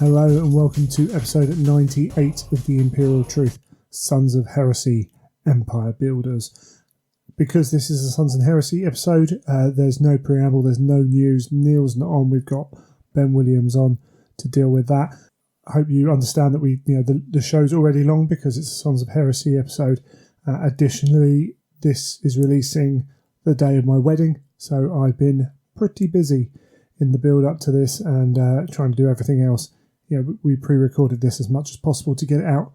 Hello and welcome to episode 98 of The Imperial Truth, Sons of Heresy, Empire Builders. Because this is a Sons and Heresy episode, there's no preamble, there's no news. Neil's not on, we've got Ben Williams on to deal with that. I hope you understand that the show's already long because it's a Sons of Heresy episode. Additionally, this is releasing the day of my wedding, so I've been pretty busy in the build up to this and trying to do everything else. We pre-recorded this as much as possible to get it out,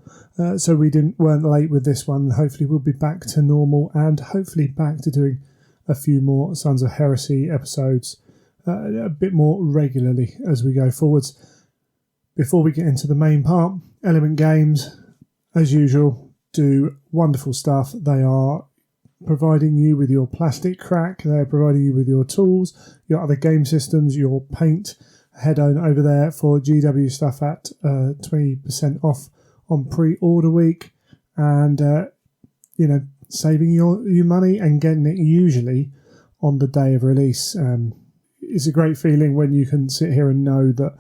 so we weren't late with this one. Hopefully we'll be back to normal and hopefully back to doing a few more Sons of Heresy episodes a bit more regularly as we go forwards. Before we get into the main part, Element Games, as usual, do wonderful stuff. They are providing you with your plastic crack, they're providing you with your tools, your other game systems, your paint. Head on over there for GW stuff at 20% off on pre-order week, and saving your money and getting it usually on the day of release. It's a great feeling when you can sit here and know that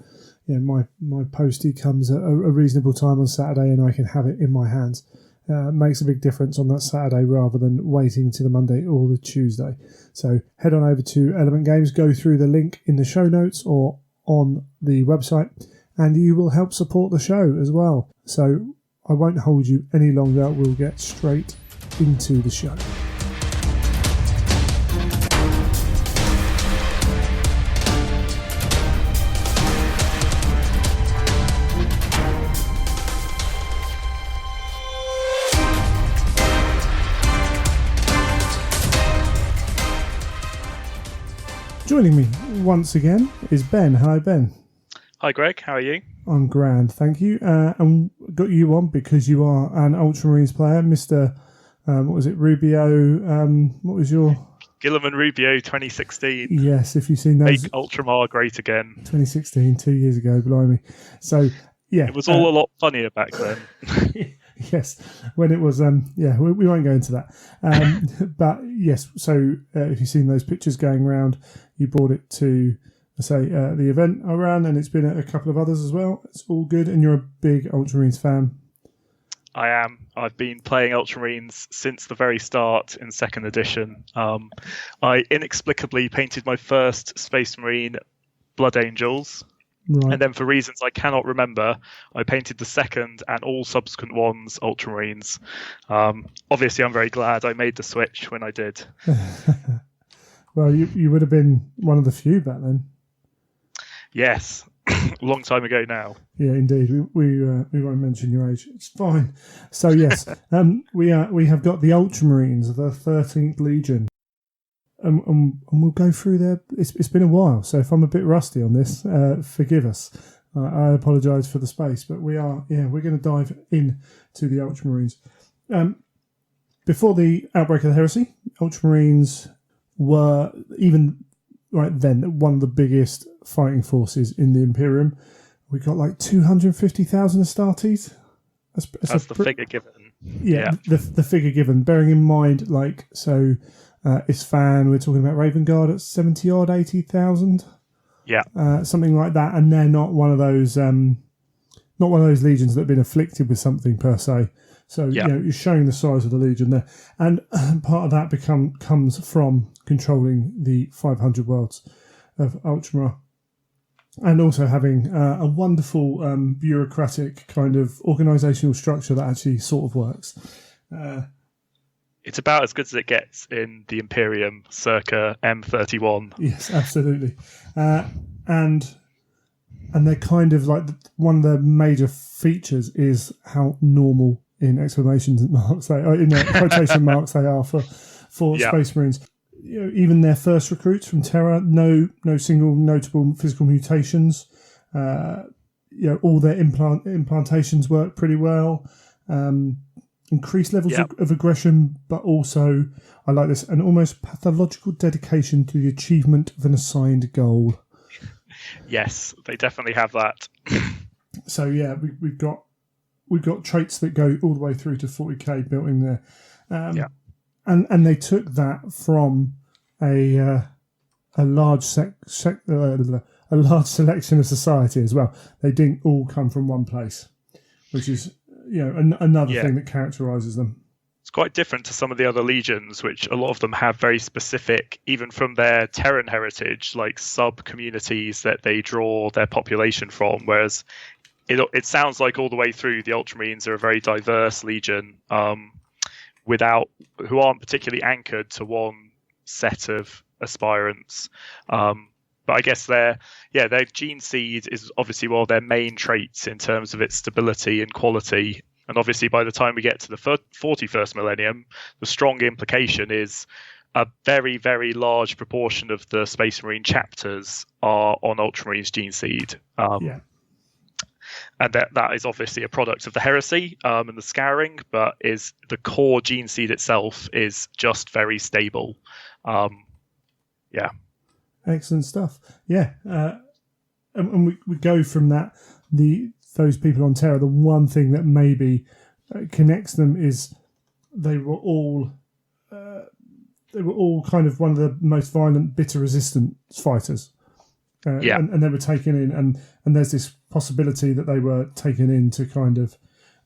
my postie comes at a reasonable time on Saturday and I can have it in my hands. Makes a big difference on that Saturday rather than waiting to the Monday or the Tuesday. So head on over to Element Games, go through the link in the show notes or on the website, and you will help support the show as well. So I won't hold you any longer, we'll get straight into the show. Joining me once again is Ben. Hello, Ben. Hi, Greg. How are you? I'm grand, thank you. And got you on because you are an Ultramarines player, Mr. Rubio? What was your... Guillermin Rubio, 2016. Yes, if you've seen those... Make Ultramar great again. 2016, 2 years ago, blimey. So, yeah. It was all a lot funnier back then. Yes, when it was, we won't go into that. But yes, so if you've seen those pictures going around, you brought it to, the event I ran, and it's been at a couple of others as well. It's all good, and you're a big Ultramarines fan. I am. I've been playing Ultramarines since the very start in 2nd edition. I inexplicably painted my first Space Marine Blood Angels. Right. And then for reasons I cannot remember, I painted the second and all subsequent ones Ultramarines. Obviously, I'm very glad I made the switch when I did. Well, you would have been one of the few back then. Yes, a long time ago now. Yeah, indeed. We won't mention your age. It's fine. So yes, we have got the Ultramarines, the 13th Legion. And we'll go through there. It's been a while, so if I'm a bit rusty on this, forgive us. I apologise for the space, but we're going to dive in to the Ultramarines. Before the outbreak of the Heresy, Ultramarines were, even right then, one of the biggest fighting forces in the Imperium. We got like 250,000 Astartes. That's the figure given. Yeah. The figure given. Bearing in mind, Isfahan, we're talking about Raven Guard at 70-odd, 80,000. Yeah. Something like that. And they're not one of those legions that have been afflicted with something per se. So, you're showing the size of the legion there. And part of that comes from controlling the 500 worlds of Ultramar. And also having a wonderful bureaucratic kind of organisational structure that actually sort of works. It's about as good as it gets in the Imperium circa M31. Yes, absolutely. And they're kind of like one of the major features is how normal in exclamation marks in quotation marks they are for Space Marines. Even their first recruits from Terra, no single notable physical mutations. All their implantations work pretty well. Increased levels of aggression, but also, I like this, an almost pathological dedication to the achievement of an assigned goal. Yes, they definitely have that. So we've got traits that go all the way through to 40k built in there. And they took that from a large a large selection of society as well. They didn't all come from one place, which is another thing that characterises them. It's quite different to some of the other legions, which a lot of them have very specific, even from their Terran heritage, like sub-communities that they draw their population from, whereas it sounds like all the way through the Ultramarines are a very diverse legion who aren't particularly anchored to one set of aspirants. But I guess their gene seed is obviously one of their main traits in terms of its stability and quality. And obviously, by the time we get to the 41st millennium, the strong implication is a very, very large proportion of the Space Marine chapters are on Ultramarines gene seed. And that is obviously a product of the Heresy and the Scouring, but is the core gene seed itself is just very stable. Excellent stuff. And we go from that, those people on Terra, the one thing that maybe connects them is they were all kind of one of the most violent, bitter resistance fighters. And they were taken in, and there's this possibility that they were taken in to kind of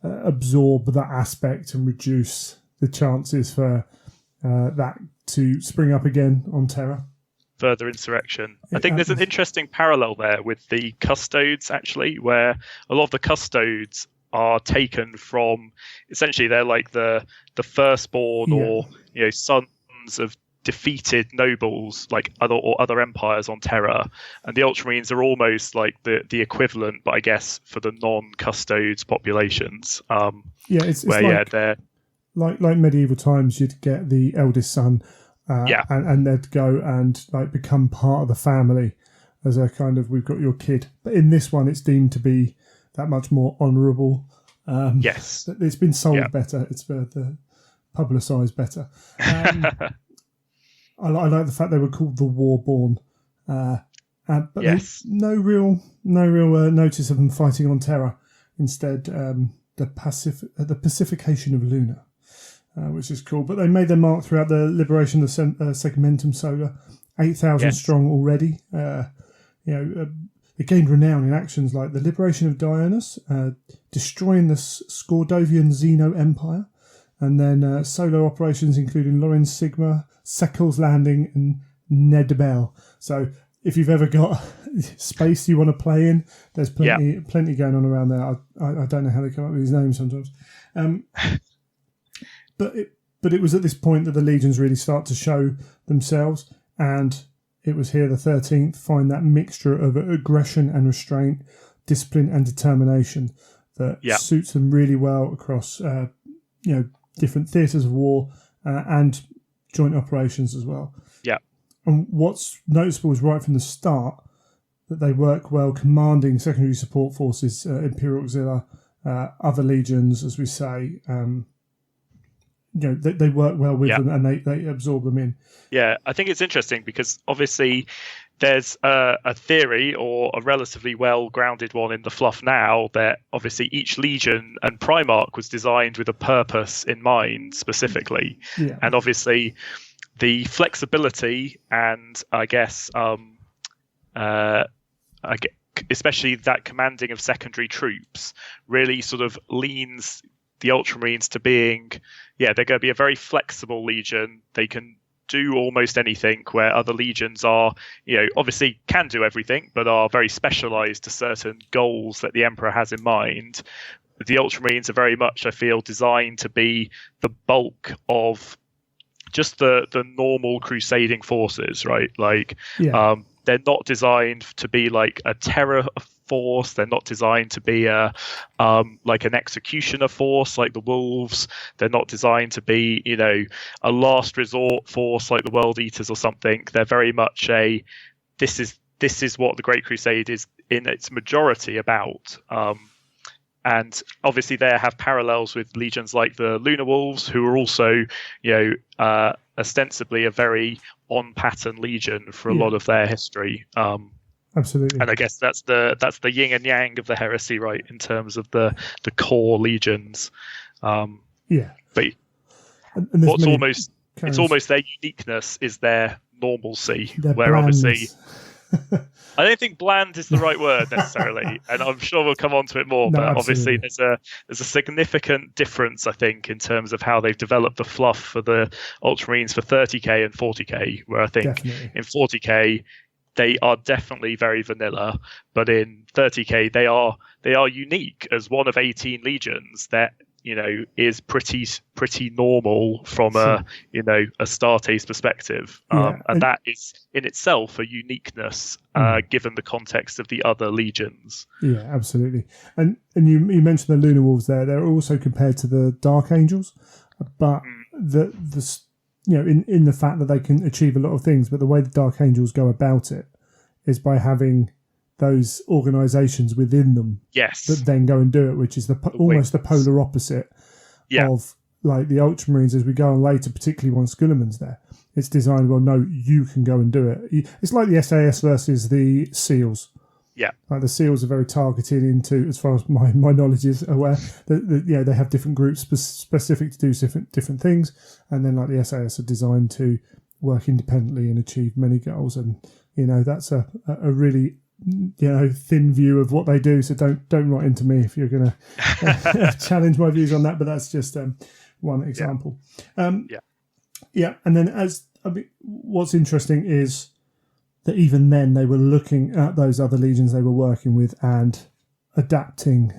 absorb that aspect and reduce the chances for that to spring up again on Terra. Further insurrection. I think there's an interesting parallel there with the custodes, actually, where a lot of the custodes are taken from, essentially they're like the firstborn or sons of defeated nobles, like other empires on Terra, and the Ultramarines are almost like the equivalent, but I guess for the non-custodes populations. It's like medieval times, you'd get the eldest son. And they'd go and like become part of the family as a kind of, we've got your kid. But in this one, it's deemed to be that much more honourable. Yes. It's been sold better. It's publicised better. I like the fact they were called the Warborn. But there's no real notice of them fighting on Terra. Instead, the pacification of Luna. Which is cool. But they made their mark throughout the liberation of Segmentum Solar. 8,000 strong already. It gained renown in actions like the liberation of Diurnus, destroying the Scordovian Xeno Empire, and then solo operations including Lorin Sigma, Sekel's Landing, and Nedbel. So if you've ever got space you want to play in, there's plenty going on around there. I don't know how they come up with these names sometimes. But it was at this point that the legions really start to show themselves, and it was here the 13th find that mixture of aggression and restraint, discipline and determination that suits them really well across different theatres of war and joint operations as well. Yeah. And what's noticeable is right from the start that they work well commanding secondary support forces, Imperial Auxilia, other legions, as we say. They work well with them and they absorb them in. Yeah, I think it's interesting because obviously there's a theory, or a relatively well-grounded one in the fluff now, that obviously each legion and Primarch was designed with a purpose in mind specifically. Yeah. And obviously the flexibility and especially that commanding of secondary troops really sort of leans the Ultramarines to being, they're going to be a very flexible legion. They can do almost anything, where other legions are, obviously can do everything, but are very specialized to certain goals that the Emperor has in mind. The Ultramarines are very much, I feel, designed to be the bulk of just the normal crusading forces, right? Like, they're not designed to be like a terror force. They're not designed to be like an executioner force like the Wolves. They're not designed to be, a last resort force like the World Eaters or something. They're very much this is what the Great Crusade is in its majority about. And obviously they have parallels with legions like the Lunar Wolves, who are also, ostensibly a very on-pattern legion for a lot of their history. Absolutely. And I guess that's the yin and yang of the Heresy, right, in terms of the core legions. But and what's almost their uniqueness is their normalcy, their where blandness. obviously I don't think bland is the right word necessarily, and I'm sure we'll come on to it more. No, But absolutely. obviously, there's a significant difference, I think, in terms of how they've developed the fluff for the Ultramarines for 30k and 40k. Where I think Definitely. in 40k they are definitely very vanilla, but in 30k they are unique as one of 18 legions that is pretty normal from Sure. a Startaze perspective, Yeah, and that is in itself a uniqueness given the context of the other legions. yeah, absolutely. And you mentioned the Lunar Wolves there. They're also compared to the Dark Angels, but the in the fact that they can achieve a lot of things, but the way the Dark Angels go about it is by having those organisations within them Yes, that then go and do it, which is almost the polar opposite of like the Ultramarines as we go on later, particularly once Guilliman's there. It's designed, well, no, you can go and do it. It's like the SAS versus the SEALs. Yeah. Like the SEALs are very targeted into, as far as my knowledge is aware, that they have different groups specific to do different things, and then like the SAS are designed to work independently and achieve many goals, and that's a really thin view of what they do. So don't write into me if you're going to challenge my views on that. But that's just one example. Yeah, and then what's interesting is that even then they were looking at those other legions they were working with and adapting,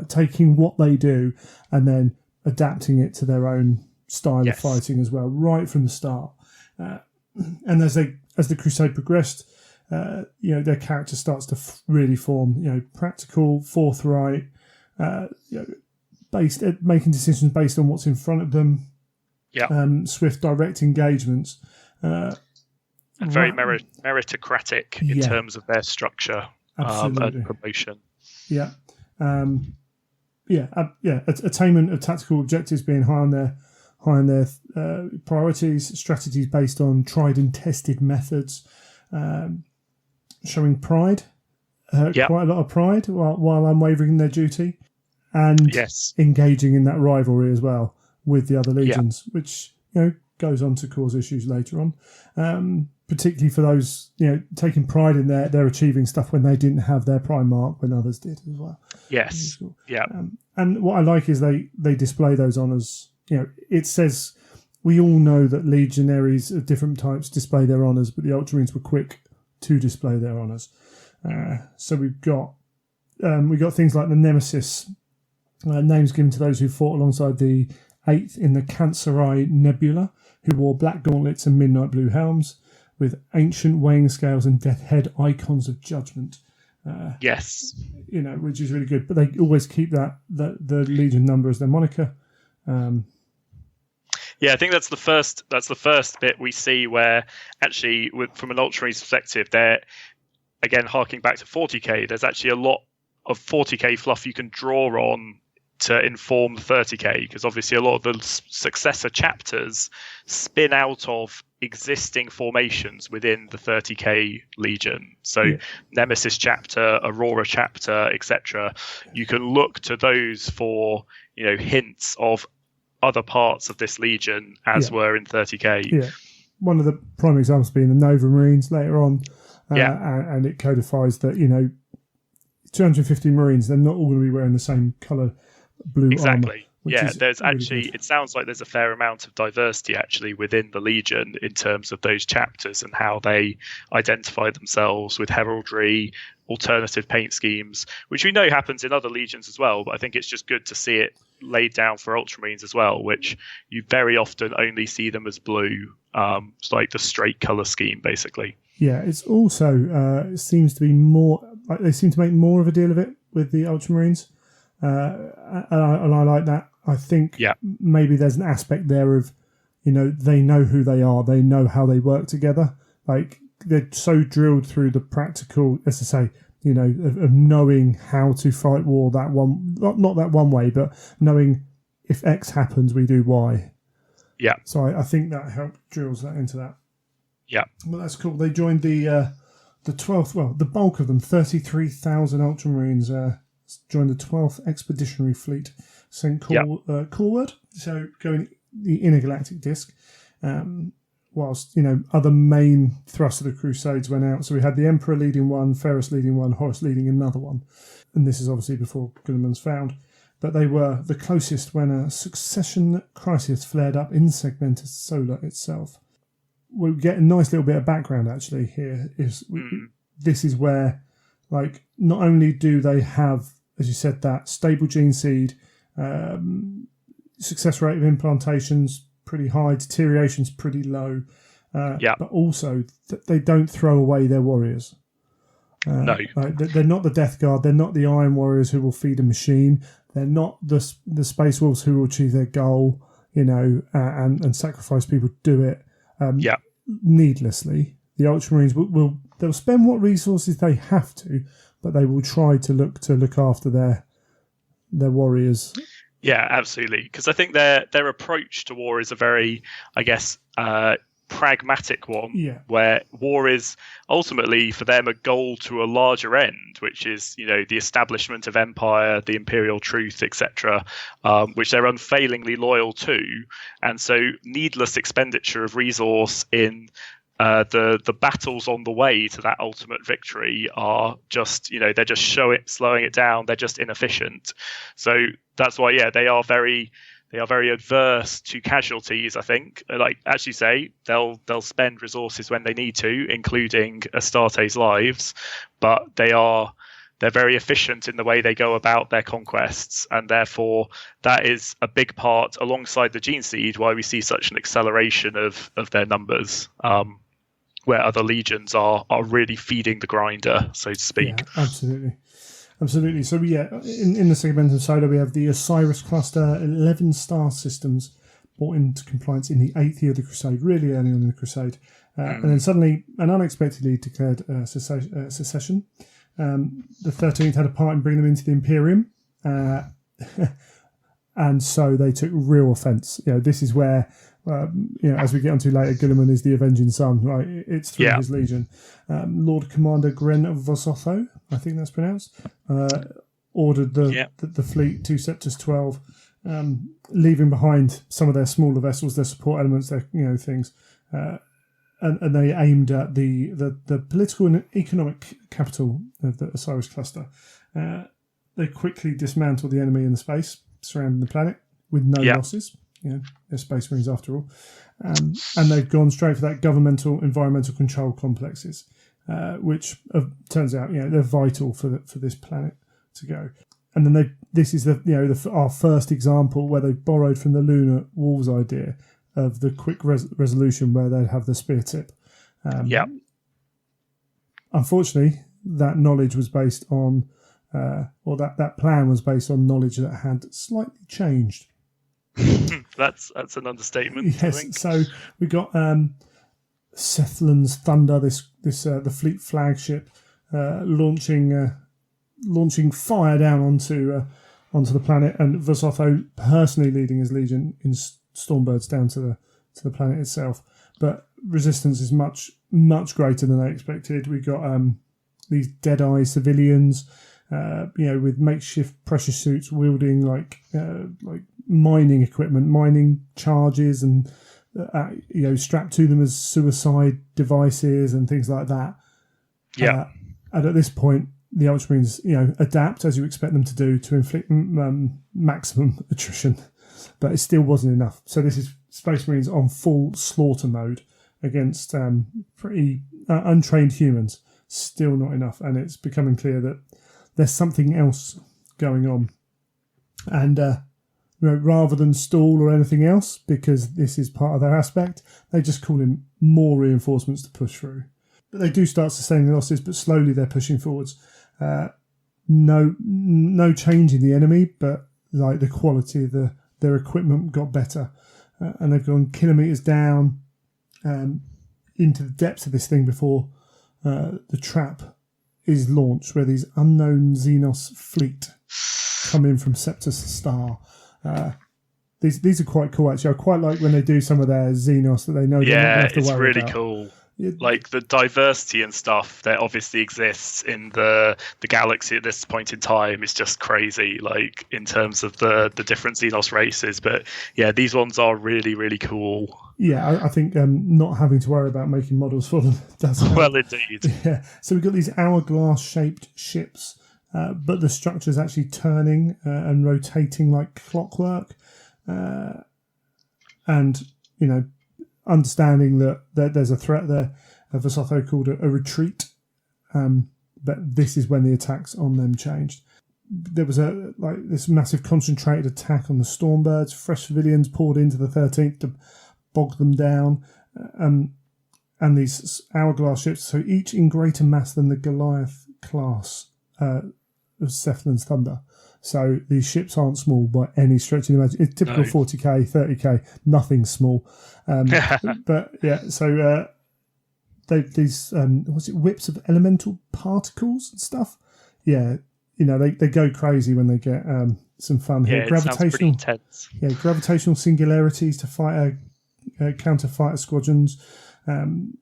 taking what they do and then adapting it to their own style of fighting as well, right from the start. And as the Crusade progressed, their character starts to really form, practical, forthright, based at making decisions based on what's in front of them. Yeah. Swift, direct engagements. And very meritocratic in terms of their structure and promotion. Yeah. Attainment of tactical objectives being high on their priorities, strategies based on tried and tested methods, showing pride, quite a lot of pride while unwavering in their duty, and engaging in that rivalry as well with the other legions, which goes on to cause issues later on. Particularly for those taking pride in their achieving stuff when they didn't have their prime mark when others did as well. Yes. Cool. Yeah. And what I like is they display those honours. It says we all know that legionaries of different types display their honours, but the Ultramarines were quick to display their honours. So we've got things like the Nemesis, names given to those who fought alongside the 8th in the Canceri Nebula, who wore black gauntlets and midnight blue helms, with ancient weighing scales and death head icons of judgment. Which is really good. But they always keep the Legion number as their moniker. I think that's the first bit we see where actually, from an Ultramarines perspective, they're again harking back to 40k. There's actually a lot of 40k fluff you can draw on to inform the 30k, because obviously a lot of the successor chapters spin out of existing formations within the 30k Legion. So Nemesis chapter, Aurora chapter, etc. You can look to those for hints of other parts of this Legion as were in 30k. Yeah, one of the prime examples being the Nova Marines later on. And it codifies that 250 Marines, they're not all going to be wearing the same colour blue armor. There's actually, it sounds like there's a fair amount of diversity actually within the Legion in terms of those chapters and how they identify themselves with heraldry, alternative paint schemes, which we know happens in other legions as well, but I think it's just good to see it laid down for Ultramarines as well, which you very often only see them as blue. It's like the straight colour scheme basically. Yeah, it's also it seems to be more, they seem to make more of a deal of it with the Ultramarines. And I like that. I think maybe there's an aspect there of, they know who they are, they know how they work together. Like they're so drilled through the practical, as I say, of knowing how to fight war that one, not that one way, but knowing if X happens, we do Y. Yeah. So I think that drills that into that. Yeah. Well, that's cool. They joined the 12th, well, the bulk of them, 33,000 Ultramarines, joined the 12th Expeditionary Fleet, sent Corward, so going the intergalactic disc, whilst, other main thrusts of the Crusades went out. So we had the Emperor leading one, Ferrus leading one, Horus leading another one. And this is obviously before Guilliman's found. But they were the closest when a succession crisis flared up in Segmentus Solar itself. We get a nice little bit of background actually here. This is where, like, not only do they have, as you said, that stable gene seed, success rate of implantations pretty high, deterioration's pretty low, but also they don't throw away their warriors. No. They're not the Death Guard, they're not the Iron Warriors who will feed a machine, they're not the Space Wolves who will achieve their goal, and sacrifice people to do it needlessly. The Ultramarines they'll spend what resources they have to, but they will try to look after their warriors. Yeah, absolutely. Because I think their approach to war is a very, I guess, pragmatic one, where war is ultimately for them a goal to a larger end, which is the establishment of empire, the imperial truth, etc., which they're unfailingly loyal to, and so needless expenditure of resource in the battles on the way to that ultimate victory are just they're just slowing it down. They're just inefficient. So that's why they are very adverse to casualties. I think, like as you say, they'll spend resources when they need to, including Astarte's lives, but they're very efficient in the way they go about their conquests, and therefore that is a big part, alongside the gene seed, why we see such an acceleration of their numbers, where other legions are really feeding the grinder, so to speak. Yeah, absolutely. So in the Segmentum Solar, we have the Osiris cluster, 11 star systems brought into compliance in the 8th year of the Crusade, really early on in the Crusade, and then suddenly and unexpectedly declared secession. The 13th had a part in bringing them into the Imperium, and so they took real offence. This is where, as we get onto later, Guilliman is the avenging son, right? It's through his legion. Lord Commander Gren Vosotho, I think that's pronounced, ordered the fleet to Septus 12, leaving behind some of their smaller vessels, their support elements, their things, and they aimed at the political and economic capital of the Osiris cluster. They quickly dismantled the enemy in the space surrounding the planet with no losses. They're Space Marines after all. And they've gone straight for that governmental environmental control complexes, which turns out they're vital for this planet to go. And then this is our first example where they've borrowed from the Lunar Wolves idea of the quick resolution where they'd have the spear tip. Unfortunately, that knowledge was based on, that plan was based on knowledge that had slightly changed. That's an understatement. Yes, I think. So we got Sethlan's Thunder, the fleet flagship, launching fire down onto the planet, and Vosotho personally leading his legion in Stormbirds down to the planet itself. But resistance is much greater than they expected. We got these Deadeye civilians, with makeshift pressure suits, wielding like mining equipment, mining charges, and strapped to them as suicide devices and things like that. And at this point, the Ultramarines, adapt as you expect them to do to inflict maximum attrition, but it still wasn't enough. So this is Space Marines on full slaughter mode against pretty untrained humans. Still not enough, and it's becoming clear that there's something else going on. And rather than stall or anything else, because this is part of their aspect, they just call in more reinforcements to push through. But they do start sustaining losses, but slowly they're pushing forwards. No change in the enemy, but like the quality of their equipment got better, and they've gone kilometres down into the depths of this thing before the trap is launched, where these unknown Xenos fleet come in from Septus Star. These are quite cool, actually. I quite like when they do some of their Xenos that they know they're not going to have to worry about. It's really cool. Like the diversity and stuff that obviously exists in the galaxy at this point in time is just crazy, like in terms of the different Xenos races. But yeah, these ones are really, really cool. Yeah, I think not having to worry about making models for them does help. Well, indeed. Yeah, so we've got these hourglass-shaped ships, but the structure is actually turning and rotating like clockwork. And, understanding that there's a threat there, Vasotho called a retreat, but this is when the attacks on them changed. There was this massive concentrated attack on the Stormbirds. Fresh civilians poured into the 13th to bog them down, and these hourglass ships, so each in greater mass than the Goliath class of Cephalan's Thunder. So these ships aren't small by any stretch of the imagination. It's typical 40k, 30k, nothing small. But yeah, so these whips of elemental particles and stuff. Yeah, they go crazy when they get some fun here. It sounds pretty intense. Yeah, gravitational singularities to fight counter fighter squadrons, and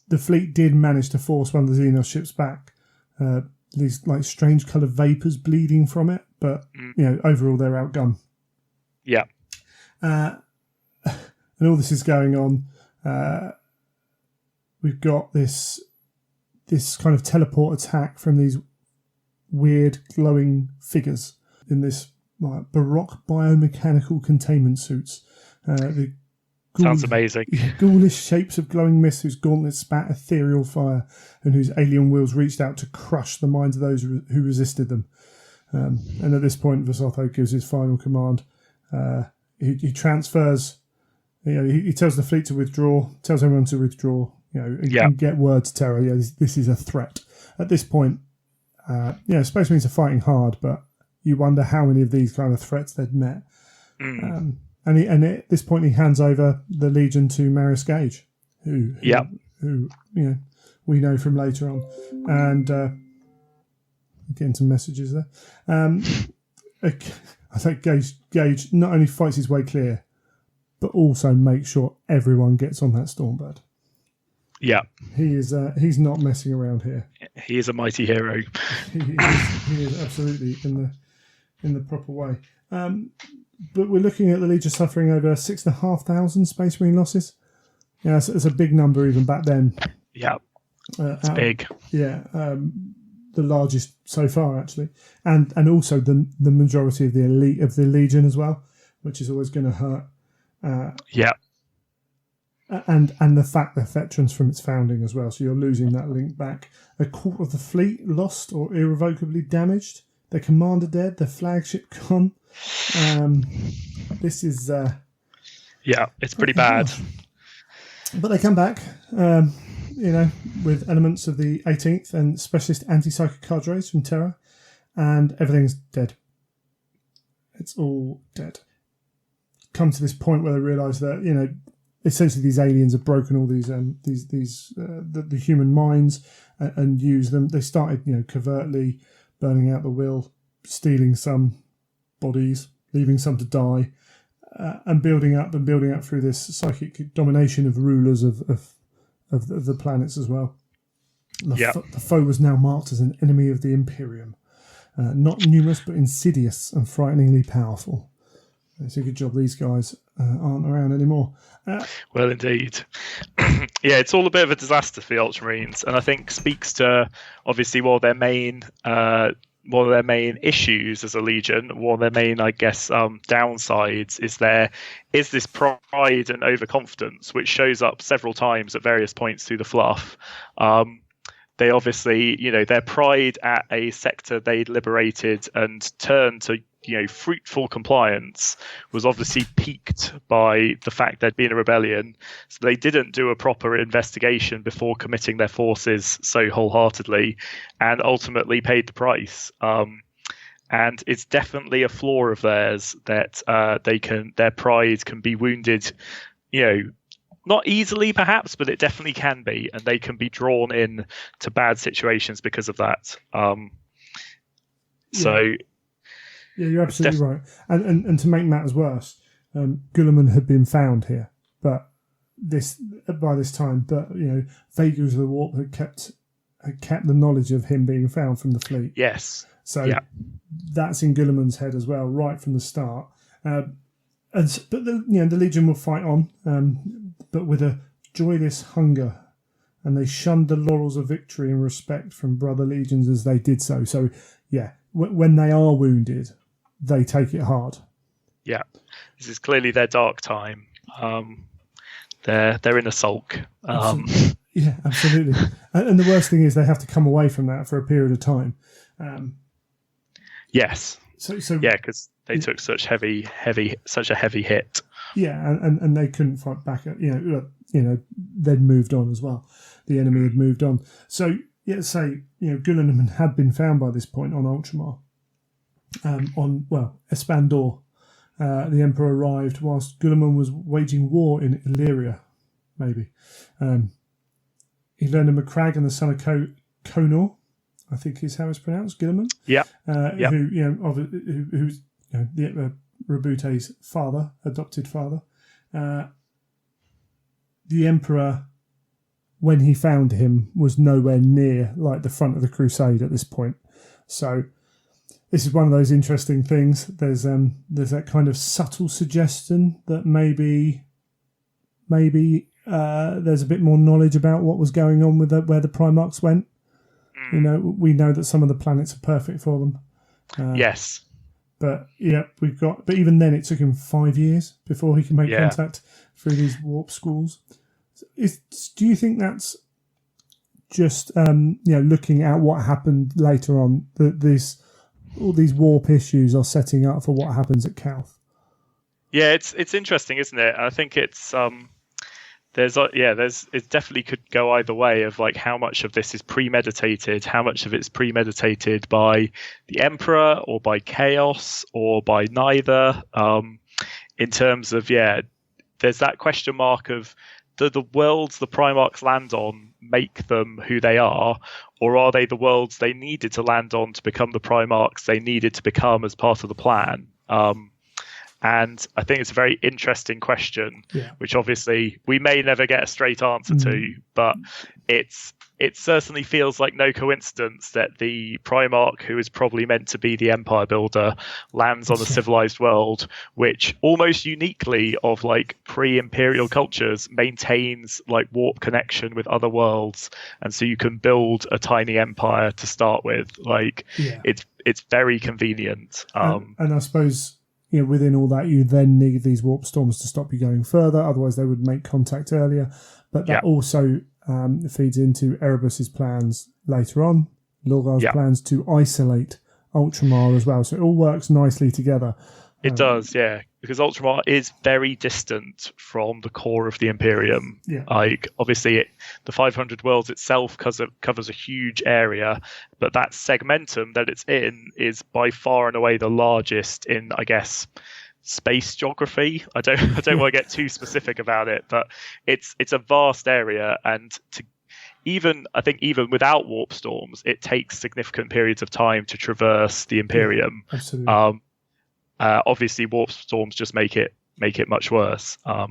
the fleet did manage to force one of the Xenos ships back. These like strange coloured vapours bleeding from it, but overall they're outgunned. Yeah. And all this is going on. We've got this kind of teleport attack from these weird glowing figures in this baroque biomechanical containment suits. Sounds amazing. Ghoulish shapes of glowing mist whose gauntlets spat ethereal fire and whose alien wills reached out to crush the minds of those who resisted them. And at this point, Vasotho gives his final command. He transfers. He tells the fleet to withdraw. Tells everyone to withdraw. And get word to Terra. Yeah, this is a threat. At this point, Space Marines are fighting hard, but you wonder how many of these kind of threats they'd met. And at this point, he hands over the Legion to Marius Gage, who we know from later on. And getting some messages there. I think Gage not only fights his way clear, but also makes sure everyone gets on that Stormbird. Yeah, he's not messing around here. He is a mighty hero. he is absolutely in the proper way. But we're looking at the Legion suffering over 6,500 Space Marine losses. Yeah, it's a big number even back then. Yeah, it's big. Yeah, the largest so far actually, and also the majority of the elite of the Legion as well, which is always going to hurt. And the fact they're veterans from its founding as well, so you're losing that link back. A quarter of the fleet lost or irrevocably damaged. Their commander dead. Their flagship gone. This is it's pretty bad. But they come back, with elements of the 18th and specialist anti-psychic cadres from Terra, and everything's dead. It's all dead. Come to this point where they realise that essentially these aliens have broken all these the human minds and used them. They started covertly burning out the will, stealing some bodies, leaving some to die, and building up through this psychic domination of rulers of the planets as well. The foe was now marked as an enemy of the Imperium, not numerous but insidious and frighteningly powerful. It's a good job these guys aren't around anymore. Well, indeed. It's all a bit of a disaster for the Ultramarines, and I think speaks to obviously one of their main issues as a Legion, one of their main, I guess, downsides is this pride and overconfidence, which shows up several times at various points through the fluff. They obviously, their pride at a sector they'd liberated and turned to, fruitful compliance was obviously piqued by the fact there'd been a rebellion. So they didn't do a proper investigation before committing their forces so wholeheartedly, and ultimately paid the price. And it's definitely a flaw of theirs that their pride can be wounded, not easily perhaps, but it definitely can be, and they can be drawn in to bad situations because of that. Yeah, you're absolutely right. And to make matters worse, Guilliman had been found here, but this by this time, but Vagos of the Warp had kept the knowledge of him being found from the fleet. Yes. So that's in Guilliman's head as well, right from the start. But the Legion will fight on, but with a joyless hunger, and they shunned the laurels of victory and respect from brother legions as they did so. So, when they are wounded, they take it hard. Yeah, this is clearly their dark time. They're in a sulk. Yeah, absolutely. And the worst thing is they have to come away from that for a period of time. Yes. So because they took such a heavy hit. Yeah, and they couldn't fight back. They'd moved on as well. The enemy had moved on. So Guilliman had been found by this point on Ultramar. Espandor. The Emperor arrived whilst Guilliman was waging war in Illyria, maybe. He learned of Macragge and the son of Conor, I think is how it's pronounced, Guilliman. Yeah. Who's the Rabute's father, adopted father. The Emperor, when he found him, was nowhere near like the front of the crusade at this point. So this is one of those interesting things. There's that kind of subtle suggestion that maybe there's a bit more knowledge about what was going on with where the Primarchs went. We know that some of the planets are perfect for them. Yes. But but even then it took him 5 years before he can make contact through these warp schools. Do you think that's just looking at what happened later on, that all these warp issues are setting up for what happens at Calth? Yeah, it's interesting, isn't it? I think it's it definitely could go either way of like how much of this is premeditated, how much of it's premeditated by the Emperor or by Chaos or by neither. In terms of there's that question mark of the worlds the Primarchs land on make them who they are, or are they the worlds they needed to land on to become the Primarchs they needed to become as part of the plan? And I think it's a very interesting question, which obviously we may never get a straight answer to, but it certainly feels like no coincidence that the Primarch, who is probably meant to be the Empire Builder, lands on a civilized world, which almost uniquely of like pre-imperial cultures maintains like warp connection with other worlds, and so you can build a tiny empire to start with. It's very convenient. And I suppose, within all that, you then need these warp storms to stop you going further. Otherwise, they would make contact earlier. But that also feeds into Erebus's plans later on, Lorgar's plans to isolate Ultramar as well. So it all works nicely together. It does, because Ultramar is very distant from the core of the Imperium. Like, obviously, the 500 worlds itself covers a huge area, but that segmentum that it's in is by far and away the largest in, I guess, space geography. I don't want to get too specific about it, but it's a vast area, and even without warp storms, it takes significant periods of time to traverse the Imperium. Absolutely. Obviously, warp storms just make it much worse. Or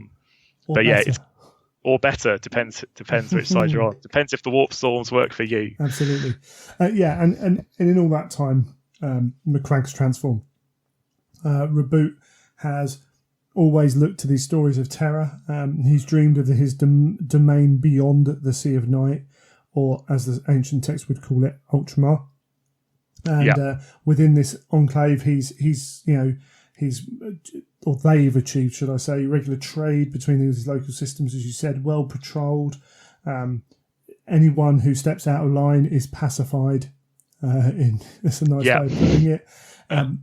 better, depends which side you're on. Depends if the warp storms work for you. Absolutely, and in all that time, Macragge's transformed. Reboot has always looked to these stories of terror. He's dreamed of his domain beyond the Sea of Night, or as the ancient text would call it, Ultramar. And within this enclave, they've achieved, should I say, regular trade between these local systems, as you said, well patrolled. Anyone who steps out of line is pacified. That's a nice way of putting it. And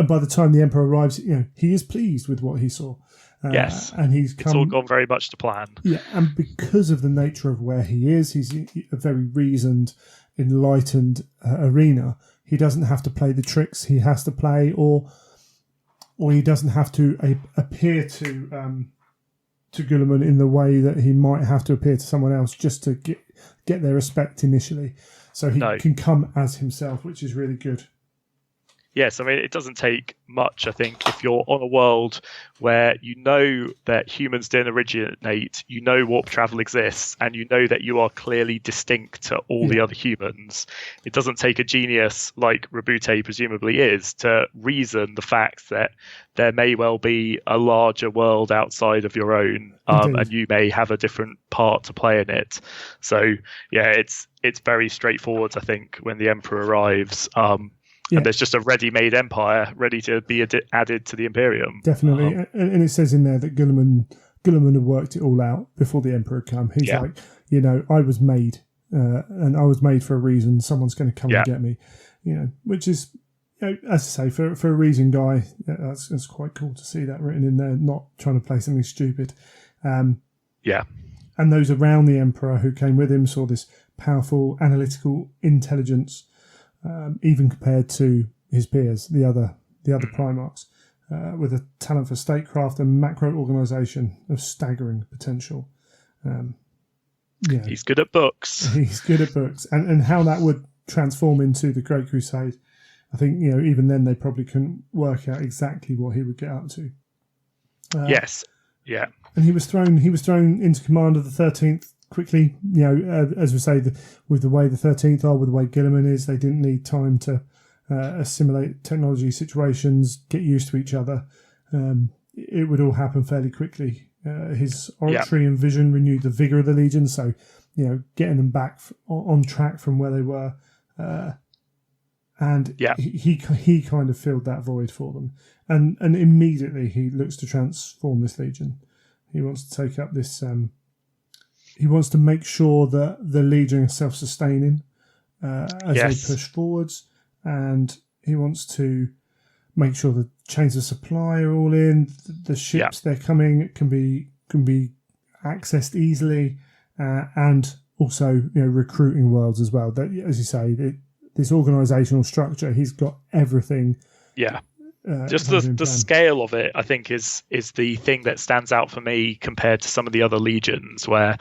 by the time the Emperor arrives, he is pleased with what he saw. And it's all gone very much to plan. Yeah, and because of the nature of where he is, he's a very reasoned, enlightened arena. He doesn't have to play the tricks he has to play, or he doesn't have to appear to Guilliman in the way that he might have to appear to someone else just to get their respect initially. So he can come as himself, which is really good. Yes, I mean, it doesn't take much, I think, if you're on a world where you know that humans didn't originate, you know warp travel exists, and you know that you are clearly distinct to all the other humans. It doesn't take a genius like Rabute presumably is to reason the fact that there may well be a larger world outside of your own, and you may have a different part to play in it. So, yeah, it's very straightforward, I think, when the Emperor arrives. And there's just a ready-made empire ready to be added to the Imperium. Definitely. And it says in there that Guilliman had worked it all out before the Emperor had come. He's like, I was made, and I was made for a reason. Someone's going to come and get me, which is, as I say, for a reason guy, that's quite cool to see that written in there, not trying to play something stupid. And those around the Emperor who came with him saw this powerful analytical intelligence, even compared to his peers, the other Primarchs, with a talent for statecraft and macro organisation of staggering potential. He's good at books. He's good at books, and how that would transform into the Great Crusade. I think even then they probably couldn't work out exactly what he would get up to. Yes, yeah, and he was thrown into command of the 13th. Quickly, as we say, with the way the 13th are, with the way Guilliman is, they didn't need time to assimilate technology situations, get used to each other. It would all happen fairly quickly. His oratory and vision renewed the vigour of the Legion, so getting them back on track from where they were, and he kind of filled that void for them, and immediately he looks to transform this Legion. He wants to take up this. He wants to make sure that the Legion is self-sustaining as they push forwards, and he wants to make sure the chains of supply are all in. The ships they're coming can be accessed easily, and also recruiting worlds as well. That, as you say, this organisational structure, he's got everything. Yeah. Just the scale of it, I think, is the thing that stands out for me compared to some of the other legions, where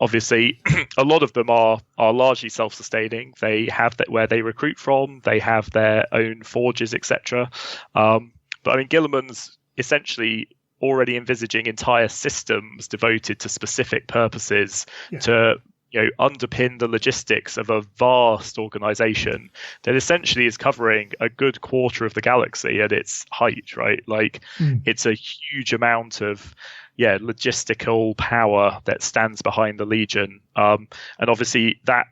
obviously a lot of them are largely self-sustaining. They have that where they recruit from, they have their own forges, etc. But I mean, Guilliman's essentially already envisaging entire systems devoted to specific purposes to underpin the logistics of a vast organization that essentially is covering a good quarter of the galaxy at its height, right? Like it's a huge amount of logistical power that stands behind the Legion, and obviously that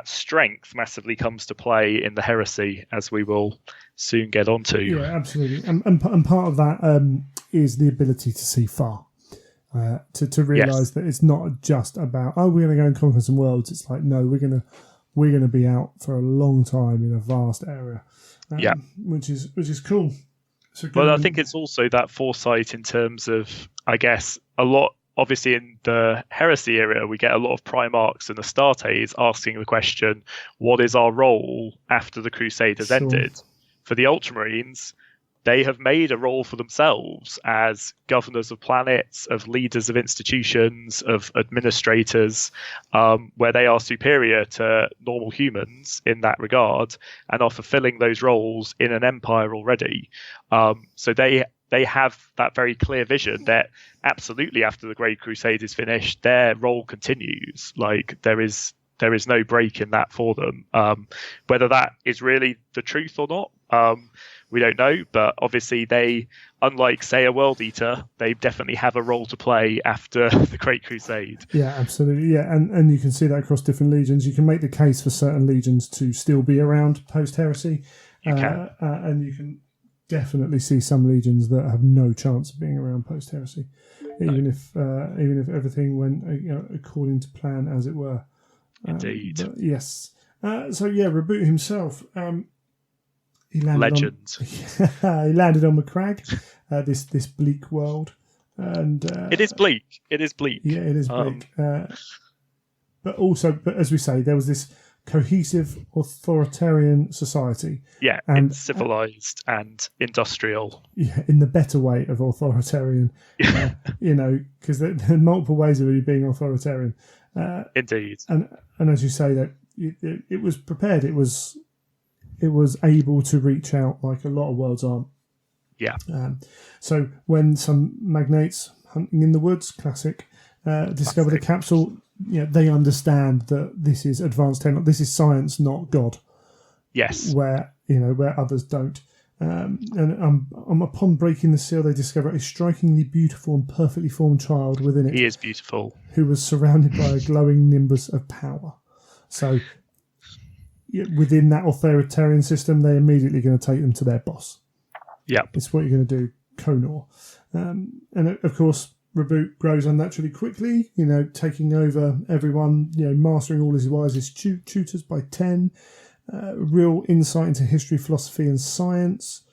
strength massively comes to play in the Heresy, as we will soon get onto. Yeah, absolutely, and part of that is the ability to see far. To realise that it's not just about we're going to go and conquer some worlds. It's like, no, we're going to be out for a long time in a vast area, which is cool. So I think it's also that foresight in terms of, I guess, a lot. Obviously, in the Heresy era, we get a lot of Primarchs and Astartes asking the question, "What is our role after the Crusade has ended?" For the Ultramarines, they have made a role for themselves as governors of planets, of leaders of institutions, of administrators, where they are superior to normal humans in that regard and are fulfilling those roles in an empire already. So they have that very clear vision that absolutely after the Great Crusade is finished, their role continues. Like there is no break in that for them. Whether that is really the truth or not, we don't know, but obviously they, unlike, say, a World Eater, they definitely have a role to play after the Great Crusade. Yeah, absolutely. Yeah, and you can see that across different legions. You can make the case for certain legions to still be around post-Heresy. You can. And you can definitely see some legions that have no chance of being around post-Heresy, even if everything went according to plan, as it were. Indeed. Yes. Rabute himself... He landed he landed on Macragge, this bleak world, and it is bleak. It is bleak. Yeah, it is bleak. But as we say, there was this cohesive authoritarian society. Yeah, and civilized and industrial. Yeah, in the better way of authoritarian. Because there are multiple ways of being authoritarian. Indeed. And as you say, that it was prepared. It was it was able to reach out like a lot of worlds aren't. Yeah. So when some magnates hunting in the woods, classic, discover the capsule, they understand that this is advanced technology. This is science, not God. Yes. Where others don't. And upon breaking the seal, they discover a strikingly beautiful and perfectly formed child within it. He is beautiful. Who was surrounded by a glowing nimbus of power. So within that authoritarian system, they're immediately going to take them to their boss. Yeah. It's what you're going to do, Konor. And of course, Reboot grows unnaturally quickly, taking over everyone, mastering all his wisest tutors by 10. Real insight into history, philosophy, and science.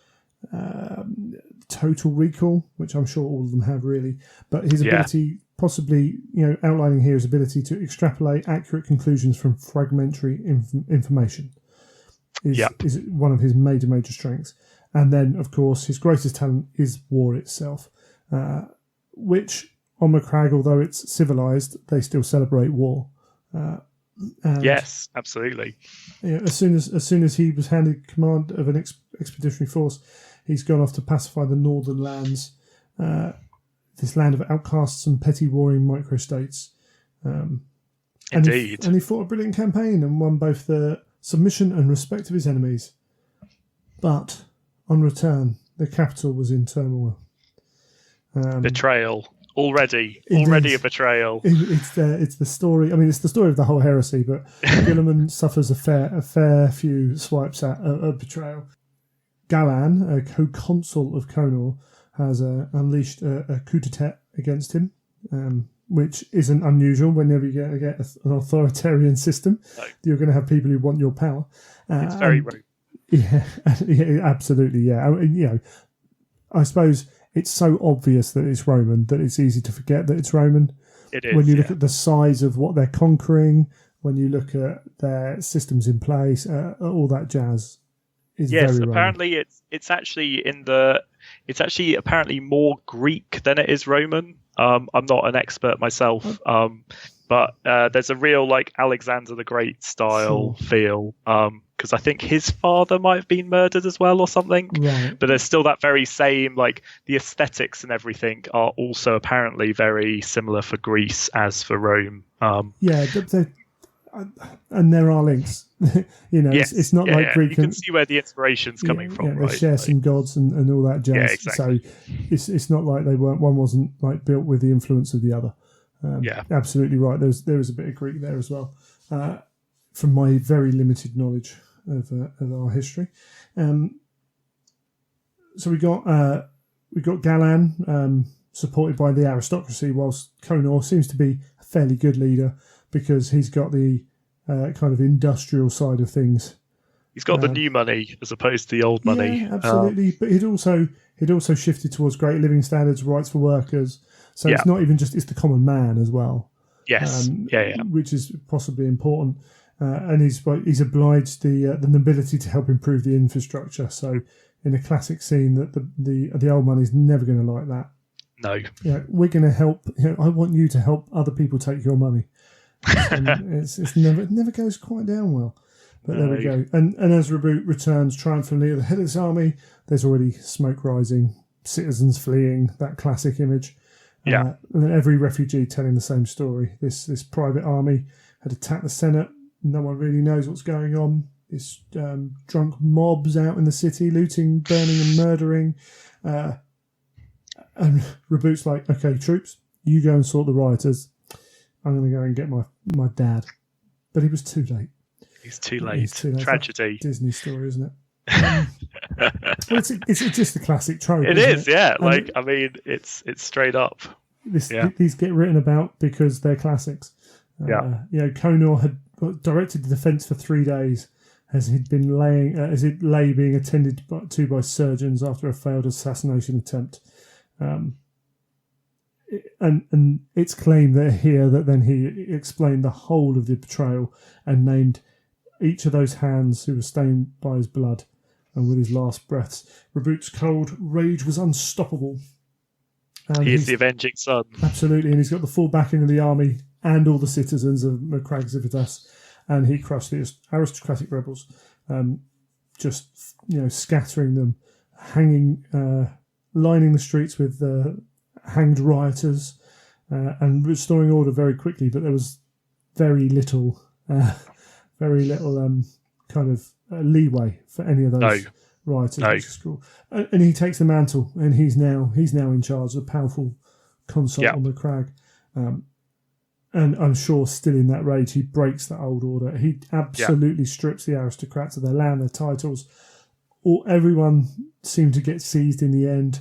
Total recall, which I'm sure all of them have really. But his ability, possibly, outlining here his ability to extrapolate accurate conclusions from fragmentary information is one of his major strengths. And then, of course, his greatest talent is war itself, which on Macragge, although it's civilized, they still celebrate war. Yes, absolutely. As soon as he was handed command of an expeditionary force, he's gone off to pacify the northern lands, this land of outcasts and petty warring microstates. Indeed. And he fought a brilliant campaign and won both the submission and respect of his enemies. But on return, the capital was in turmoil. Betrayal. Already a betrayal. It's the story. I mean, it's the story of the whole heresy. But Guilliman suffers a fair few swipes at a betrayal. Galan, a co-consul of Konor, has unleashed a coup d'etat against him, which isn't unusual whenever you get an authoritarian system. No. You're going to have people who want your power. It's very rogue. Yeah, absolutely. Yeah, I suppose. It's so obvious that it's Roman that it's easy to forget that it's Roman. It is. When you look at the size of what they're conquering, when you look at their systems in place, all that jazz is very Roman. Apparently it's actually apparently more Greek than it is Roman. I'm not an expert myself, but there's a real like Alexander the Great style feel. Because I think his father might have been murdered as well or something. Right. But there's still that very same, like the aesthetics and everything are also apparently very similar for Greece as for Rome. And there are links. Yes, it's not like Greek. You can see where the inspiration's coming from. They share some gods and all that jazz. Yeah, exactly. So it's not like one wasn't like built with the influence of the other. Absolutely right. There is a bit of Greek there as well. From my very limited knowledge of our history, so we got Galan supported by the aristocracy, whilst Konor seems to be a fairly good leader because he's got the kind of industrial side of things. He's got the new money as opposed to the old money. Yeah, absolutely. But he'd also shifted towards greater living standards, rights for workers. So it's not even just it's the common man as well. Yes, which is possibly important. And he's obliged the nobility to help improve the infrastructure. So, in a classic scene, that the old money's never going to like that. No. We're going to help. I want you to help other people take your money. And it never goes quite down well. But there we go. And as Reboot returns triumphantly at the head of this army, there's already smoke rising, citizens fleeing. That classic image. And then every refugee telling the same story. This private army had attacked the Senate. No one really knows what's going on. It's drunk mobs out in the city, looting, burning and murdering. And Reboot's like, okay, troops, you go and sort the rioters. I'm going to go and get my dad. But he was too late. He's too late. Tragedy. Disney story, isn't it? It's just the classic trope. It is, yeah. Like, I mean, it's straight up. These get written about because they're classics. Konor had directed the defence for 3 days as it lay being attended to by surgeons after a failed assassination attempt. And it's claimed that then he explained the whole of the betrayal and named each of those hands who were stained by his blood, and with his last breaths. Reboot's cold rage was unstoppable. He is the avenging son. Absolutely, and he's got the full backing of the army and all the citizens of Macragge Civitas, and he crushed the aristocratic rebels. just scattering them, hanging, lining the streets with hanged rioters, and restoring order very quickly. But there was very little kind of leeway for any of those rioters, which is cool. And he takes the mantle, and he's now in charge, a powerful consort on the crag. And I'm sure still in that rage, he breaks that old order. He absolutely strips the aristocrats of their land, their titles. Everyone seemed to get seized in the end.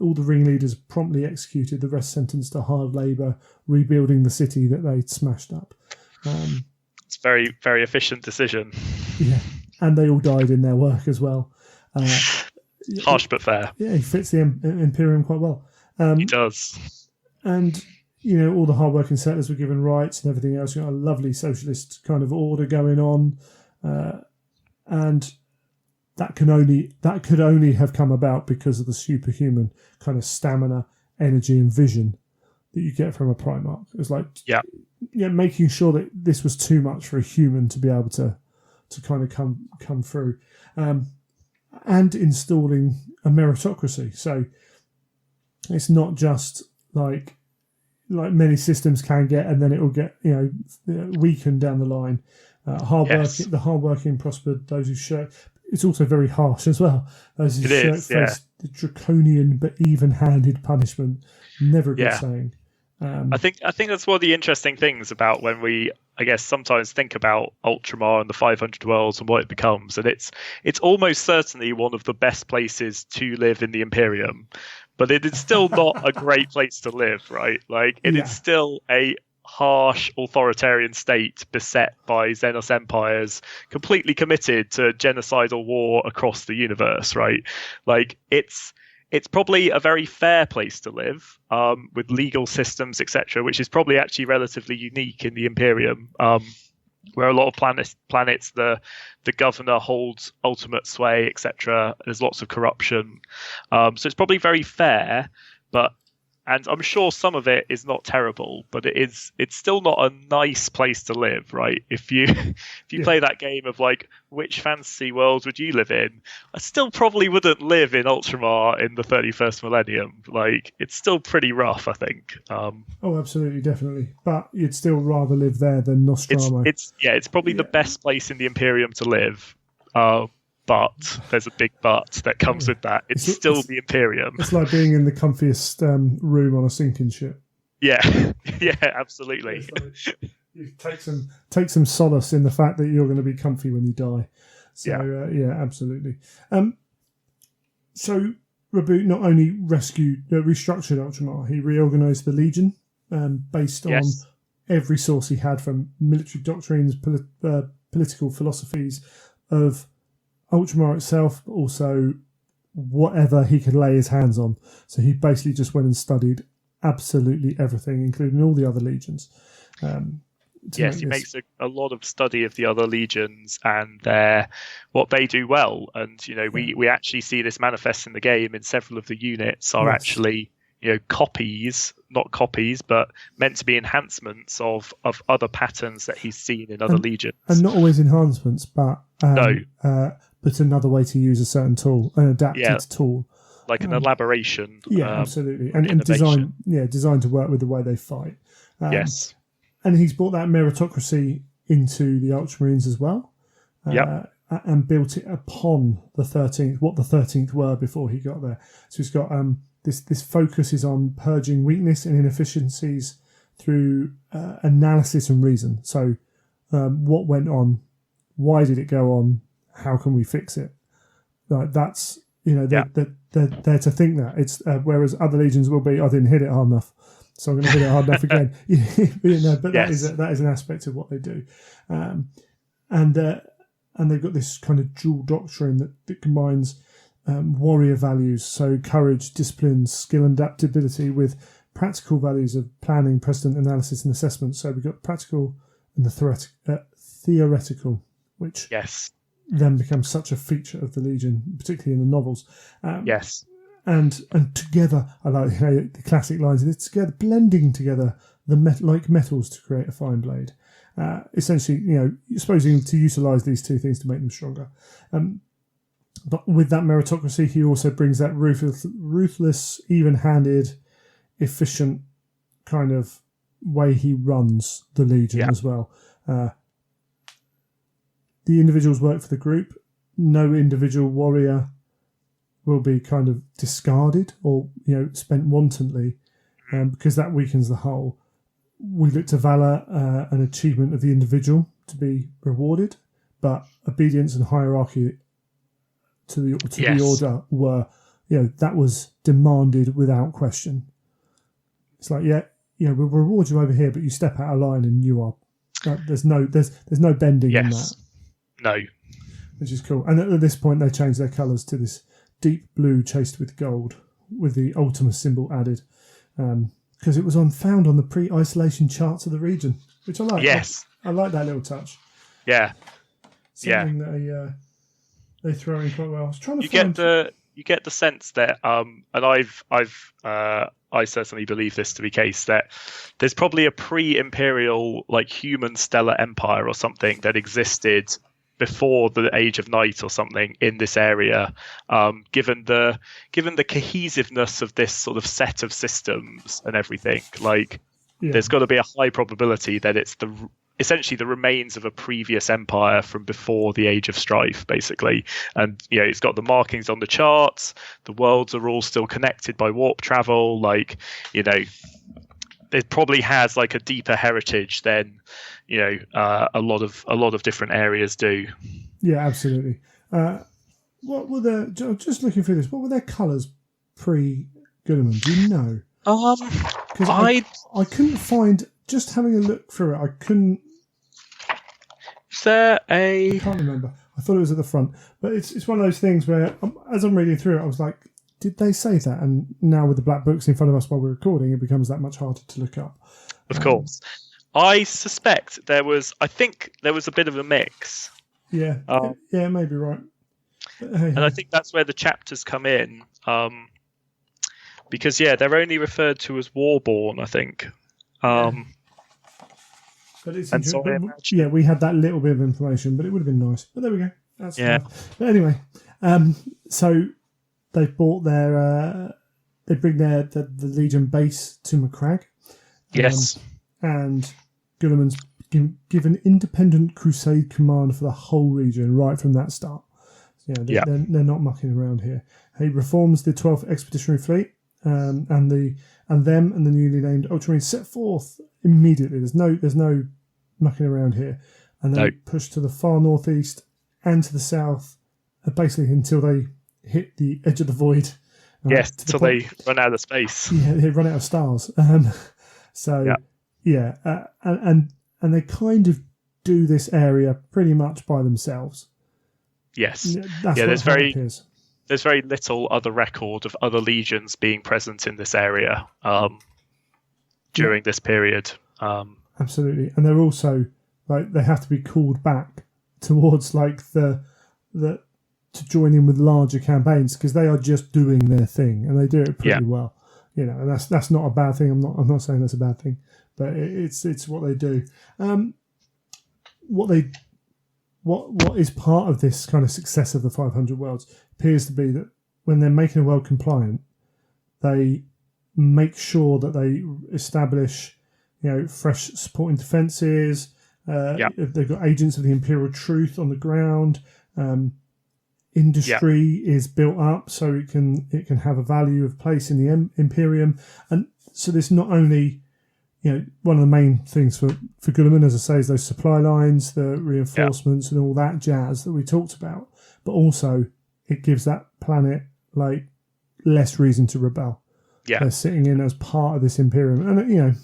All the ringleaders promptly executed, the rest sentenced to hard labour, rebuilding the city that they'd smashed up. It's a very, very efficient decision. Yeah, and they all died in their work as well. Harsh but fair. Yeah, he fits the Imperium quite well. He does. And all the hard-working settlers were given rights and everything else. A lovely socialist kind of order going on, and that could only have come about because of the superhuman kind of stamina, energy, and vision that you get from a Primarch. It was like, making sure that this was too much for a human to be able to kind of come through, and installing a meritocracy. So it's not just like many systems can get, and then it will get weakened down the line. The hardworking prospered. Those who shirk. It's also very harsh as well. Those who shirk face the draconian but even-handed punishment. Never a good saying. I think that's one of the interesting things about when we, I guess, sometimes think about Ultramar and the 500 worlds and what it becomes, and it's almost certainly one of the best places to live in the Imperium. But it is still not a great place to live, right? Like, it is still a harsh authoritarian state beset by Xenos empires, completely committed to genocidal war across the universe, right? Like, it's probably a very fair place to live, with legal systems, etc., which is probably actually relatively unique in the Imperium, where a lot of planets the governor holds ultimate sway, etc. There's lots of corruption, so it's probably very fair, and I'm sure some of it is not terrible, but it's still not a nice place to live, right? If you play that game of like, which fantasy world would you live in? I still probably wouldn't live in Ultramar in the 31st millennium. Like, it's still pretty rough, I think. Oh, absolutely, definitely. But you'd still rather live there than Nostromo. It's probably the best place in the Imperium to live. But there's a big but that comes with that. It's still the Imperium. It's like being in the comfiest room on a sinking ship. Yeah, absolutely. You take some solace in the fact that you're going to be comfy when you die. So absolutely. So Reboot not only restructured Ultramar, he reorganised the Legion based on every source he had from military doctrines, political philosophies of Ultramar itself, but also whatever he could lay his hands on. So he basically just went and studied absolutely everything, including all the other legions. He makes a lot of study of the other legions and what they do well. And, we actually see this manifest in the game, in several of the units are actually copies, not copies, but meant to be enhancements of other patterns that he's seen in other legions. And not always enhancements, but but another way to use a certain tool, an adapted tool. Like an elaboration. Yeah, absolutely. And designed to work with the way they fight. Yes. And he's brought that meritocracy into the Ultramarines as well. And built it upon the 13th, what the 13th were before he got there. So he's got this focus is on purging weakness and inefficiencies through analysis and reason. So what went on? Why did it go on? How can we fix it? Like, that's, they're there to think that. It's whereas other legions will be, I didn't hit it hard enough, so I'm going to hit it hard enough again. But that is an aspect of what they do. And they've got this kind of dual doctrine that combines warrior values, so courage, discipline, skill and adaptability, with practical values of planning, precedent analysis and assessment. So we've got practical and the theoretical, which then becomes such a feature of the Legion, particularly in the novels. And together, I like the classic lines, it's together, blending together like metals to create a fine blade. Essentially, supposing to utilise these two things to make them stronger. But with that meritocracy, he also brings that ruthless, even-handed, efficient kind of way he runs the Legion as well. The individuals work for the group. No individual warrior will be kind of discarded or spent wantonly, because that weakens the whole. We look to valour and achievement of the individual to be rewarded, but obedience and hierarchy to the order were, that was demanded without question. It's like, we'll reward you over here, but you step out of line and you are. There's no bending in that. No. Which is cool. And at this point, they change their colours to this deep blue chased with gold, with the Ultima symbol added, because it was found on the pre-isolation charts of the region, which I like. Yes, I like that little touch. Yeah, something that they throw in quite well. I was trying to you get the sense that, and I certainly believe this to be the case, that there's probably a pre-imperial human stellar empire or something that existed before the Age of Night or something in this area, given the cohesiveness of this sort of set of systems and everything. There's got to be a high probability that it's essentially the remains of a previous empire from before the Age of Strife, basically. And it's got the markings on the charts. The worlds are all still connected by warp travel. It probably has a deeper heritage than a lot of different areas do. Yeah, absolutely. What were their, just looking through this, what were their colours pre-Guilliman? Do you know? Because I couldn't find, just having a look through it, I couldn't. Is there I can't remember. I thought it was at the front, but it's one of those things where, as I'm reading through it, I was like, did they say that? And now with the black books in front of us while we're recording, it becomes that much harder to look up. Of course. I suspect I think there was a bit of a mix. Yeah, maybe right. And I think that's where the chapters come in. Because, they're only referred to as Warborn, I think. But it's we had that little bit of information, but it would have been nice. But there we go. That's enough. But anyway, so they've bought they bring the Legion base to Macragge. Yes. And Guilliman's given independent crusade command for the whole region right from that start. They're not mucking around here. He reforms the 12th Expeditionary Fleet, and the newly named Ultramarines set forth immediately. There's no mucking around here, and they push to the far northeast and to the south, basically until they hit the edge of the void. Until they run out of space. Yeah, they run out of stars. And they kind of do this area pretty much by themselves. Yes. There's very little other record of other legions being present in this area during this period. Absolutely, and they're also they have to be called back towards to join in with larger campaigns because they are just doing their thing and they do it pretty well. And that's not a bad thing. I'm not saying that's a bad thing, but it's what they do. What is part of this kind of success of the 500 worlds appears to be that when they're making a world compliant, they make sure that they establish, fresh supporting defences. If they've got agents of the Imperial Truth on the ground, industry is built up so it can have a value of place in the Imperium, and so this not only. One of the main things for Guilliman, as I say, is those supply lines, the reinforcements and all that jazz that we talked about. But also, it gives that planet less reason to rebel. Yeah, they're sitting in as part of this Imperium, and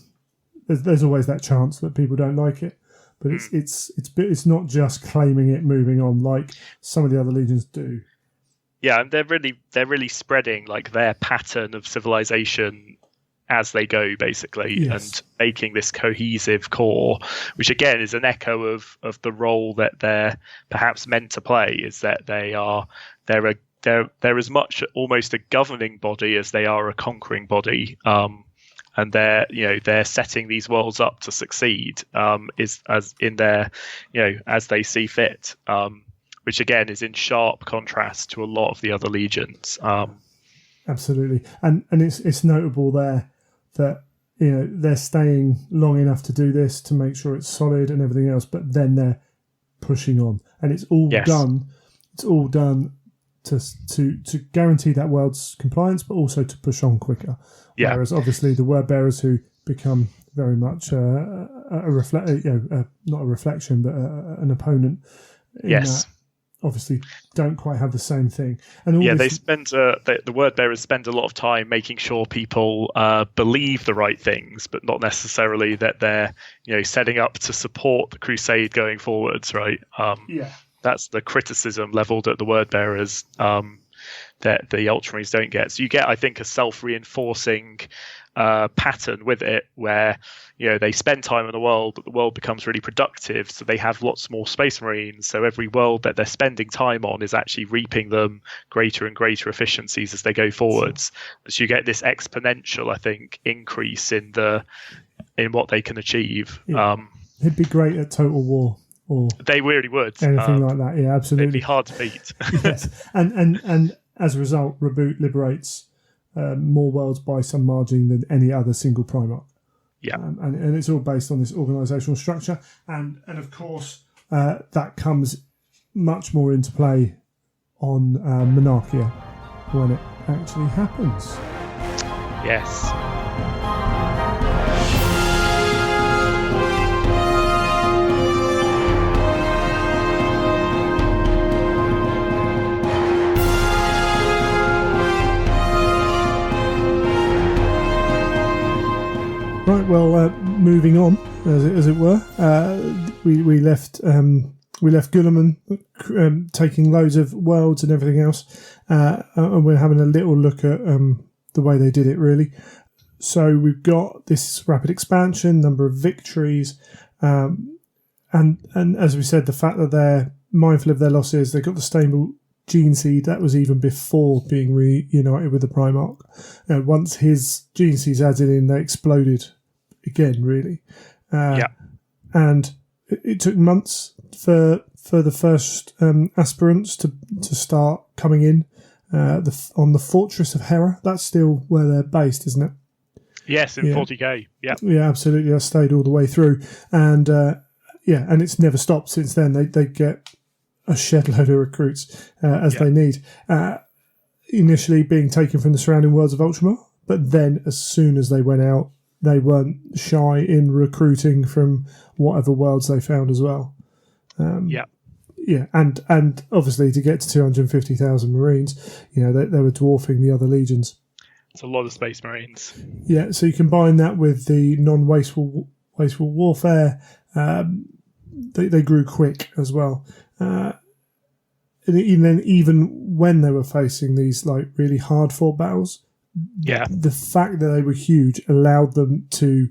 there's always that chance that people don't like it. But it's not just claiming it, moving on like some of the other legions do. Yeah, and they're really spreading their pattern of civilization as they go, basically, and making this cohesive core, which again is an echo of the role that they're perhaps meant to play. Is that they're as much almost a governing body as they are a conquering body, and they're setting these worlds up to succeed, as they see fit. which again is in sharp contrast to a lot of the other legions. Absolutely, and it's notable there that they're staying long enough to do this to make sure it's solid and everything else, but then they're pushing on, and it's all done. It's all done to guarantee that world's compliance, but also to push on quicker. Yeah. Whereas obviously the word bearers who become very much not a reflection, but an opponent. Yes. Obviously don't quite have the same thing. And they spend the word bearers spend a lot of time making sure people believe the right things, but not necessarily that they're setting up to support the crusade going forwards, right? That's the criticism leveled at the word bearers that the Ultramarines don't get. So you get, I think, a self-reinforcing pattern with it, where they spend time in the world, but the world becomes really productive, so they have lots more Space Marines. So every world that they're spending time on is actually reaping them greater and greater efficiencies as they go forwards. So you get this exponential, I think, increase in what they can achieve. It'd be great at Total War, or they really would. Anything like that, yeah, absolutely. It'd be hard to beat. Yes, and as a result, Reboot liberates more worlds by some margin than any other single Primarch. Yeah, and it's all based on this organisational structure, and of course that comes much more into play on Monarchia when it actually happens. Yes. Right, well, moving on, as it were, we left Guilliman taking loads of worlds and everything else, and we're having a little look at the way they did it, really. So we've got this rapid expansion, number of victories, and as we said, the fact that they're mindful of their losses, they've got the stable gene seed. That was even before being reunited with the Primarch. Once his gene seeds added in, they exploded again, really. And it took months for the first aspirants to start coming in on the Fortress of Hera. That's still where they're based, isn't it? Yes, in 40k. Yeah, absolutely. I stayed all the way through, and and it's never stopped since then. They get a shed load of recruits as they need. Initially being taken from the surrounding worlds of Ultramar, but then as soon as they went out, they weren't shy in recruiting from whatever worlds they found as well. And obviously to get to 250,000 Marines, they were dwarfing the other legions. It's a lot of Space Marines. Yeah, so you combine that with the non-wasteful warfare. They grew quick as well. And then even when they were facing these really hard fought battles, the fact that they were huge allowed them to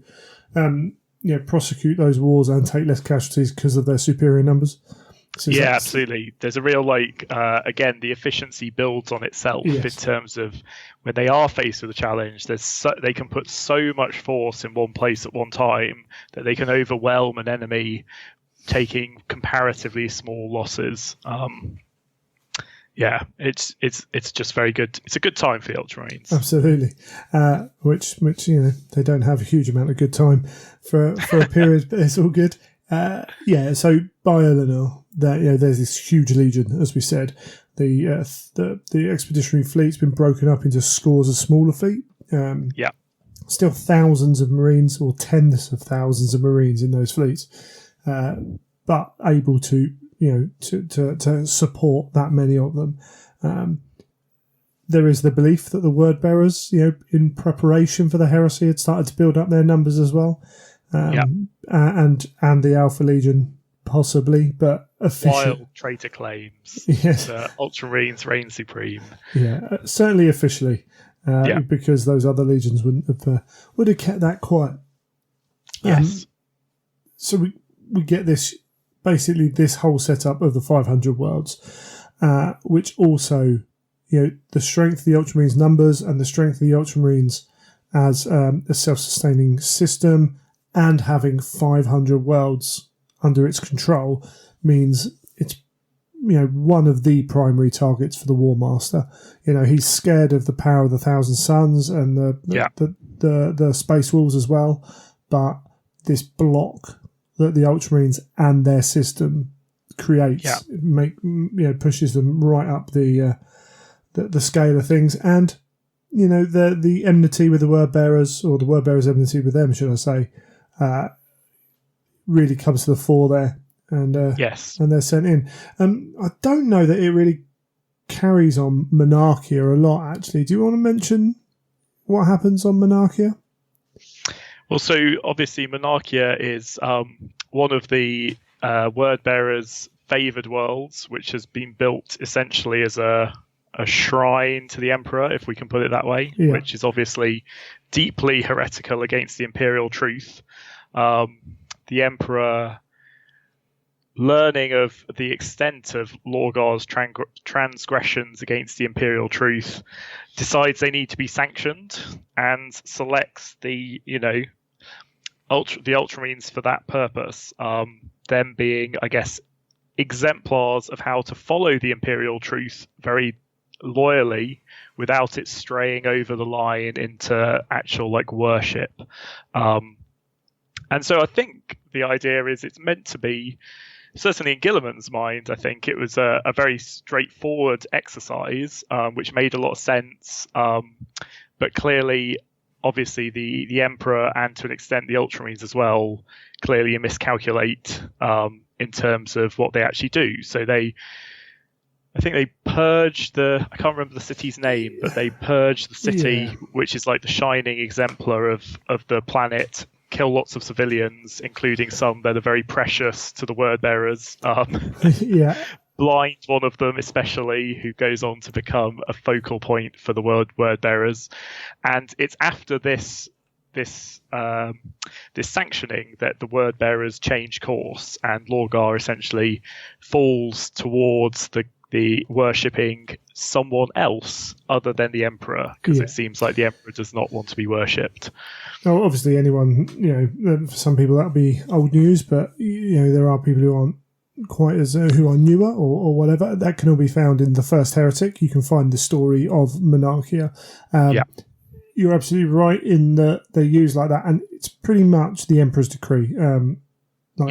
prosecute those wars and take less casualties because of their superior numbers. So absolutely. There's a real again, the efficiency builds on itself in terms of when they are faced with a challenge. They can put so much force in one place at one time that they can overwhelm an enemy, taking comparatively small losses. It's just very good. It's a good time for the Ultramarines. Absolutely, which they don't have a huge amount of good time for a period, but it's all good. So by Eleanor, there's this huge legion, as we said. The expeditionary fleet's been broken up into scores of smaller fleet. Still thousands of Marines, or tens of thousands of Marines in those fleets, but able to to support that many of them. There is the belief that the word bearers, in preparation for the heresy, had started to build up their numbers as well. And the Alpha Legion possibly, but wild traitor claims. Yes, Ultramarines reign supreme. Yeah, certainly officially, because those other legions would have kept that quiet. Yes. So we get this. Basically, this whole setup of the 500 worlds, which also, the strength of the Ultramarines numbers and the strength of the Ultramarines as a self-sustaining system, and having 500 worlds under its control means it's one of the primary targets for the War Master. He's scared of the power of the Thousand Suns and the Space Wolves as well. But this block that the Ultramarines and their system creates pushes them right up the scale of things. And the enmity with the Word Bearers, or the Word Bearers' enmity with them, should I say, really comes to the fore there. And and they're sent in. I don't know that it really carries on Monarchia a lot, actually. Do you want to mention what happens on Monarchia? Well, so obviously Monarchia is one of the Word Bearers' favoured worlds, which has been built essentially as a shrine to the Emperor, if we can put it that way, which is obviously deeply heretical against the Imperial truth. The Emperor, learning of the extent of Lorgar's transgressions against the Imperial truth, decides they need to be sanctioned and selects the Ultramarines for that purpose. Them being, I guess, exemplars of how to follow the Imperial truth very loyally without it straying over the line into actual worship. And so I think the idea is it's meant to be, certainly in Gilliman's mind, I think it was a very straightforward exercise, which made a lot of sense. But clearly, obviously, the Emperor and to an extent the Ultramarines as well, clearly miscalculate in terms of what they actually do. So I think they purge I can't remember the city's name, but they purge the city, which is like the shining exemplar of the planet, kill lots of civilians, including some that are very precious to the Word Bearers. Blind one of them, especially, who goes on to become a focal point for the Word Bearers. And it's after this sanctioning that the Word Bearers change course, and Lorgar essentially falls towards the worshipping someone else other than the Emperor, because it seems like the Emperor does not want to be worshipped. Now, obviously, anyone, for some people that'll be old news, but there are people who aren't quite as who are newer or whatever. That can all be found in the First Heretic. You can find the story of Monarchia. You're absolutely right in that they use like that, and it's pretty much the Emperor's decree. So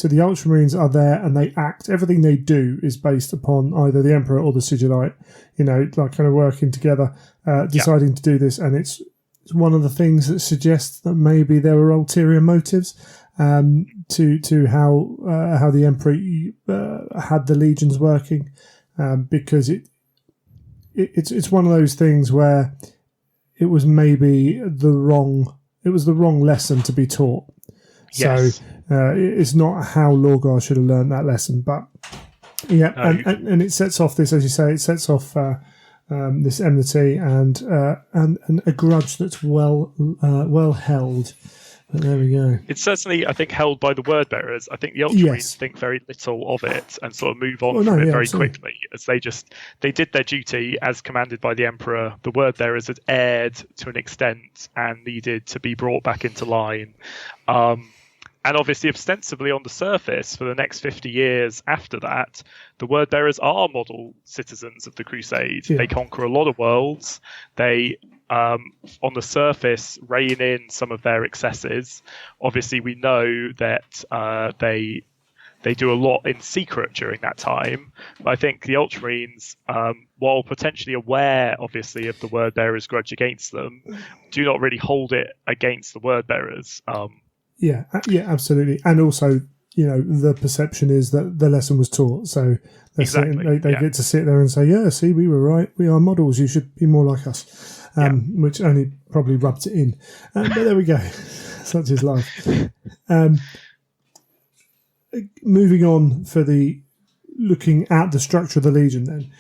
the Ultramarines are there, and they act. Everything they do is based upon either the Emperor or the Sigillite. Kind of working together, deciding to do this, and it's one of the things that suggests that maybe there were ulterior motives to how the Emperor had the legions working, because it's one of those things where it was maybe the wrong lesson to be taught. Yes. So it's not how Lorgar should have learned that lesson, but and it sets off this, as you say, this enmity and a grudge that's well held. But there we go. It's certainly, I think, held by the Word Bearers. I think the Ultramarines think very little of it and sort of move on from it very quickly, as they did their duty as commanded by the Emperor. The Word Bearers had erred to an extent and needed to be brought back into line. And obviously, ostensibly on the surface, for the next 50 years after that, the Word Bearers are model citizens of the Crusade. They conquer a lot of worlds. They, on the surface, rein in some of their excesses. Obviously, we know that they do a lot in secret during that time. But I think the Ultramarines, while potentially aware, obviously, of the Word Bearers' grudge against them, do not really hold it against the Word Bearers. Yeah, absolutely. And also, the perception is that the lesson was taught. So they get to sit there and say, yeah, see, we were right. We are models. You should be more like us, which only probably rubs it in. But there we go. Such is life. Moving on looking at the structure of the Legion then.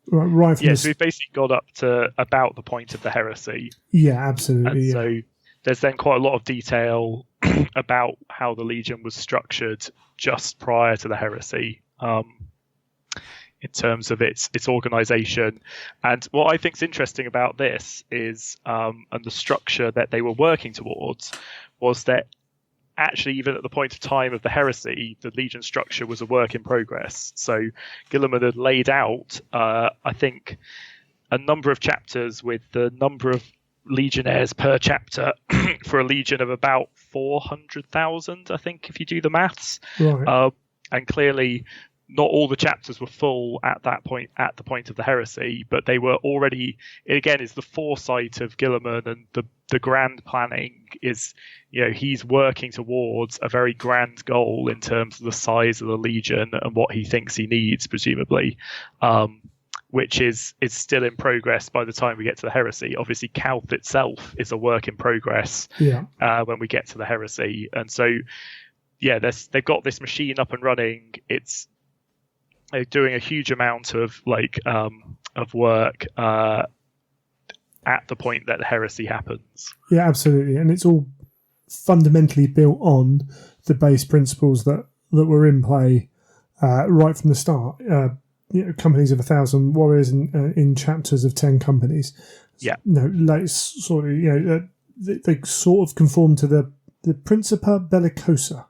Right from so we've basically got up to about the point of the Heresy. Yeah, absolutely. And so there's then quite a lot of detail about how the Legion was structured just prior to the Heresy, in terms of its organisation. And what I think is interesting about this is, and the structure that they were working towards, was that actually, even at the point of time of the Heresy, the Legion structure was a work in progress. So Guilliman had laid out, I think, a number of chapters with the number of legionnaires per chapter for a legion of about 400,000, I think, if you do the maths. Right. And clearly, not all the chapters were full at the point of the Heresy, but they were already. Again, is the foresight of Guilliman, and the grand planning is, he's working towards a very grand goal in terms of the size of the legion and what he thinks he needs, presumably, which is still in progress by the time we get to the Heresy. Obviously, Calth itself is a work in progress when we get to the Heresy, and so they've got this machine up and running. They're doing a huge amount of work at the point that the Heresy happens. Yeah, absolutely, and it's all fundamentally built on the base principles that were in play right from the start. Companies of 1,000 warriors in chapters of 10 companies. Yeah, they sort of conform to the Principa Bellicosa,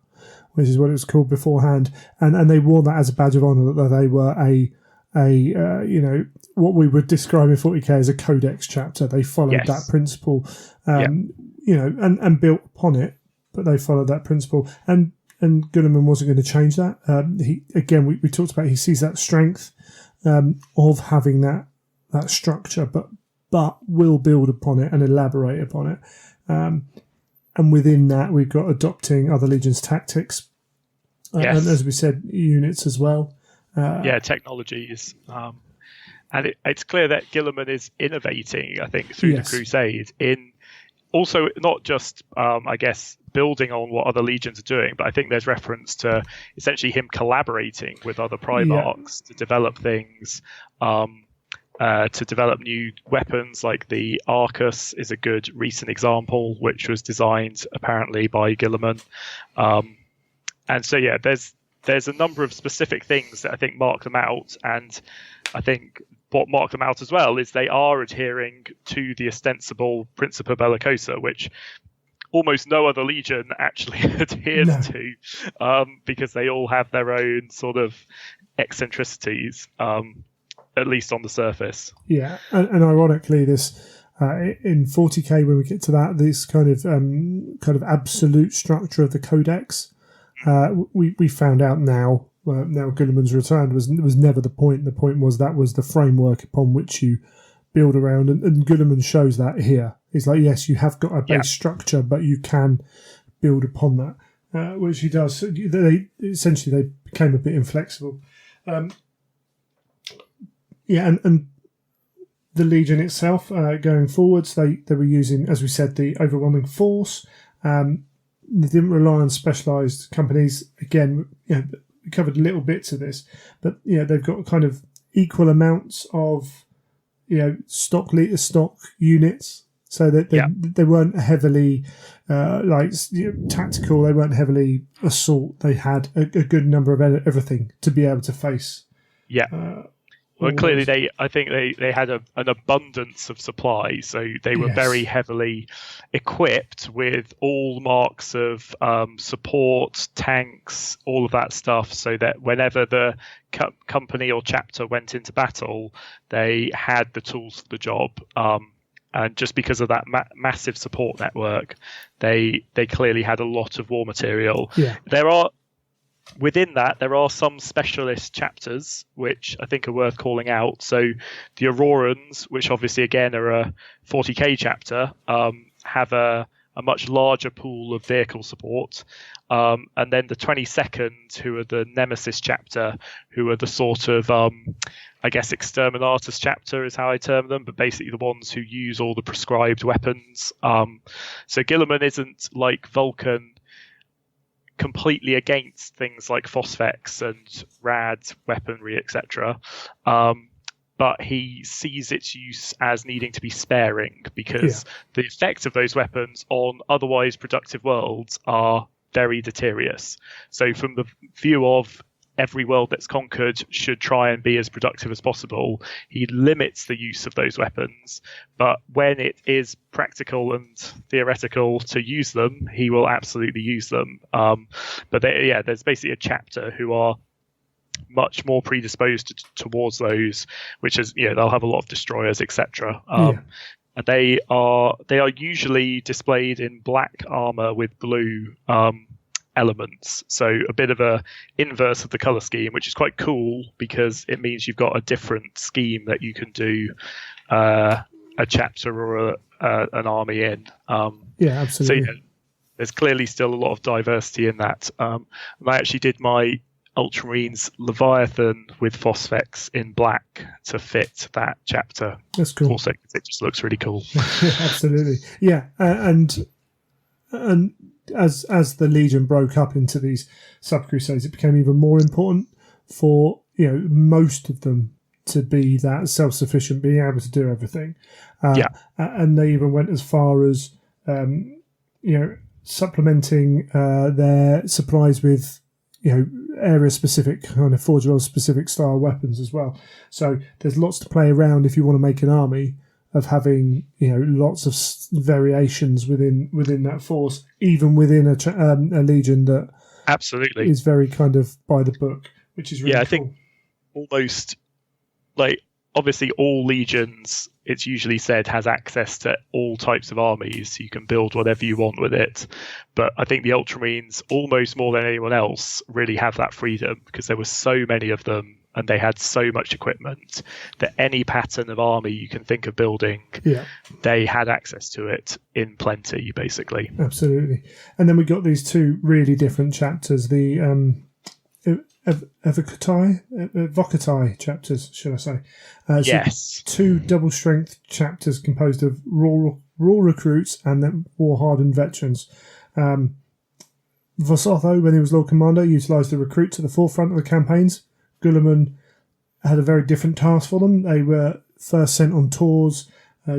which is what it was called beforehand, and they wore that as a badge of honour, that they were what we would describe in 40k as a codex chapter. They followed that principle, and built upon it, but they followed that principle. And Guilliman wasn't going to change that. We talked about, he sees that strength of having that structure, but will build upon it and elaborate upon it. And within that, we've got adopting other legions' tactics, and as we said, units as well. Technologies. And it's clear that Guilliman is innovating, I think, through the Crusade, in also not just, building on what other legions are doing, but I think there's reference to essentially him collaborating with other Primarchs to develop things, to develop new weapons. Like the Arcus is a good recent example, which was designed apparently by Guilliman. And so, there's a number of specific things that I think mark them out, and I think what marked them out as well is they are adhering to the ostensible Principa Bellicosa, which almost no other legion actually adheres to, because they all have their own sort of eccentricities, at least on the surface. Yeah, and ironically, this in 40k, when we get to that, this kind of absolute structure of the Codex, we found out now. Now Guilliman's returned was never the point. The point was that was the framework upon which you build around, and Guilliman shows that here. He's like, yes, you have got a base structure, but you can build upon that, which he does. They became a bit inflexible. And the Legion itself, going forwards, they were using, as we said, the overwhelming force. They didn't rely on specialised companies. Again, we covered little bits of this, but they've got kind of equal amounts of stock units, so that they weren't heavily tactical. They weren't heavily assault. They had a good number of everything to be able to face. Well, clearly I think they had an abundance of supply, so they were very heavily equipped with all marks of support, tanks, all of that stuff, so that whenever the company or chapter went into battle, they had the tools for the job. And just because of that massive support network, they clearly had a lot of war material. Within that, there are some specialist chapters which I think are worth calling out. So the Aurorans, which obviously again are a 40k chapter, have a much larger pool of vehicle support. And then the 22nd, who are the Nemesis chapter, who are the sort of, exterminatus chapter is how I term them, but basically the ones who use all the prescribed weapons. So Guilliman isn't like Vulcan, completely against things like Phosphex and rad weaponry, etc. But he sees its use as needing to be sparing, because the effect of those weapons on otherwise productive worlds are very deleterious. So from the view of every world that's conquered should try and be as productive as possible, he limits the use of those weapons. But when it is practical and theoretical to use them, he will absolutely use them. But there's basically a chapter who are much more predisposed towards those, which is, they'll have a lot of destroyers, etc. They are usually displayed in black armor with blue elements, so a bit of a inverse of the color scheme, which is quite cool because it means you've got a different scheme that you can do a chapter or an army in. Absolutely. So there's clearly still a lot of diversity in that. And I actually did my Ultramarines Leviathan with Phosphex in black to fit that chapter. That's cool. Also, it just looks really cool. Absolutely. Yeah, and as the Legion broke up into these sub-crusades, it became even more important for most of them to be that self-sufficient, being able to do everything. And they even went as far as supplementing their supplies with area-specific kind of Forge World-specific style weapons as well. So there's lots to play around if you want to make an army of having lots of variations within that force, even within a legion that absolutely is very kind of by the book, which is really cool. I think almost obviously all legions, it's usually said, has access to all types of armies, so you can build whatever you want with it. But I think the Ultramarines, almost more than anyone else, really have that freedom because there were so many of them and they had so much equipment that any pattern of army you can think of building, they had access to it in plenty, basically. Absolutely. And then we got these two really different chapters, the Evocatai chapters, should I say. Yes. Two double-strength chapters composed of raw recruits and then war-hardened veterans. Vosotho, when he was Lord Commander, utilised the recruits at the forefront of the campaigns. Guilliman had a very different task for them. They were first sent on tours,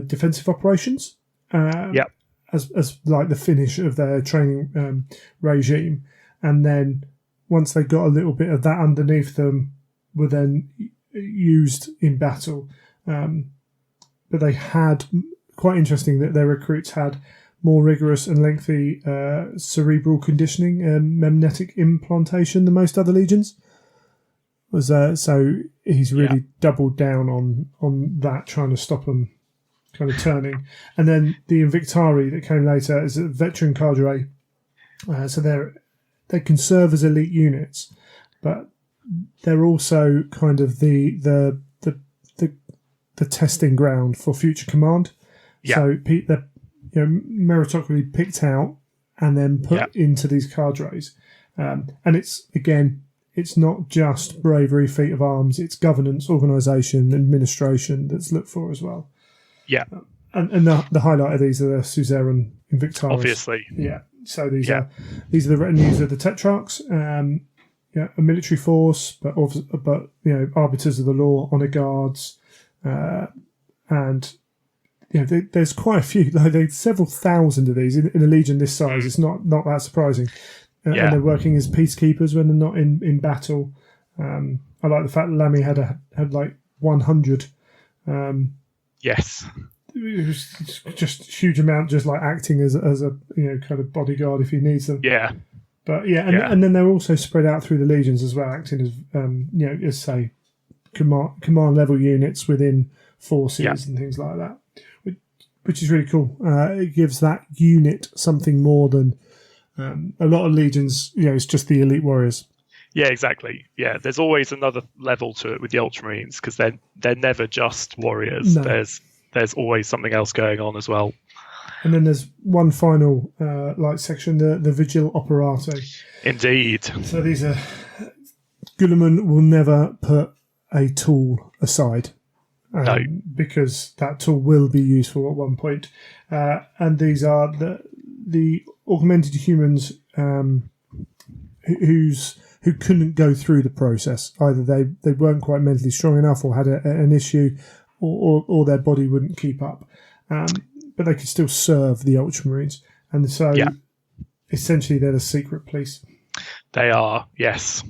defensive operations, as like the finish of their training regime. And then once they got a little bit of that underneath them, were then used in battle. But they had, quite interesting that their recruits had more rigorous and lengthy cerebral conditioning and memnetic implantation than most other legions. So he's really doubled down on that, trying to stop them kind of turning. And then the Invictari that came later is a veteran cadre. So they can serve as elite units, but they're also kind of the testing ground for future command. So they're meritocratically picked out and then put into these cadres. And it's not just bravery, feat of arms, it's governance, organisation, administration that's looked for as well. Yeah. And the highlight of these are the Suzerain Invictaris. Obviously. Yeah. So these are the retinues of the Tetrarchs, a military force, but arbiters of the law, honour guards, and there's quite a few. There's several thousand of these in a legion this size. It's not that surprising. And they're working as peacekeepers when they're not in battle. I like the fact that Lammy had like 100. Yes. It was just a huge amount, just like acting as a kind of bodyguard if he needs them. Yeah. But and then they're also spread out through the legions as well, acting as as say command level units within forces and things like that, which is really cool. It gives that unit something more than a lot of legions. It's just the elite warriors. Yeah, exactly. Yeah, there's always another level to it with the Ultramarines because they're never just warriors. No. There's always something else going on as well. And then there's one final section, the Vigil Operate. Indeed. So these are... Guilliman will never put a tool aside. No. Because that tool will be useful at one point. And these are the augmented humans who couldn't go through the process. Either they weren't quite mentally strong enough or had an issue or their body wouldn't keep up. But they could still serve the Ultramarines. And so essentially they're the secret police. They are, yes.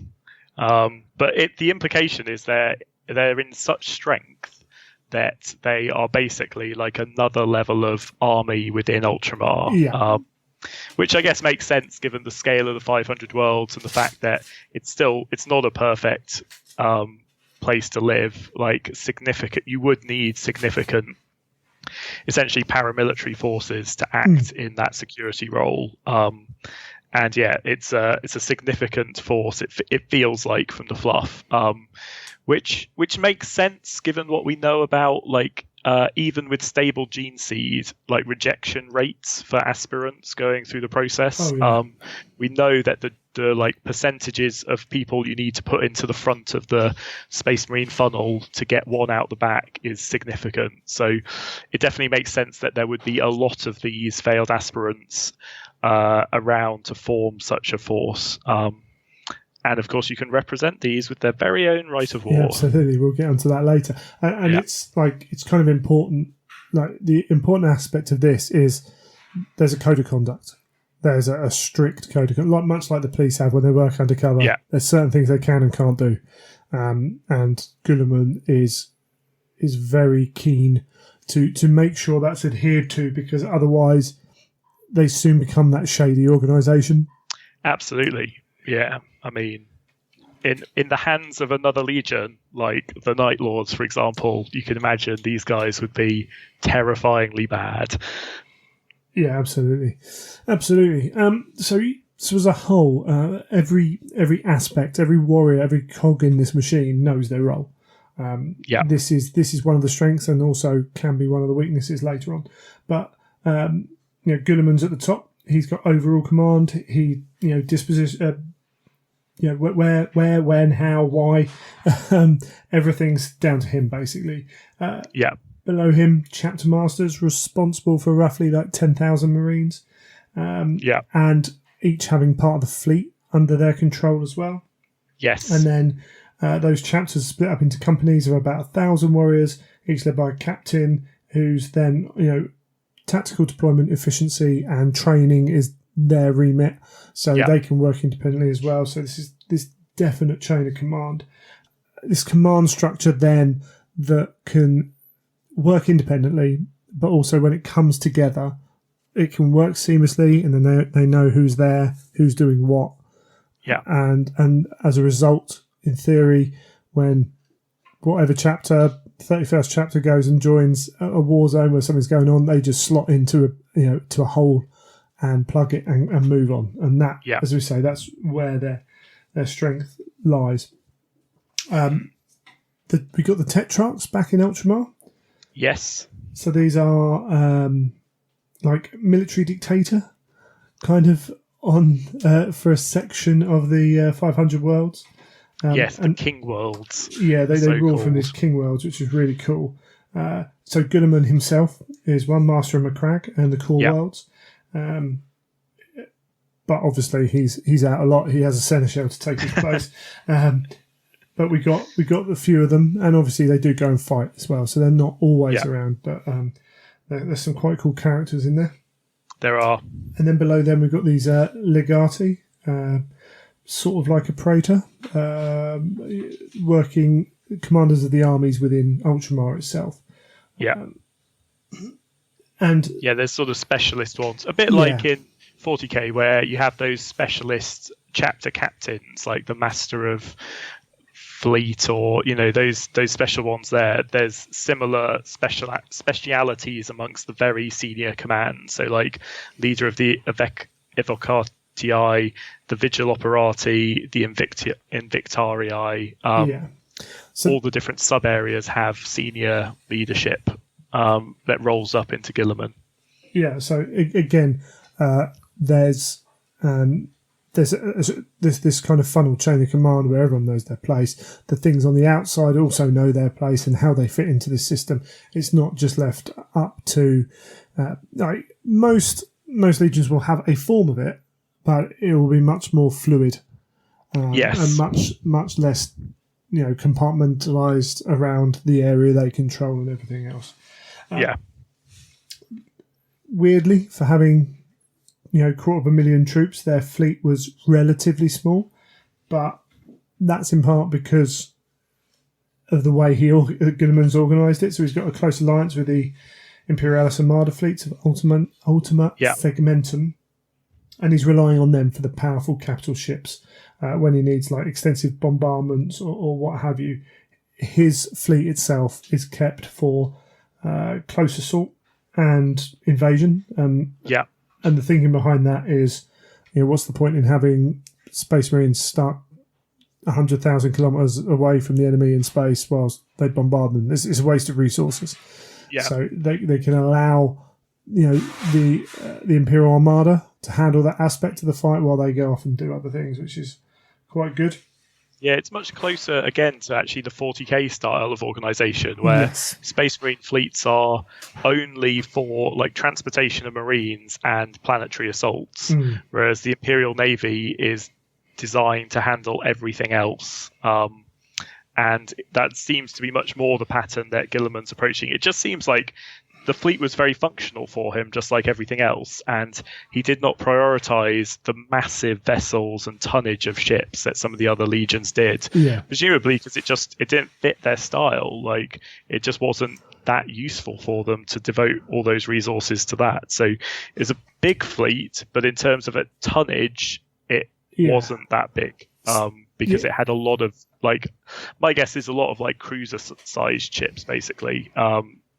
But the implication is they're in such strength that they are basically like another level of army within Ultramar. Yeah. Which I guess makes sense given the scale of the 500 worlds and the fact that it's not a perfect place to live. Like you would need significant, essentially paramilitary forces to act in that security role. And yeah, it's a significant force. It feels like from the fluff, which makes sense given what we know about like. Even with stable gene seed, like rejection rates for aspirants going through the process, we know that the like percentages of people you need to put into the front of the Space Marine funnel to get one out the back is significant. So it definitely makes sense that there would be a lot of these failed aspirants around to form such a force. And of course, you can represent these with their very own right of war. Yeah, absolutely. We'll get onto that later. And it's kind of important. Like the important aspect of this is there's a code of conduct. There's a strict code of conduct, much like the police have when they work undercover. Yeah. There's certain things they can and can't do. And Guilliman is very keen to make sure that's adhered to, because otherwise they soon become that shady organisation. Absolutely. Yeah, I mean, in the hands of another legion, like the Night Lords, for example, you can imagine these guys would be terrifyingly bad. Yeah, absolutely. So as a whole, every aspect, every warrior, every cog in this machine knows their role. This is one of the strengths, and also can be one of the weaknesses later on. But Guilliman's at the top. He's got overall command. He disposition. Where, when, how, why, everything's down to him basically. Below him, chapter masters responsible for roughly like 10,000 Marines. And each having part of the fleet under their control as well. Yes. And then those chapters split up into companies of about 1,000 warriors, each led by a captain, who's then tactical deployment efficiency and training is their remit, so they can work independently as well. So this is this definite chain of command, this command structure then that can work independently, but also when it comes together, it can work seamlessly, and then they know who's there, who's doing what. Yeah, and as a result, in theory, when whatever chapter, 31st chapter goes and joins a war zone where something's going on, they just slot into to a hole and plug it and move on. And that, as we say, that's where their strength lies. We got the Tetrarchs back in Ultramar. Yes. So these are like military dictator, kind of on for a section of the 500 worlds. The King Worlds. Yeah, they rule from this King Worlds, which is really cool. So Guilliman himself is one master of Macragge and the Core Worlds. But obviously he's out a lot. He has a seneschal to take his place. But we got a few of them, and obviously they do go and fight as well. So they're not always around, but there's some quite cool characters in there. There are. And then below them we've got these legati, sort of like a praetor, working commanders of the armies within Ultramar itself. Yeah. And there's sort of specialist ones, a bit like in 40k, where you have those specialist chapter captains, like the Master of Fleet, or those special ones. There's similar specialities amongst the very senior command. So like leader of the Evocati, the Vigil Operati, the Invictarii. So all the different sub areas have senior leadership that rolls up into Guilliman. Yeah. So again, there's this kind of funnel chain of command where everyone knows their place. The things on the outside also know their place and how they fit into the system. It's not just left up to like most legions will have a form of it, but it will be much more fluid, and much less compartmentalized around the area they control and everything else. Weirdly, for having 250,000 troops, their fleet was relatively small, but that's in part because of the way Guilliman's organised it. So he's got a close alliance with the Imperialis Armada fleets of Ultima Segmentum, and he's relying on them for the powerful capital ships when he needs like extensive bombardments or what have you. His fleet itself is kept for close assault and invasion. And the thinking behind that is, what's the point in having Space Marines stuck 100,000 kilometres away from the enemy in space whilst they bombard them? It's a waste of resources. Yeah. So they can allow the Imperial Armada to handle that aspect of the fight while they go off and do other things, which is quite good. Yeah, it's much closer again to actually the 40k style of organisation, where Space Marine fleets are only for like transportation of Marines and planetary assaults, whereas the Imperial Navy is designed to handle everything else. And that seems to be much more the pattern that Guilliman's approaching. It just seems like the fleet was very functional for him, just like everything else, and he did not prioritize the massive vessels and tonnage of ships that some of the other legions did. Yeah. Presumably because it didn't fit their style. Like, it just wasn't that useful for them to devote all those resources to that. So it's a big fleet, but in terms of a tonnage, it wasn't that big. Because it had a lot of, like, my guess is a lot of like cruiser-sized ships, basically.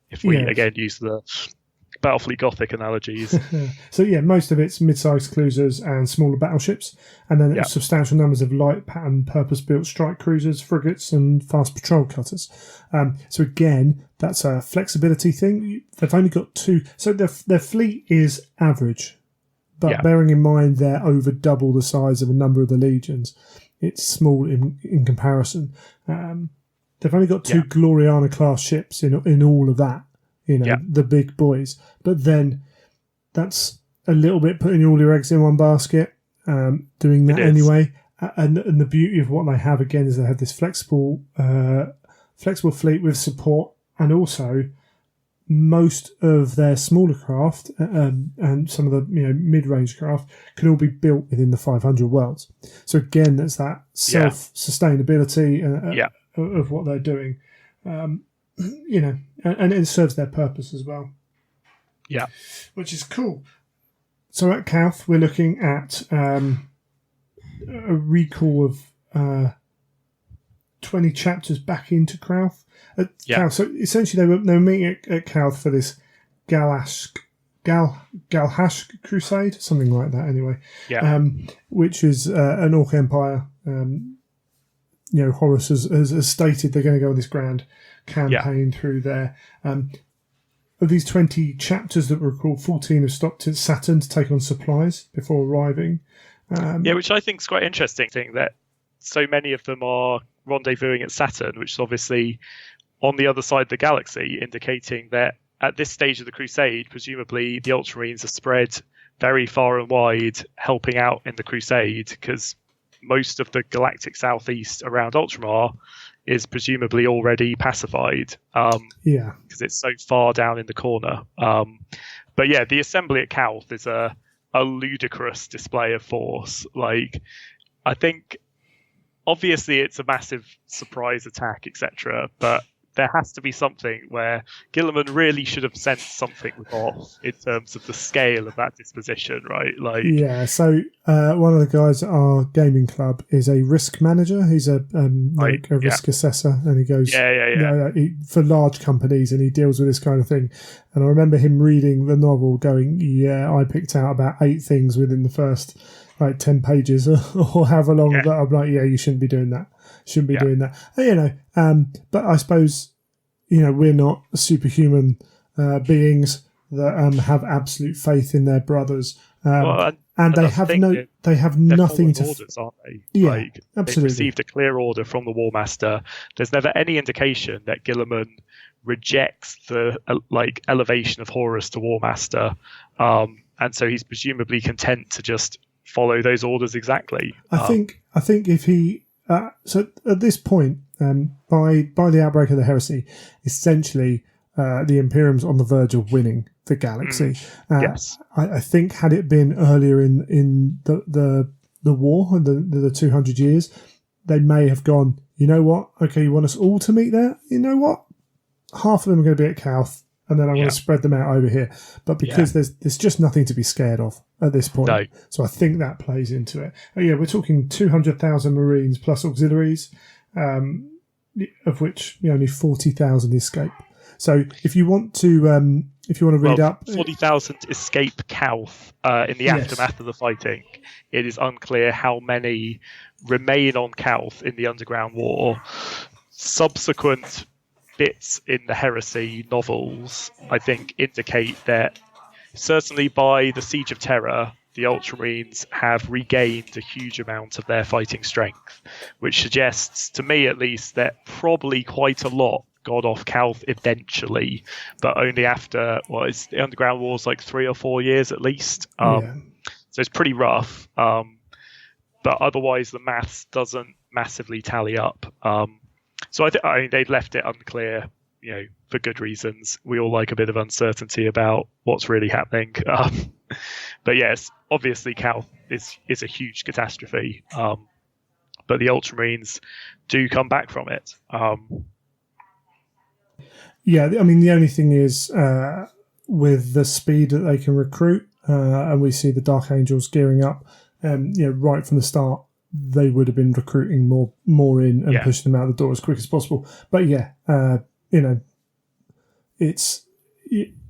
If we again use the Battlefleet Gothic analogies. So most of it's mid-sized cruisers and smaller battleships, and then substantial numbers of light pattern purpose-built strike cruisers, frigates, and fast patrol cutters. So again, that's a flexibility thing. They've only got 2, so their fleet is average, but bearing in mind they're over double the size of a number of the legions, it's small in comparison. They've only got 2 Gloriana class ships in all of that, the big boys. But then that's a little bit putting all your eggs in one basket, doing that anyway. And the beauty of what they have, again, is they have this flexible fleet with support, and also most of their smaller craft and some of the mid-range craft can all be built within the 500 worlds. So again, there's that self-sustainability of what they're doing, and it serves their purpose as well. Yeah, which is cool. So at Calth, we're looking at a recall of 20 chapters back into Calth. Calth. So essentially, they were meeting at Calth for this Galhash Crusade, something like that. Anyway, which is an Orc Empire. Horus has stated they're going to go on this grand campaign through there. Of these 20 chapters that were called, 14 have stopped at Saturn to take on supplies before arriving. Which I think is quite interesting, that so many of them are rendezvousing at Saturn, which is obviously on the other side of the galaxy, indicating that at this stage of the Crusade, presumably the Ultramarines are spread very far and wide, helping out in the Crusade, because most of the galactic southeast around Ultramar is presumably already pacified, because it's so far down in the corner. But the assembly at Calth is a ludicrous display of force. Like, I think obviously it's a massive surprise attack, etc., but there has to be something where Guilliman really should have sent something off in terms of the scale of that disposition, right? So one of the guys at our gaming club is a risk manager. He's a risk assessor, and he goes for large companies, and he deals with this kind of thing. And I remember him reading the novel going, I picked out about 8 things within the first 10 pages or however long that I'm like, you shouldn't be doing that. Doing that. But I suppose, we're not superhuman beings that have absolute faith in their brothers. And they have nothing to... orders, aren't they? Yeah, absolutely. They've received a clear order from the War Master. There's never any indication that Guilliman rejects the elevation of Horus to War Master. And so he's presumably content to just follow those orders exactly. I think if he... so at this point, by the outbreak of the Heresy, essentially the Imperium's on the verge of winning the galaxy. Yes. I think had it been earlier in the war, the 200 years, they may have gone, you know what? Okay, you want us all to meet there? You know what? Half of them are going to be at Calth, and then I want to spread them out over here. But because there's just nothing to be scared of at this point. No. So I think that plays into it. Oh, yeah, we're talking 200,000 Marines plus auxiliaries, of which only 40,000 escape. So if you want to read up, 40,000 escape Calth in the aftermath of the fighting. It is unclear how many remain on Calth in the Underground War. Subsequent bits in the Heresy novels, I think, indicate that certainly by the Siege of Terror, the Ultramarines have regained a huge amount of their fighting strength, which suggests, to me at least, that probably quite a lot got off Calth eventually, but only after, the Underground War's like 3 or 4 years at least. So it's pretty rough. But otherwise, the maths doesn't massively tally up. So I mean, they've left it unclear, for good reasons. We all like a bit of uncertainty about what's really happening. But yes, obviously Calth is a huge catastrophe. But the Ultramarines do come back from it. Yeah, I mean, the only thing is with the speed that they can recruit, and we see the Dark Angels gearing up, right from the start, they would have been recruiting more in and pushing them out the door as quick as possible. But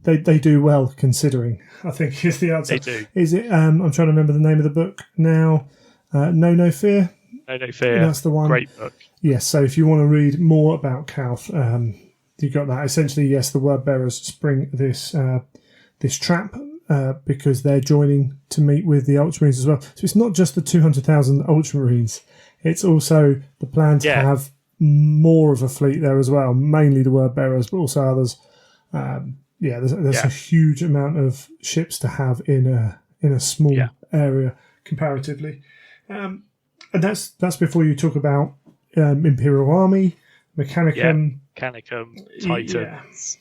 they do well considering, I think is the answer. They do. Is it? I'm trying to remember the name of the book now. No Fear. No Fear. That's the one. Great book. Yes. So if you want to read more about Calth, you got that. Essentially, yes, the word bearers spring this trap. Because they're joining to meet with the Ultramarines as well. So it's not just the 200,000 Ultramarines. It's also the plan to have more of a fleet there as well, mainly the word bearers, but also others. There's a huge amount of ships to have in a small area comparatively. And that's before you talk about Imperial Army, Mechanicum. Mechanicum, Titans.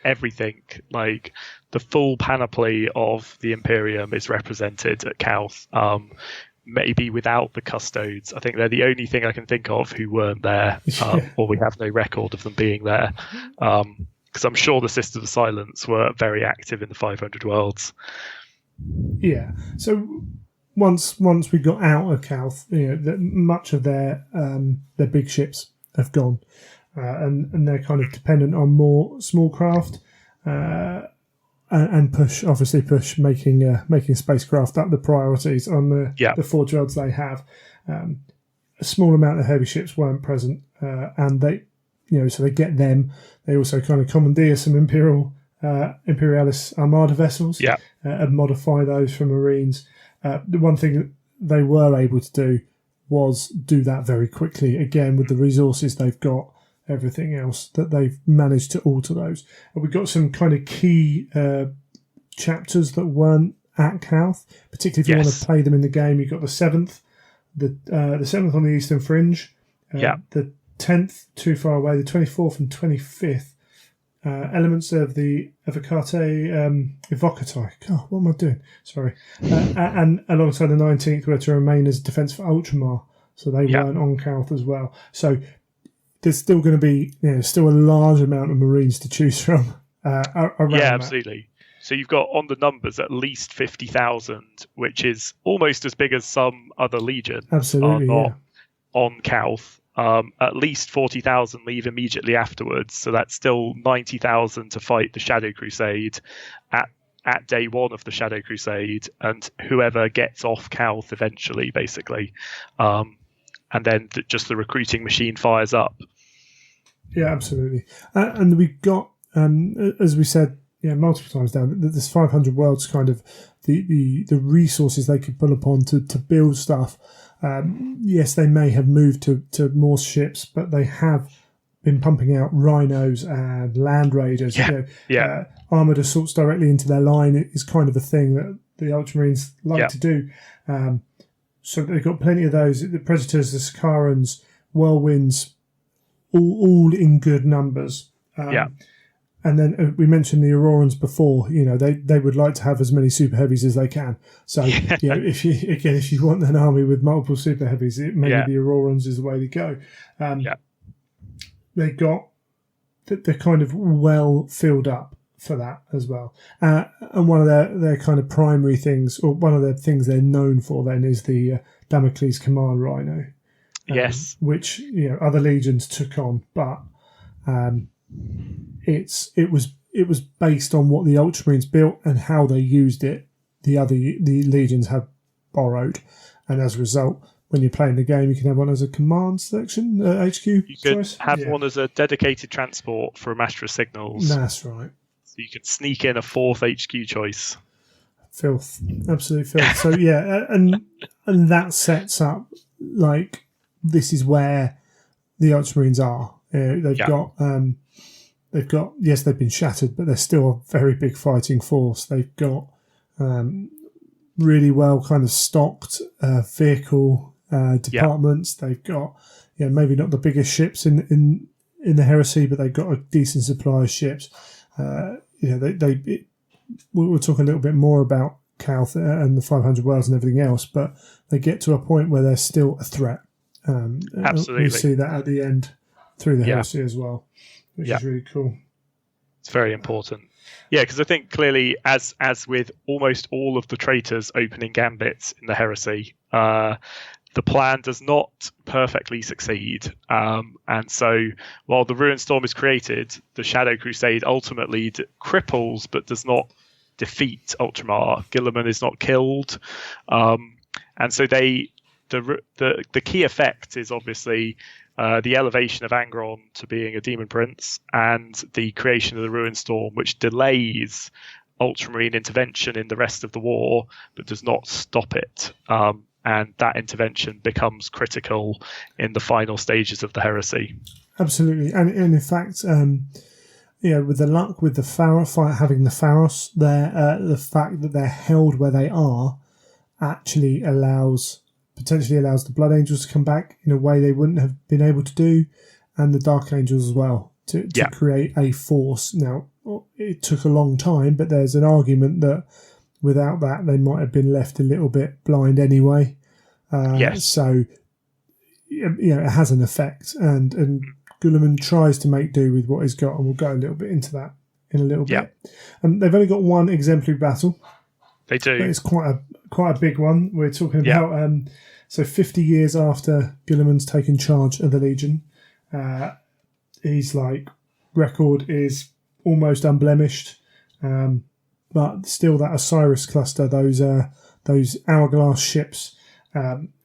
Everything, like the full panoply of the Imperium is represented at Calth, maybe without the Custodes. I think they're the only thing I can think of who weren't there, or we have no record of them being there, because I'm sure the Sisters of Silence were very active in the 500 Worlds. Yeah, so once we got out of Calth, much of their big ships have gone. And they're kind of dependent on more small craft and push making spacecraft up the priorities on the Forge Worlds they have. A small amount of heavy ships weren't present, and they, so they get them. They also kind of commandeer some Imperialis Armada vessels and modify those for Marines. The one thing that they were able to do was do that very quickly, again, with the resources they've got. Everything else that they've managed to alter those. And we've got some kind of key chapters that weren't at Calth, particularly if you want to play them in the game. You've got the 7th, the 7th on the Eastern Fringe, the 10th too far away, the 24th and 25th, elements of the Evocate Evocatai. God, what am I doing? Sorry. And alongside the 19th were to remain as defence for Ultramar, so they weren't on Calth as well. So there's still going to be still a large amount of Marines to choose from around that. Absolutely. So you've got on the numbers at least 50,000, which is almost as big as some other legion. Absolutely, on Calth. At least 40,000 leave immediately afterwards, so that's still 90,000 to fight the Shadow Crusade at day one of the Shadow Crusade, and whoever gets off Calth eventually, basically. And then just the recruiting machine fires up. Yeah, absolutely. And we've got, as we said, multiple times now, this 500 Worlds kind of the resources they could pull upon to build stuff. Yes, they may have moved to more ships, but they have been pumping out rhinos and land raiders. Armoured assaults directly into their line is kind of a thing that the Ultramarines like to do. So they've got plenty of those. The Predators, the Sakarans, Whirlwinds, all in good numbers. And then we mentioned the Aurorans before. You know, they would like to have as many super heavies as they can. So, you know, if you want an army with multiple super heavies, maybe the Aurorans is the way to go. They're kind of well filled up for that as well. And one of their kind of primary things, or one of the things they're known for then, is the Damocles Command Rhino. Yes. Which, you know, other legions took on, but it was based on what the Ultramarines built and how they used it. The legions have borrowed, and as a result, when you're playing the game, you can have one as a command section, HQ. You could choice. have one as a dedicated transport for Master of Signals. That's right. So you can sneak in a 4th HQ choice. Filth, absolute filth. So yeah, and that sets up like this is where the Ultramarines are. They've got yes, they've been shattered, but they're still a very big fighting force. They've got really well kind of stocked vehicle departments. They've got maybe not the biggest ships in the Heresy, but they've got a decent supply of ships. We'll talk a little bit more about Calth and the 500 Whales and everything else, but they get to a point where they're still a threat. Absolutely. We see that at the end through the Heresy as well, which is really cool. It's very important. Yeah, because I think clearly, as with almost all of the traitors opening gambits in the Heresy, the plan does not perfectly succeed. And so while the Ruin Storm is created, the Shadow Crusade ultimately cripples but does not defeat Ultramar. Guilliman is not killed. And so the key effect is obviously the elevation of Angron to being a demon prince and the creation of the Ruin Storm, which delays Ultramarine intervention in the rest of the war but does not stop it. And that intervention becomes critical in the final stages of the Heresy. Absolutely. And in fact, with the luck with the Pharos, having the Pharos there, the fact that they're held where they are actually potentially allows the Blood Angels to come back in a way they wouldn't have been able to do, and the Dark Angels as well, to create a force. Now, it took a long time, but there's an argument that without that, they might have been left a little bit blind anyway. So, it has an effect, and Guilliman tries to make do with what he's got, and we'll go a little bit into that in a little bit. They've only got one exemplary battle. They do. But it's quite a big one. We're talking about 50 years after Guilliman's taken charge of the Legion. He's record is almost unblemished, but still that Osiris cluster, those hourglass ships,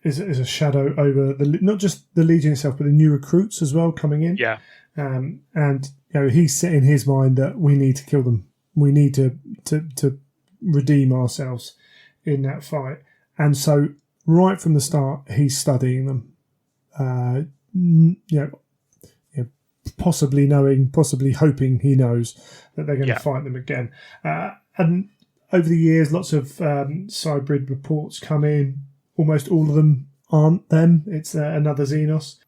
is a shadow over not just the Legion itself, but the new recruits as well coming in. Yeah. And he's set in his mind that we need to kill them. We need to redeem ourselves in that fight. And so right from the start, he's studying them. Possibly knowing, possibly hoping he knows that they're going to fight them again. And over the years, lots of Cybrid reports come in. Almost all of them aren't them. It's another Xenos.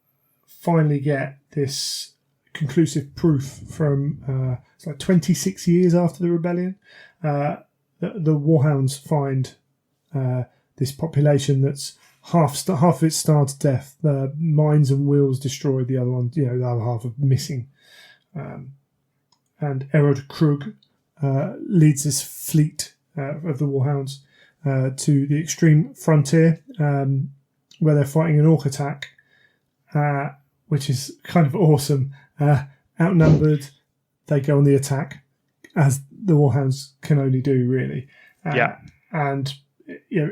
Finally get this conclusive proof from, 26 years after the rebellion. The Warhounds find this population that's half of it starved to death. The mines and wheels destroyed. The other one, the other half are missing. And Erod Krug leads this fleet of the Warhounds to the extreme frontier, where they're fighting an orc attack, which is kind of awesome. Outnumbered, they go on the attack, as the Warhounds can only do, really. And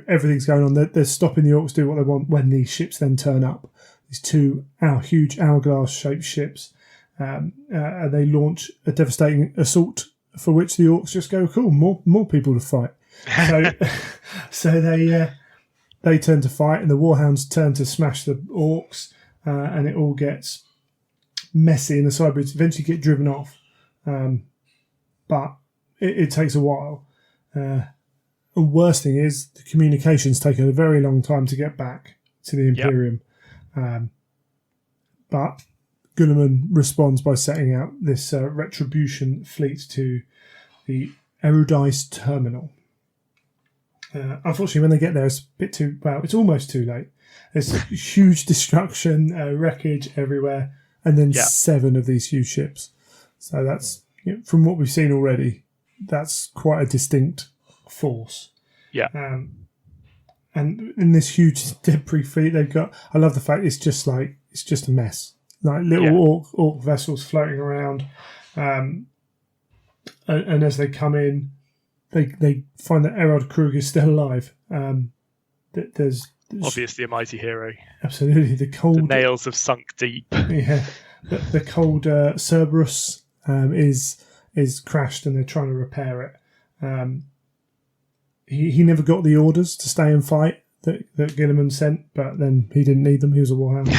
everything's going on. They're stopping the orcs do what they want when these ships then turn up. These two huge hourglass-shaped ships. And they launch a devastating assault for which the orcs just go, cool, more people to fight. So they turn to fight, and the Warhounds turn to smash the orcs, and it all gets messy, and the Cybrids eventually get driven off. But it takes a while. The worst thing is the communications take a very long time to get back to the Imperium. But Guilliman responds by setting out this retribution fleet to the Erudite Terminal. Unfortunately, when they get there, it's a bit too... Well, it's almost too late. There's huge destruction, wreckage everywhere, and then 7 of these huge ships. So that's, from what we've seen already, that's quite a distinct force. Yeah. And in this huge debris fleet they've got, I love the fact it's just a mess. Like little orc vessels floating around. And as they come in, they find that Erod Krug is still alive. There's obviously a mighty hero. Absolutely. The nails have sunk deep. Yeah. The cold Cerberus is crashed and they're trying to repair it. He never got the orders to stay and fight that Guilliman sent, but then he didn't need them. He was a warhound.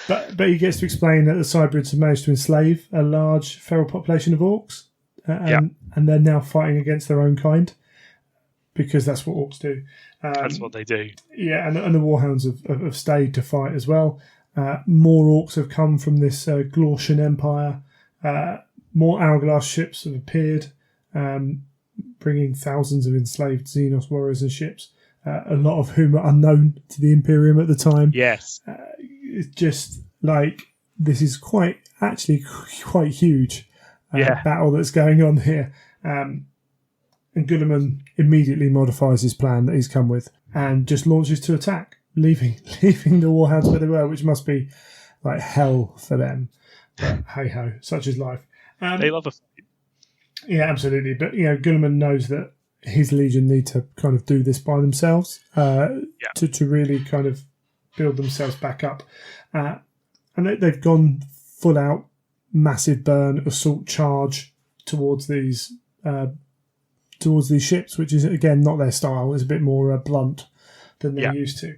But he gets to explain that the Cybrids have managed to enslave a large feral population of orcs, and they're now fighting against their own kind, because that's what orcs do. That's what they do. Yeah, and the warhounds have stayed to fight as well. More orcs have come from this Glortian Empire. More hourglass ships have appeared, bringing thousands of enslaved Xenos warriors and ships, a lot of whom are unknown to the Imperium at the time. Yes. It's just like, this is quite huge battle that's going on here. And Guilliman immediately modifies his plan that he's come with and just launches to attack, leaving the warhounds where they were, which must be like hell for them. But hey ho, such is life. They love a fight. Yeah, absolutely. But Guilliman knows that his legion need to kind of do this by themselves to really kind of build themselves back up. And they've gone full out, massive burn, assault charge towards these ships, which is again not their style. It's a bit more blunt than they're used to.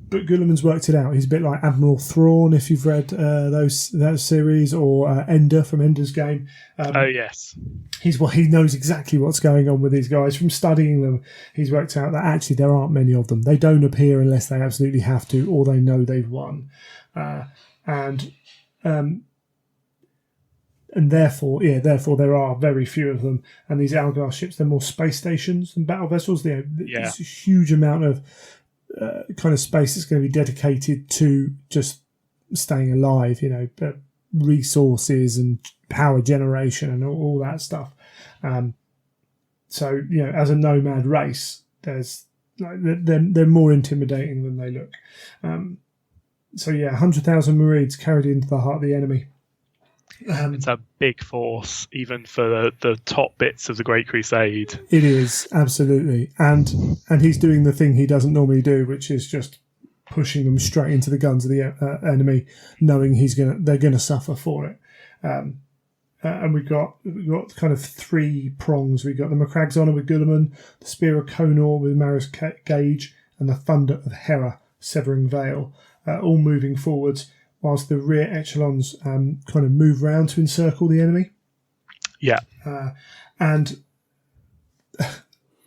But Guilliman's worked it out. He's a bit like Admiral Thrawn, if you've read that series, or Ender from Ender's Game. Oh yes, he knows exactly what's going on with these guys from studying them. He's worked out that actually there aren't many of them. They don't appear unless they absolutely have to, or they know they've won, and therefore there are very few of them. And these hourglass ships, they're more space stations than battle vessels. There's a huge amount of kind of space that's going to be dedicated to just staying alive, resources and power generation and all that stuff. So as a nomad race, they're more intimidating than they look. 100,000 Marids carried into the heart of the enemy. It's a big force, even for the top bits of the Great Crusade. It is, absolutely. And he's doing the thing he doesn't normally do, which is just pushing them straight into the guns of the enemy, knowing they're gonna suffer for it. And we've got kind of 3 prongs. We've got the Macrag's Honour with Guilliman, the Spear of Conor with Maris Gage, and the Thunder of Hera, Severing Vale, all moving forwards, whilst the rear echelons kind of move round to encircle the enemy. Yeah. And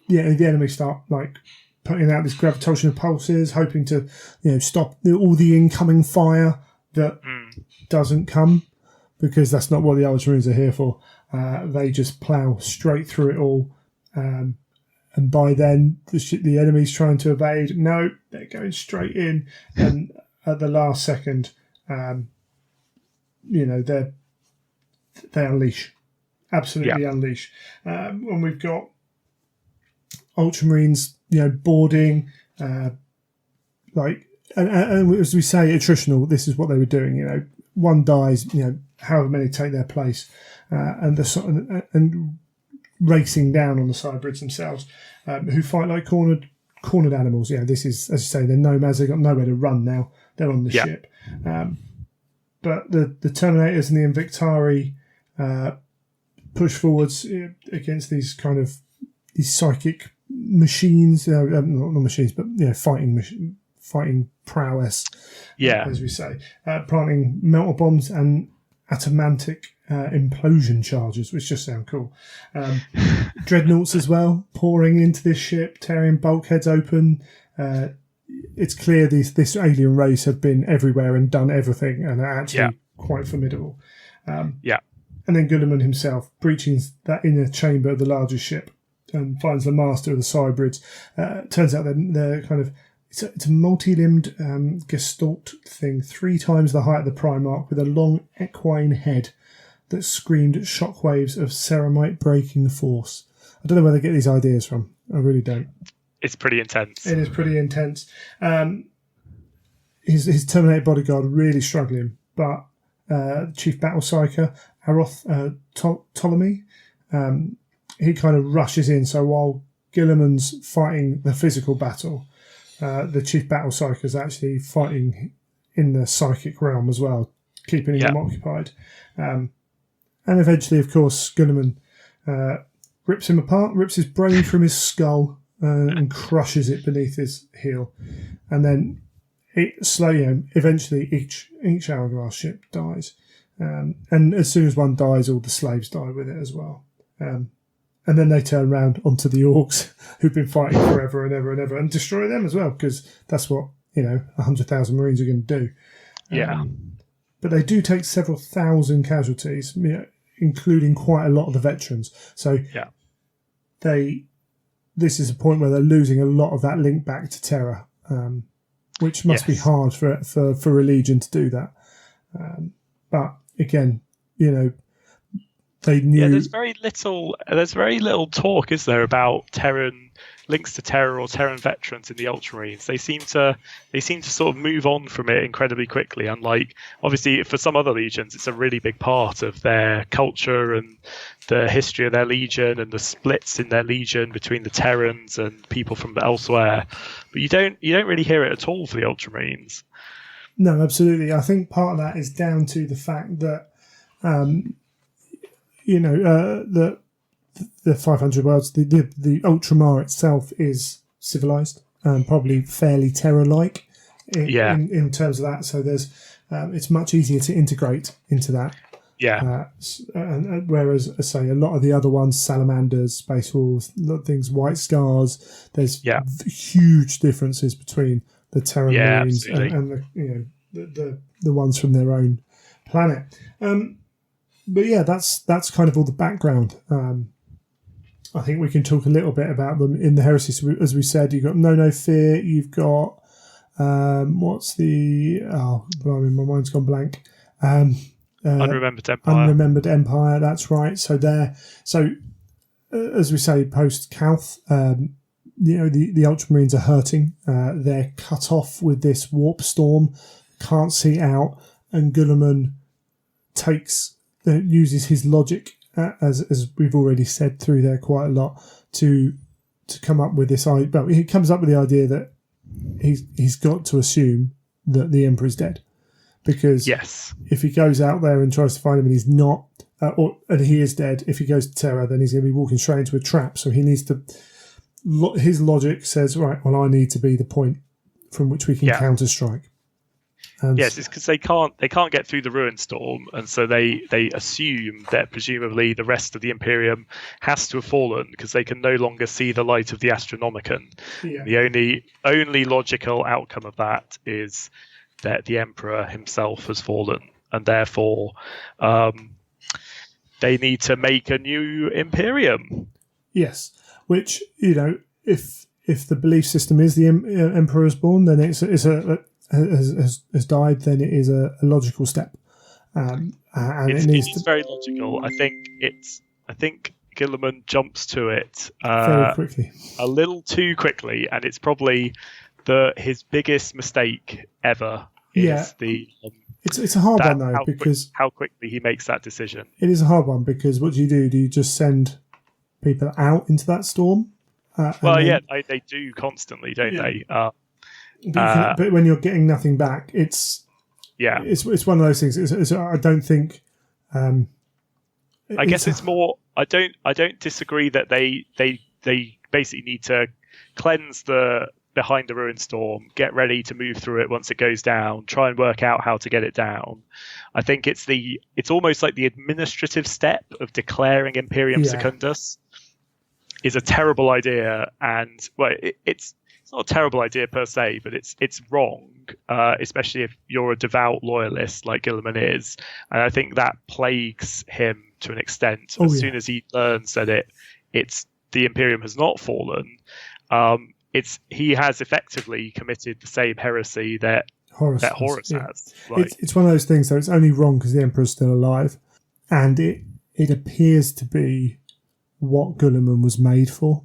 the enemy start putting out these gravitational pulses, hoping to stop all the incoming fire that doesn't come, because that's not what the Ultramarines are here for. They just plough straight through it all. And by then, the enemy's trying to evade. No, they're going straight in. And at the last second, they unleash, absolutely unleash. And we've got Ultramarines, boarding, and as we say, attritional. This is what they were doing. One dies, however many take their place, and racing down on the Cybrids themselves, who fight like cornered animals. This is, as you say, they're nomads. They've got nowhere to run now. They're on the ship. But the Terminators and the Invictari push forwards against these kind of psychic machines, not machines, but fighting prowess, as we say, planting melter bombs and atomantic implosion charges, which just sound cool. Dreadnoughts as well, pouring into this ship, tearing bulkheads open, it's clear this alien race have been everywhere and done everything and are actually quite formidable. Yeah. And then Guilliman himself breaching that inner chamber of the largest ship and finds the master of the cybrids. Turns out they're kind of it's a multi-limbed gestalt thing, 3 times the height of the Primarch, with a long equine head that screamed shockwaves of ceramite breaking force. I don't know where they get these ideas from. I really don't. It's pretty intense. It is pretty intense. His Terminator bodyguard really struggling, but Chief Battle Psyker, Aroth Ptolemy, he kind of rushes in. So while Guilliman's fighting the physical battle, the Chief Battle Psyker is actually fighting in the psychic realm as well, keeping him occupied. And eventually, of course, Guilliman rips him apart, rips his brain from his skull, and crushes it beneath his heel. And then eventually each hourglass ship dies. And as soon as one dies, all the slaves die with it as well. And then they turn around onto the orcs who've been fighting forever and ever and ever and destroy them as well, because that's what 100,000 Marines are going to do. But they do take several thousand casualties, including quite a lot of the veterans. So this is a point where they're losing a lot of that link back to Terra, which must be hard for a Legion to do that. But again, they knew. Yeah, there's very little talk, is there, about Terran links to Terra or Terran veterans in the Ultramarines. They seem to sort of move on from it incredibly quickly. Unlike, obviously, for some other legions, it's a really big part of their culture and the history of their legion and the splits in their legion between the Terrans and people from elsewhere. But you don't really hear it at all for the Ultramarines. No, absolutely. I think part of that is down to the fact that the 500 worlds, the Ultramar itself is civilized and probably fairly Terra-like in terms of that. So there's it's much easier to integrate into that. And whereas, I say, a lot of the other ones, Salamanders, Space Wolves, things, White Scars, there's huge differences between the Terran Marines and the ones from their own planet. But yeah, that's kind of all the background. I think we can talk a little bit about them in the Heresy. So as we said, you've got No Fear. You've got what's the? Oh, blimey, my mind's gone blank. Unremembered Empire. Unremembered Empire. That's right. So as we say, post Calth, the Ultramarines are hurting. They're cut off with this warp storm. Can't see out, and Guilliman uses his logic, as we've already said through there quite a lot, to come up with this idea. Well, he comes up with the idea that he's got to assume that the Emperor's dead, because if he goes out there and tries to find him and he's not, and he is dead, if he goes to Terra, then he's going to be walking straight into a trap. So he needs to. His logic says, right, well, I need to be the point from which we can counter-strike. Yes, it's because they can't get through the ruin storm, and so they assume that presumably the rest of the Imperium has to have fallen because they can no longer see the light of the Astronomicon. Yeah. The only logical outcome of that is that the Emperor himself has fallen, and therefore they need to make a new Imperium. Yes, which if the belief system is the Emperor is born, then it's has died, then it is a logical step, and it's very logical. I think Guilliman jumps to it very quickly, a little too quickly, and it's probably his biggest mistake ever. It's a hard one though, because how quickly he makes that decision. It is a hard one because what do? You just send people out into that storm? They do constantly, don't they? But when you're getting nothing back, it's one of those things. I don't think. I guess it's more. I don't disagree that they basically need to cleanse the behind the ruin storm, get ready to move through it once it goes down, try and work out how to get it down. I think it's almost like the administrative step of declaring Imperium Secundus is a terrible idea, and it's it's not a terrible idea per se, but it's wrong, especially if you're a devout loyalist like Guilliman is. And I think that plagues him to an extent. As soon as he learns that it's the Imperium has not fallen, he has effectively committed the same heresy that Horus has. It's one of those things, though. It's only wrong because the Emperor's still alive, and it appears to be what Guilliman was made for.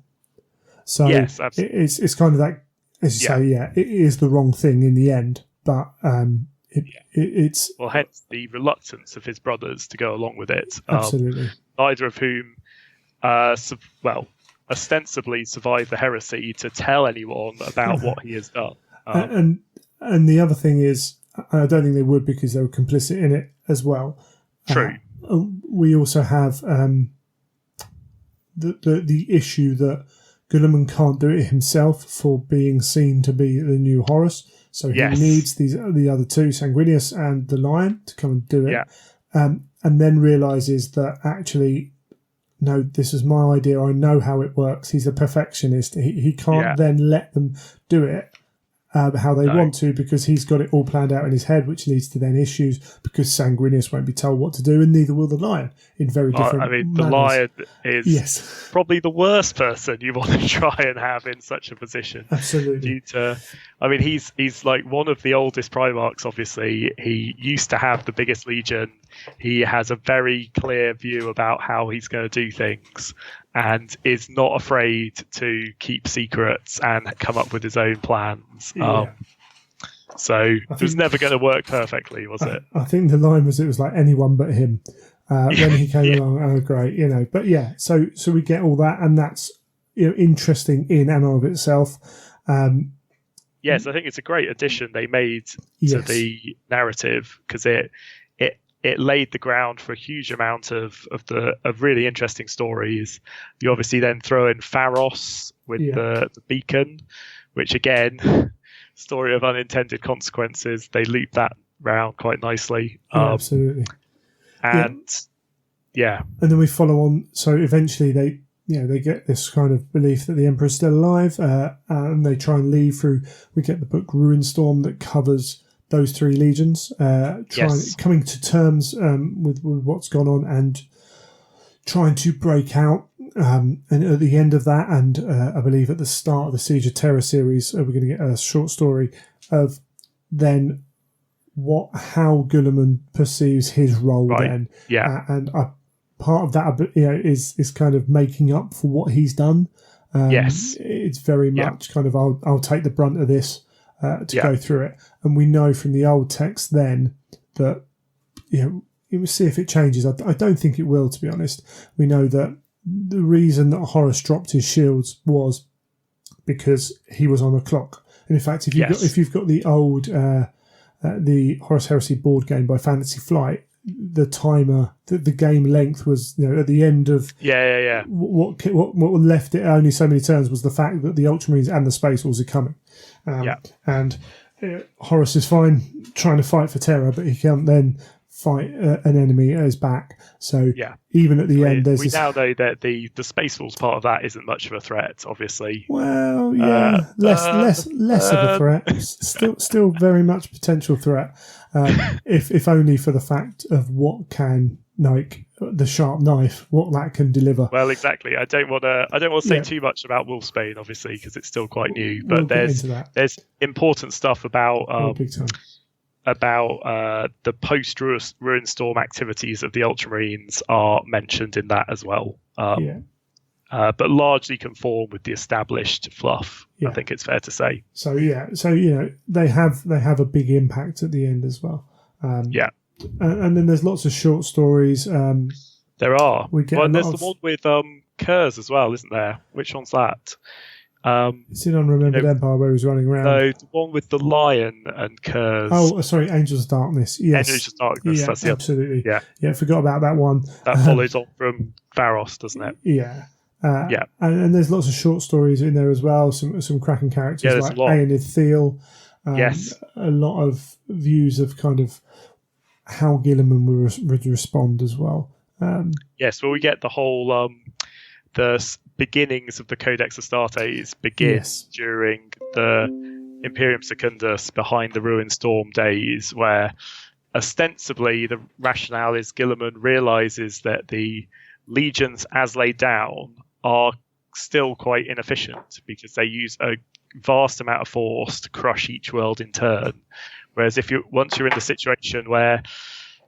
So yes, absolutely. It's kind of that, as you say, it is the wrong thing in the end, but it's... Well, hence the reluctance of his brothers to go along with it. Absolutely. Neither of whom, ostensibly survived the heresy to tell anyone about what he has done. And the other thing is, I don't think they would because they were complicit in it as well. True. We also have the issue that Guilliman can't do it himself for being seen to be the new Horus. So he needs the other two, Sanguinius and the Lion, to come and do it. Yeah. And then realises that actually, no, this is my idea. I know how it works. He's a perfectionist. He can't then let them do it how they want to, because he's got it all planned out in his head, which leads to then issues because Sanguinius won't be told what to do, and neither will the Lion in very different manners. The Lion is probably the worst person you want to try and have in such a position. Absolutely. He's like one of the oldest Primarchs, obviously. He used to have the biggest legion. He has a very clear view about how he's going to do things, and is not afraid to keep secrets and come up with his own plans. So it was never going to work perfectly, was it? I think the line was, it was like anyone but him. When he came along, oh great, But so we get all that, and that's interesting in and of itself. Yes, I think it's a great addition they made to the narrative, because it laid the ground for a huge amount of really interesting stories. You obviously then throw in Pharos with the beacon, which again, story of unintended consequences. They loop that round quite nicely. Absolutely. And and then we follow on. So eventually they get this kind of belief that the Emperor's still alive, and they try and leave through. We get the book Ruinstorm that covers those three legions, coming to terms with what's gone on and trying to break out. And at the end of that, and I believe at the start of the Siege of Terror series, we're going to get a short story of then how Guilliman perceives his role then. And part of that is kind of making up for what he's done. It's very much kind of I'll take the brunt of this to go through it. And we know from the old text then that we'll see if it changes. I don't think it will, to be honest. We know that the reason that Horus dropped his shields was because he was on a clock. And in fact, if you've got the old the Horus Heresy board game by Fantasy Flight, the timer, the game length was at the end of what left it only so many turns was the fact that the Ultramarines and the Space Wolves are coming. And Horus is fine trying to fight for Terra, but he can't then fight an enemy at his back. So even at the end, we now know that the Space Wolves part of that isn't much of a threat, obviously. Well, less of a threat. Still very much potential threat. If only for the fact of what can the sharp knife, what that can deliver. Well, exactly. I don't want to say too much about Wolfsbane, obviously, because it's still quite new. But there's important stuff about big time. About the post-Ruinstorm activities of the Ultramarines are mentioned in that as well. But largely conform with the established fluff. I think it's fair to say. So they have a big impact at the end as well. And then there's lots of short stories. There are. There's the one with Kurz as well, isn't there? Which one's that? It's in Unremembered Empire where he's running around. No, the one with the Lion and Kurz. Oh, sorry, Angels of Darkness. Yes. Angels of Darkness, yeah, that's the absolutely. other. Yeah, forgot about that one. That follows on from Pharos, doesn't it? Yeah. And there's lots of short stories in there as well, some cracking characters like Aenid Thiel. A lot of views of kind of how Guilliman would respond as well. Yes, well, we get the whole the beginnings of the Codex Astartes begin during the Imperium Secundus behind the Ruined Storm days, where ostensibly the rationale is Guilliman realizes that the legions as laid down are still quite inefficient because they use a vast amount of force to crush each world in turn. Whereas once you're in the situation where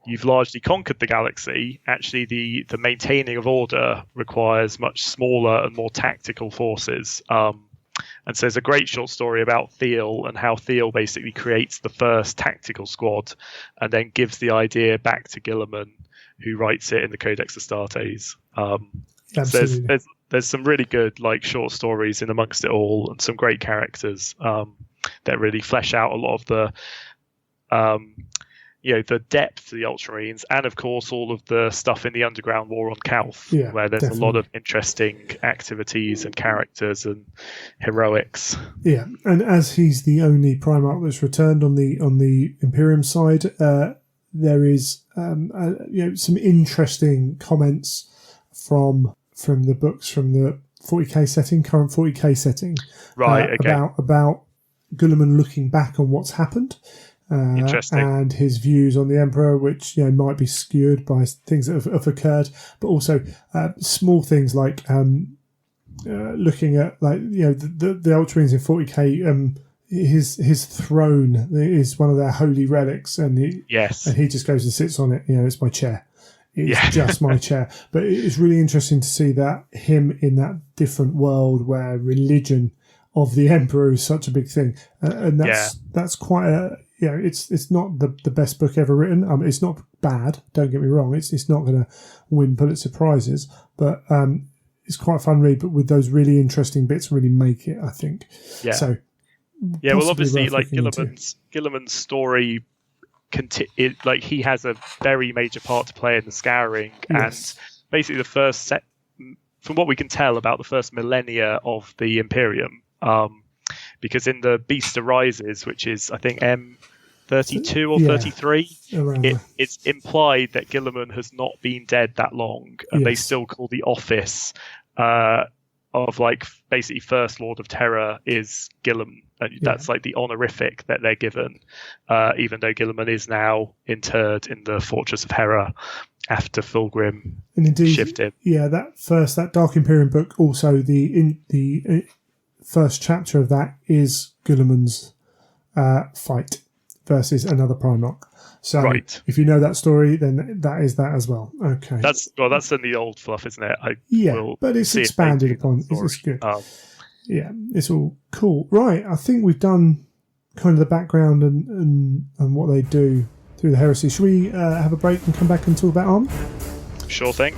you've largely conquered the galaxy, actually the maintaining of order requires much smaller and more tactical forces. And so there's a great short story about Thiel and how Thiel basically creates the first tactical squad and then gives the idea back to Guilliman, who writes it in the Codex Astartes. So there's some really good short stories in amongst it all, and some great characters that really flesh out a lot of the the depth of the Ultramarines, and of course all of the stuff in the Underground War on Calth, where there's a lot of interesting activities and characters and heroics. Yeah, and as he's the only Primarch that's returned on the Imperium side, there is some interesting comments from the books from the 40k setting, current 40k setting, about Guilliman looking back on what's happened. Interesting. And his views on the Emperor, which might be skewed by things that have occurred, but also small things like looking at the Ultramarines in 40k. His throne is one of their holy relics, and he just goes and sits on it. It's my chair. It's just my chair. But it's really interesting to see that him in that different world where religion of the Emperor is such a big thing, and that's quite a. It's not the best book ever written. It's not bad. Don't get me wrong. It's not going to win Pulitzer Prizes, but it's quite a fun read. But with those really interesting bits, really make it. I think. Yeah. So. Yeah. Well, obviously, Guilliman's story, he has a very major part to play in the Scouring, and basically the first set, from what we can tell about the first millennia of the Imperium. Because in the Beast Arises, which is, I think, M32 or 33, it's implied that Guilliman has not been dead that long, and they still call the office of basically First Lord of Terror is Guilliman. And that's the honorific that they're given, even though Guilliman is now interred in the Fortress of Hera after Fulgrim shifted. Yeah, that Dark Imperium book, also the first chapter of that is Guilliman's fight versus another Primarch. So if you know that story, then that is that as well. Okay. That's in the old fluff, isn't it? But it's expanded upon. It's good. Yeah, it's all cool. Right, I think we've done kind of the background and what they do through the Heresy. Should we have a break and come back and talk about army? Sure thing.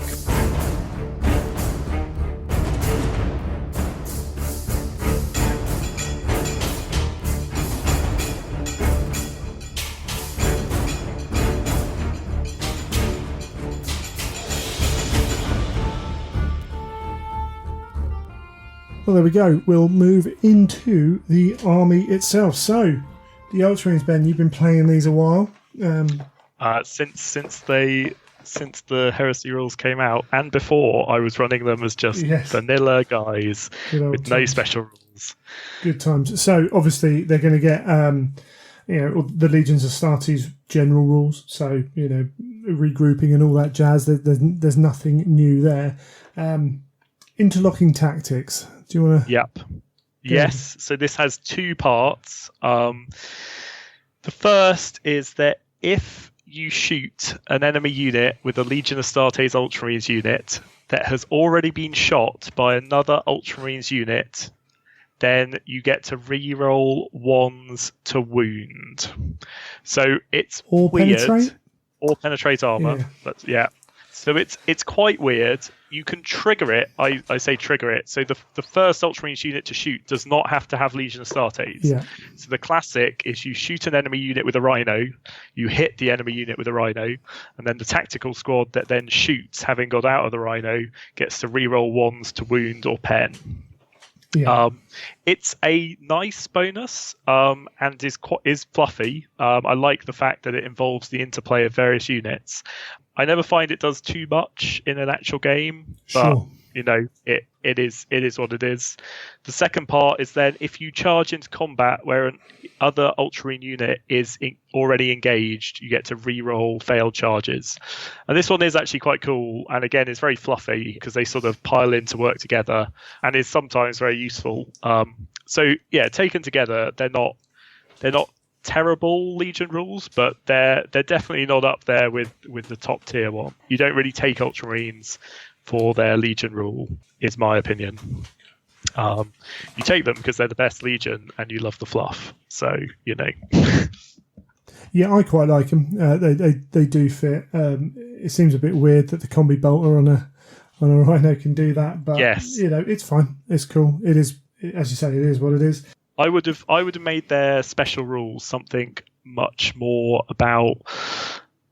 Well, there we go. We'll move into the army itself. So, the Ultramarines, Ben, you've been playing these a while. Since the Heresy rules came out, and before, I was running them as just vanilla guys with no special rules. Good times. So, obviously, they're going to get the Legions of Astartes general rules. So, regrouping and all that jazz. There's nothing new there. Interlocking tactics. Do you want to? Yep. Yes. So this has two parts. The first is that if you shoot an enemy unit with a Legion of Astartes Ultramarines unit that has already been shot by another Ultramarines unit, then you get to re-roll ones to wound. So it's weird. Or penetrate armor. Yeah. But so it's quite weird. You can trigger it. I say trigger it. So the first Ultramarines unit to shoot does not have to have Legion of Astartes. Yeah. So the classic is you shoot an enemy unit with a Rhino, you hit the enemy unit with a Rhino, and then the tactical squad that then shoots, having got out of the Rhino, gets to reroll ones to wound or pen. Yeah. It's a nice bonus and is fluffy. I like the fact that it involves the interplay of various units. I never find it does too much in an actual game, but it is what it is. The second part is then if you charge into combat where other Ultramarine unit is already engaged, you get to re-roll failed charges. And this one is actually quite cool, and again it's very fluffy because they sort of pile in to work together, and is sometimes very useful. So yeah, taken together, they're not terrible Legion rules, but they're definitely not up there with the top tier one. You don't really take Ultramarines for their Legion rule, is my opinion. You take them because they're the best Legion and you love the fluff. So, Yeah, I quite like them. They do fit. It seems a bit weird that the combi bolter on a Rhino can do that, but yes. It's fine. It's cool. It is, as you say, it is what it is. I would have made their special rules something much more about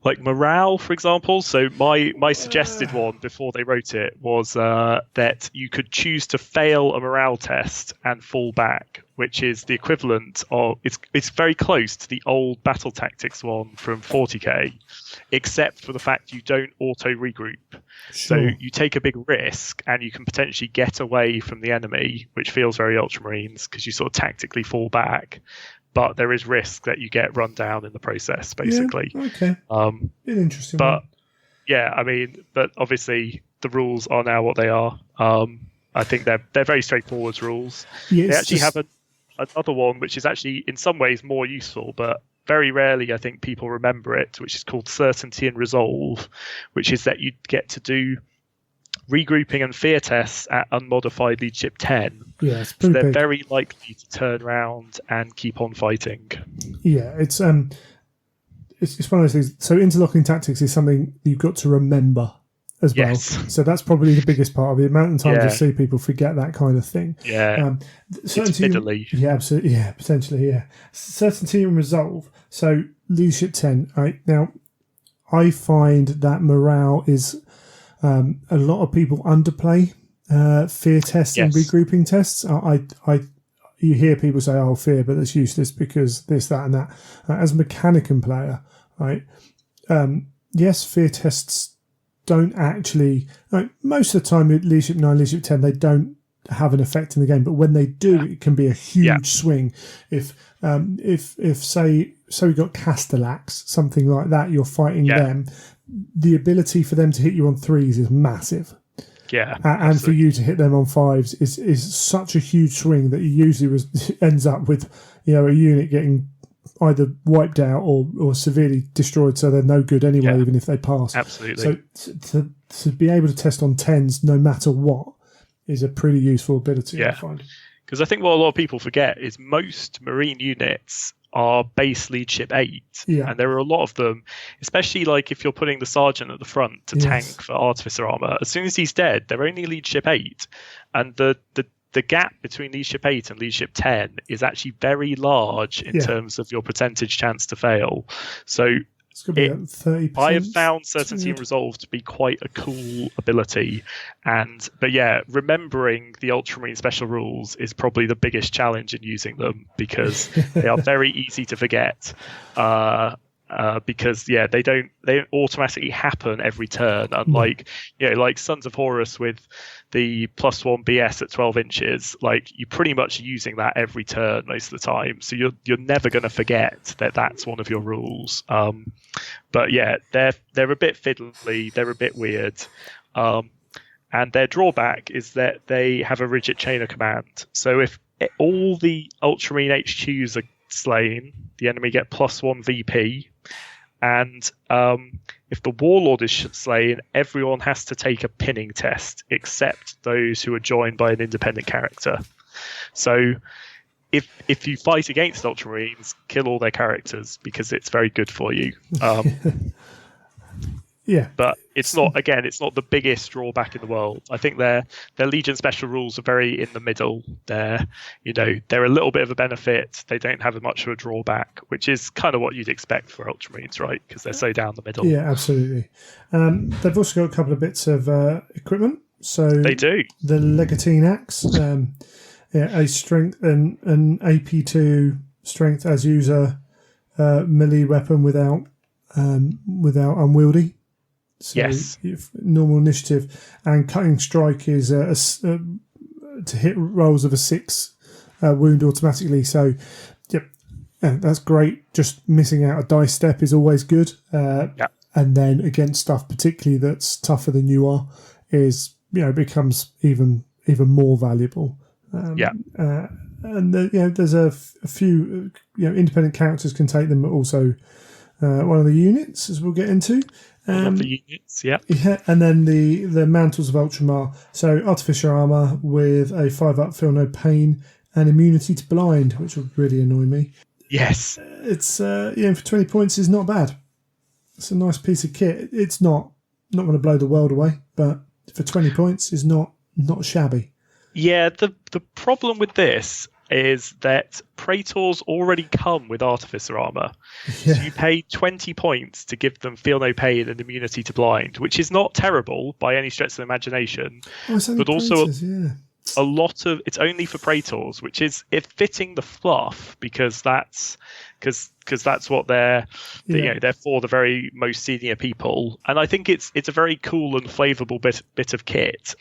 like morale, for example. So my suggested one before they wrote it was that you could choose to fail a morale test and fall back, which is the equivalent of it's very close to the old battle tactics one from 40k, except for the fact you don't auto regroup. Sure. So you take a big risk and you can potentially get away from the enemy, which feels very Ultramarines because you sort of tactically fall back. But there is risk that you get run down in the process, basically. Yeah, okay. An interesting but one. Yeah, I mean, but obviously the rules are now what they are. I think they're very straightforward rules. Yeah, they actually have another one which is actually in some ways more useful, but very rarely I think people remember it, which is called Certainty and Resolve, which is that you get to do regrouping and fear tests at unmodified leadership 10. Yeah, it's so pretty they're big. very likely to turn around and keep on fighting. Yeah, it's one of those things. So interlocking tactics is something you've got to remember as well. Yes. So that's probably the biggest part of it. The amount of times Yeah. I see people forget that kind of thing. Yeah. It's fiddly. Yeah, absolutely. Yeah, potentially. Yeah. Certainty and resolve. So leadership 10. Right now, I find that morale is a lot of people underplay fear tests and regrouping tests. You hear people say, "Oh, fear," but that's useless because this, that, and that. As a Mechanicum player, right? Yes, fear tests don't actually. Most of the time, at leadership 9, leadership 10, they don't have an effect in the game. But when they do, it can be a huge swing. If say we got Castellax, something like that, you're fighting them. The ability for them to hit you on 3s is massive. Yeah, and for you to hit them on 5s is such a huge swing that you usually ends up with a unit getting either wiped out or severely destroyed, so they're no good anyway, even if they pass. Absolutely. So to be able to test on 10s no matter what is a pretty useful ability, I find. Because I think what a lot of people forget is most Marine units are base leadership 8, and there are a lot of them, especially like if you're putting the sergeant at the front to tank for artificer armor. As soon as he's dead, they're only leadership 8, and the gap between leadership 8 and leadership 10 is actually very large in terms of your percentage chance to fail. So it's going to be 30%. I have found Certainty and Resolve to be quite a cool ability, but remembering the Ultramarine special rules is probably the biggest challenge in using them because they are very easy to forget. Because they don't automatically happen every turn, unlike like Sons of Horus with the +1 BS at 12 inches. Like you're pretty much using that every turn most of the time, so you're never going to forget that that's one of your rules. But they're a bit fiddly, they're a bit weird, and their drawback is that they have a rigid chain of command. So if all the Ultramarine HQs are slain, the enemy get +1 VP. And if the Warlord is slain, everyone has to take a pinning test, except those who are joined by an independent character. So if you fight against Ultramarines, kill all their characters because it's very good for you. But it's not the biggest drawback in the world. I think their Legion special rules are very in the middle. They're a little bit of a benefit. They don't have much of a drawback, which is kind of what you'd expect for Ultramarines, right? Because they're so down the middle. Yeah, absolutely. They've also got a couple of bits of equipment. So they do. The Legatine Axe, a strength and an AP2 strength as user melee weapon without unwieldy. So Yes. if normal initiative, and cutting strike is to hit rolls of a 6 wound automatically. So, yep, that's great. Just missing out a dice step is always good. And then against stuff particularly that's tougher than you are is becomes even more valuable. And there's a few independent characters can take them, but also one of the units, as we'll get into. One of the units, yeah. And then the mantles of Ultramar. So artificial armor with a 5-up, feel no pain, and immunity to blind, which would really annoy me. Yes. It's for 20 points is not bad. It's a nice piece of kit. It's not going to blow the world away, but for 20 points is not shabby. Yeah, the problem with this is that Praetors already come with Artificer armor. Yeah. So you pay 20 points to give them Feel No Pain and Immunity to Blind, which is not terrible by any stretch of the imagination. But also a lot of it's only for Praetors, which is fitting the fluff because that's what they're for the very most senior people. And I think it's a very cool and flavourable bit of kit.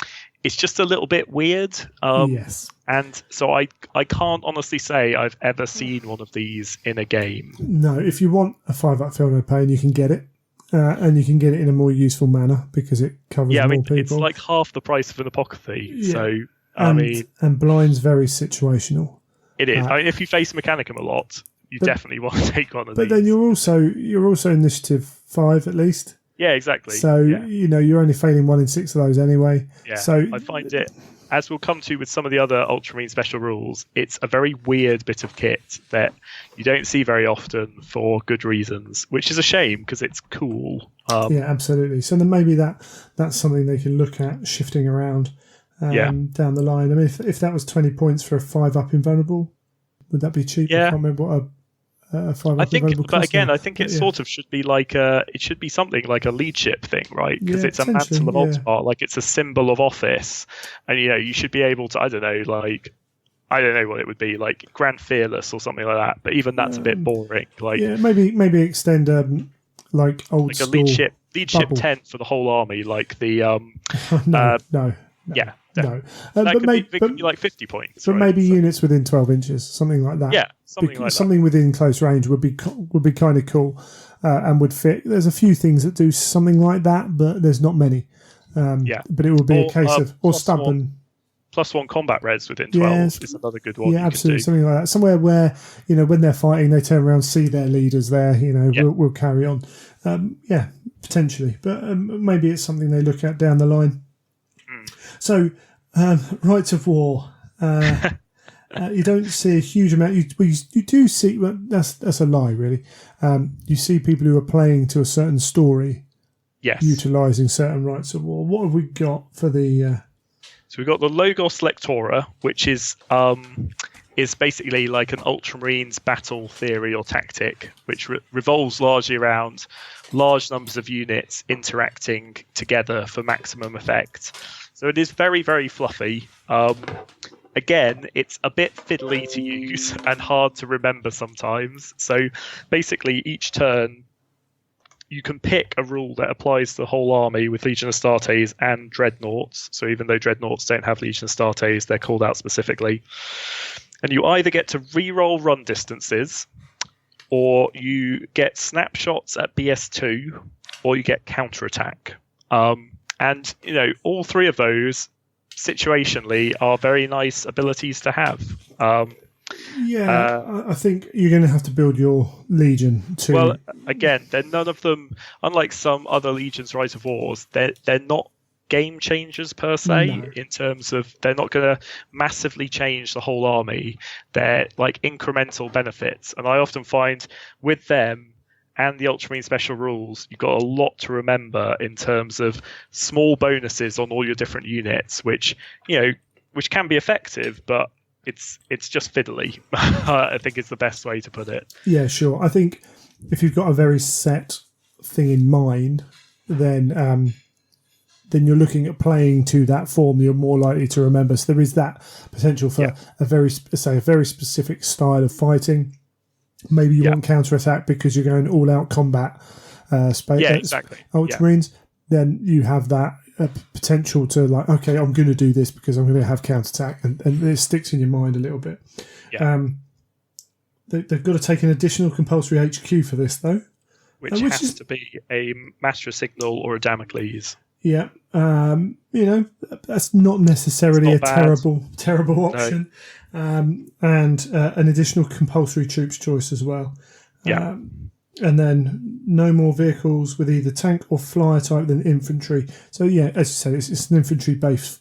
It's just a little bit weird. Yes. And so I can't honestly say I've ever seen one of these in a game. No, if you want a 5-up Feel No Pain, you can get it. And you can get it in a more useful manner because it covers more people. It's like half the price of an Apothecary. Yeah. So, and Blind's very situational. It is. If you face Mechanicum a lot, you definitely want to take one of these. But then you're also initiative 5 at least. Yeah, exactly. So, you're only failing 1 in 6 of those anyway. Yeah, so I find it, as we'll come to with some of the other Ultramarine special rules, it's a very weird bit of kit that you don't see very often for good reasons, which is a shame because it's cool. Yeah, absolutely. So then maybe that's something they can look at shifting around down the line. I mean, if that was 20 points for a 5-up Invulnerable, would that be cheap? Yeah. I can't remember what a 5-up I think, Invulnerable but costs again, now. I think it sort of should be like it should be something like a leadship thing, right? Because it's a mantle of Ultimar, like it's a symbol of office, and you should be able to, I don't know what it would be, like Grand Fearless or something like that. But even that's a bit boring. Like maybe extend like old like school a leadship bubble. tent for the whole army, like the no. Yeah. No, that could be like 50 points. But right? maybe units within 12 inches, something like that. Yeah, something within close range would be kind of cool and would fit. There's a few things that do something like that, but there's not many. But it would be a case of stubborn. +1 combat res within 12 is another good one. Yeah, absolutely, something like that. Somewhere where when they're fighting, they turn around, see their leaders there. We'll carry on. Potentially, but maybe it's something they look at down the line. So, rights of war. You don't see a huge amount. You do see. Well, that's a lie, really. You see people who are playing to a certain story. Yes. Utilising certain rights of war. What have we got for the? So we've got the Logos Lectora, which is basically like an Ultramarines battle theory or tactic, which revolves largely around large numbers of units interacting together for maximum effect. So it is very, very fluffy. Again, it's a bit fiddly to use and hard to remember sometimes. So basically, each turn, you can pick a rule that applies to the whole army with Legion Astartes and Dreadnoughts. So even though Dreadnoughts don't have Legion Astartes, they're called out specifically. And you either get to re-roll run distances, or you get snapshots at BS2, or you get counterattack. And, all three of those situationally are very nice abilities to have. I think you're going to have to build your Legion too. Well, again, they're none of them, unlike some other Legions Rise of Wars, they're not game changers per se, in terms of they're not going to massively change the whole army. They're like incremental benefits. And I often find with them, and the Ultramarine special rules, you've got a lot to remember in terms of small bonuses on all your different units, which can be effective, but it's just fiddly. I think is the best way to put it. Yeah, sure. I think if you've got a very set thing in mind, then you're looking at playing to that form. You're more likely to remember. So there is that potential for a very specific style of fighting. Maybe you want counter-attack because you're going all-out combat exactly. Ultramarines. then you have that potential to like, okay, I'm going to do this because I'm going to have counterattack, and it sticks in your mind a little bit. Yeah. They've got to take an additional compulsory HQ for this, though. Which has to be a Master of Signal or a Damocles. Yeah. That's not necessarily It's not a terrible option. No. And an additional compulsory troops choice as well. Yeah. And then no more vehicles with either tank or flyer type than infantry. So, yeah, as you said, it's an infantry base.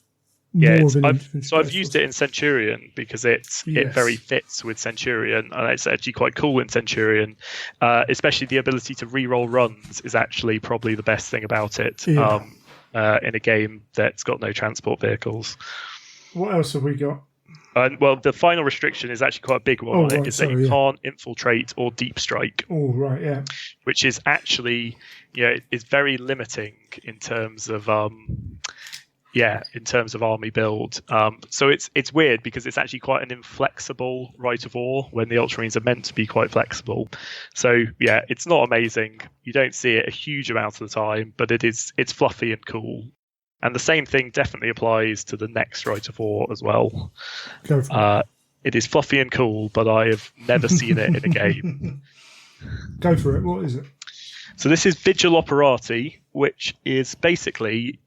I've used it in Centurion because it very fits with Centurion, and it's actually quite cool in Centurion. Especially the ability to re-roll runs is actually probably the best thing about it in a game that's got no transport vehicles. What else have we got? Well, the final restriction is actually quite a big one on it, is that you can't infiltrate or deep strike. Oh, right, yeah. Which is actually, is very limiting in terms of army build. So it's weird because it's actually quite an inflexible right of war when the Ultramarines are meant to be quite flexible. So yeah, it's not amazing. You don't see it a huge amount of the time, but it's fluffy and cool. And the same thing definitely applies to the next right of war as well. Go for it. It is fluffy and cool, but I have never seen it in a game. Go for it. What is it? So this is Vigil Operati, which is basically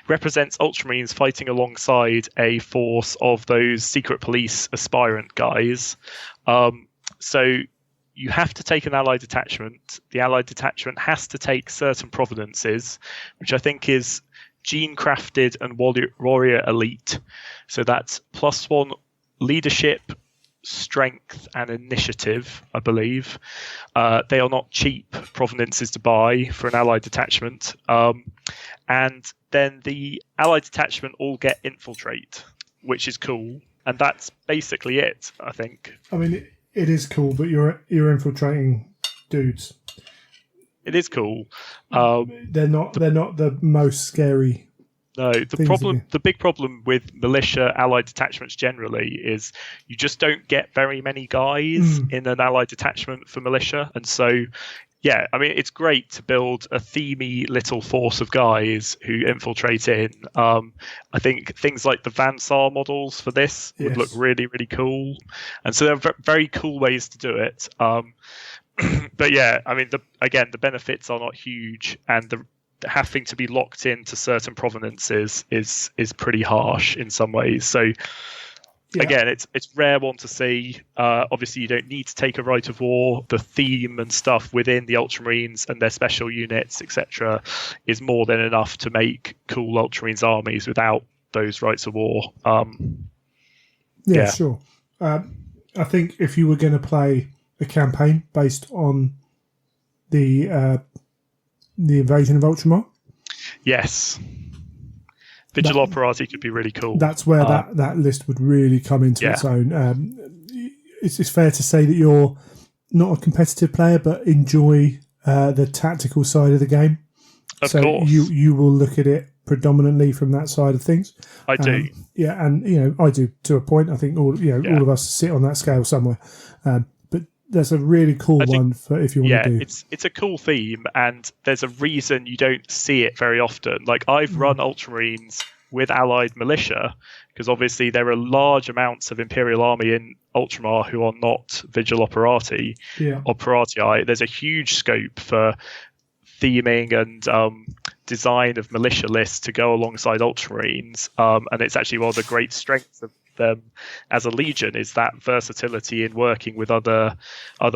represents Ultramarines fighting alongside a force of those secret police aspirant guys. So you have to take an allied detachment. The allied detachment has to take certain provenances, which I think is gene crafted and warrior elite. So that's +1 leadership, strength and initiative, I believe. They are not cheap provenances to buy for an allied detachment. And then the allied detachment all get infiltrate, which is cool. And that's basically it, I think. I mean, it is cool, but you're infiltrating dudes. It is cool. They're not the most scary. No, the big problem with militia allied detachments generally is you just don't get very many guys in an allied detachment for militia. And so, yeah, I mean, it's great to build a themey little force of guys who infiltrate in. I think things like the Vansar models for this would look really, really cool. And so there are very cool ways to do it. But yeah, I mean, the benefits are not huge, and the having to be locked into certain provenances is pretty harsh in some ways. So again, it's rare one to see. Obviously, you don't need to take a right of war. The theme and stuff within the Ultramarines and their special units, etc., is more than enough to make cool Ultramarines armies without those rights of war. Sure. I think if you were going to play a campaign based on the invasion of Ultramar. Yes. Vigil Operati could be really cool. That's where that list would really come into its own. It's fair to say that you're not a competitive player, but enjoy the tactical side of the game. Of course. You will look at it predominantly from that side of things. I do. Yeah, and I do to a point. I think all of us sit on that scale somewhere. But that's a really cool one for if you want to do. It's a cool theme, and there's a reason you don't see it very often. Like, I've run Ultramarines with allied militia, because obviously there are large amounts of Imperial Army in Ultramar who are not Vigil Operati. Operatii. There's a huge scope for theming and design of militia lists to go alongside Ultramarines, and it's actually one of the great strengths of them as a legion is that versatility in working with other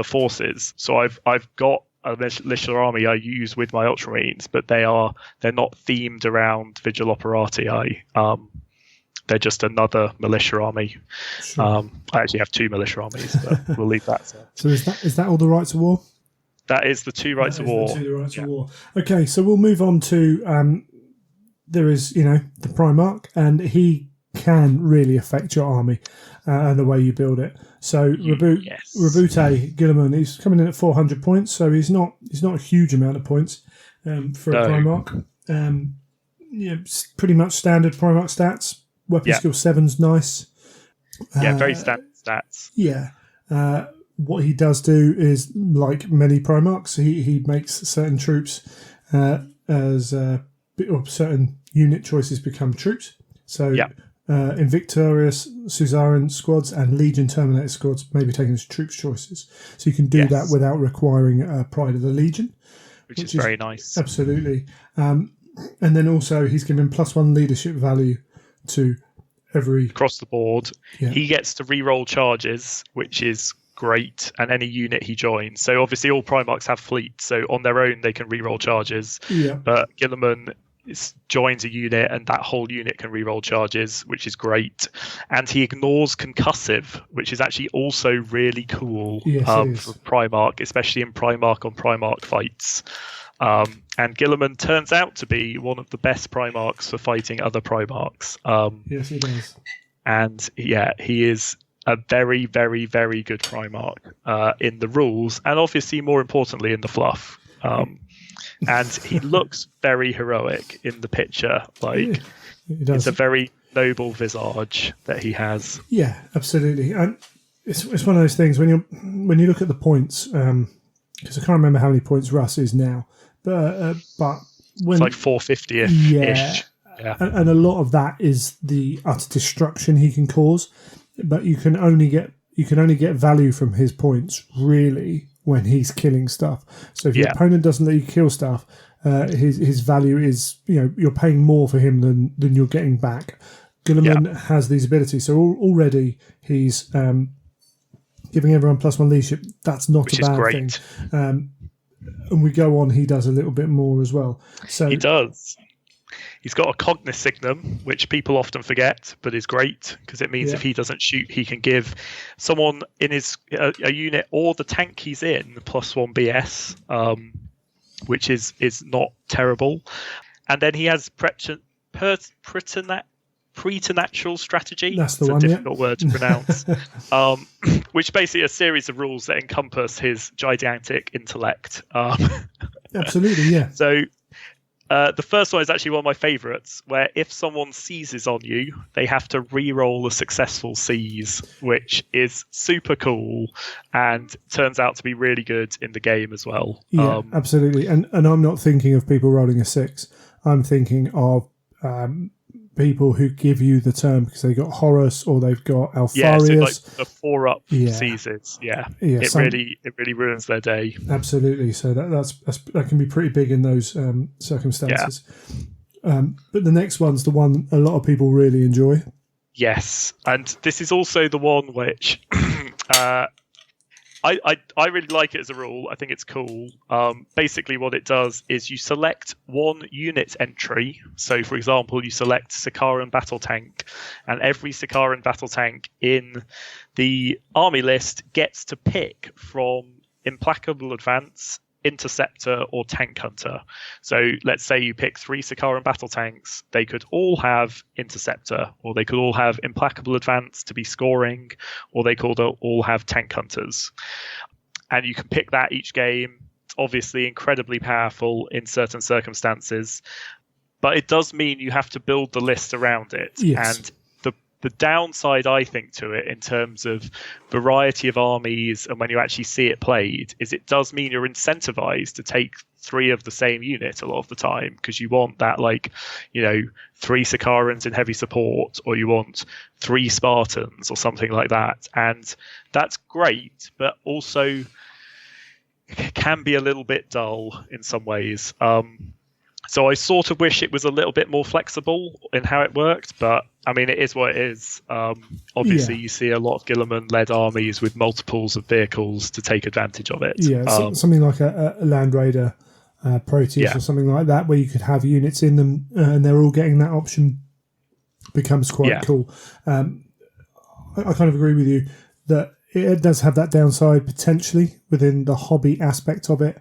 forces. So I've got a militia army I use with my Ultramarines, but they're not themed around Vigil Operati. They're just another militia army. Sure. I actually have 2 militia armies, but we'll leave that. So is that all the rights of war? That is the 2 rights of war. Of war. Okay, so we'll move on to there is the Primarch, and he can really affect your army and the way you build it. So Rabute Guilliman, he's coming in at 400 points, so he's not a huge amount of points for a Primarch. Pretty much standard Primarch stats. Weapon skill 7's nice. Very standard stats. Yeah. What he does do is, like many Primarchs, he makes certain troops as certain unit choices become troops. So Invictorious Suzerain squads and Legion Terminator squads may be taken as troops choices. So you can do that without requiring Pride of the Legion. Which is very nice. Absolutely. And then also he's given +1 leadership value to every... Across the board. Yeah. He gets to re-roll charges, which is great, and any unit he joins. So obviously all Primarchs have fleets, so on their own they can re-roll charges. Yeah. But Guilliman joins a unit and that whole unit can re-roll charges, which is great. And he ignores concussive, which is actually also really cool for Primarch, especially in Primarch on Primarch fights. And Guilliman turns out to be one of the best Primarchs for fighting other Primarchs. Yes, he does. And he is a very, very, very good Primarch in the rules, and obviously more importantly in the fluff. And he looks very heroic in the picture. Like, it's a very noble visage that he has. Yeah, absolutely. And it's one of those things when you look at the points, because I can't remember how many points Russ is now, but when it's like 450-ish. Yeah. And a lot of that is the utter destruction he can cause, but you can only get value from his points really when he's killing stuff. So if your opponent doesn't let you kill stuff, his value is, you're paying more for him than you're getting back. Guilliman has these abilities, so already he's giving everyone +1 leadership. That's not a bad thing. And we go on, he does a little bit more as well. So he does. He's got a Cognisignum, which people often forget, but is great because it means if he doesn't shoot, he can give someone in his a unit or the tank he's in +1 BS, which is not terrible. And then he has preternatural strategy. That's the it's one, a difficult word to pronounce. Which basically a series of rules that encompass his gigantic intellect. Absolutely, yeah. So the first one is actually one of my favourites, where if someone seizes on you, they have to re-roll a successful seize, which is super cool and turns out to be really good in the game as well. Yeah, absolutely. And I'm not thinking of people rolling a 6. I'm thinking of people who give you the turn because they've got Horus or they've got Alfarius. Yeah, so like the 4-up seizes. It really ruins their day. Absolutely. So that can be pretty big in those circumstances. Yeah. But the next one's the one a lot of people really enjoy. Yes, and this is also the one which I really like it as a rule. I think it's cool. Basically, what it does is you select one unit entry. So, for example, you select Sikaran Battle Tank, and every Sikaran Battle Tank in the army list gets to pick from Implacable Advance, Interceptor, or Tank Hunter. So let's say you pick 3 Sikaran battle tanks. They could all have Interceptor, or they could all have Implacable Advance to be scoring, or they could all have Tank Hunters. And you can pick that each game. It's obviously incredibly powerful in certain circumstances, but it does mean you have to build the list around it. Yes. And the downside, I think, to it in terms of variety of armies and when you actually see it played is it does mean you're incentivized to take 3 of the same unit a lot of the time because you want that 3 Sikarans in heavy support, or you want 3 Spartans or something like that. And that's great, but also can be a little bit dull in some ways. So I sort of wish it was a little bit more flexible in how it worked, but I mean, it is what it is. Obviously, you see a lot of Guilliman-led armies with multiples of vehicles to take advantage of it. Yeah, something like a Land Raider Proteus or something like that, where you could have units in them and they're all getting that option, becomes quite cool. I kind of agree with you that it does have that downside potentially within the hobby aspect of it.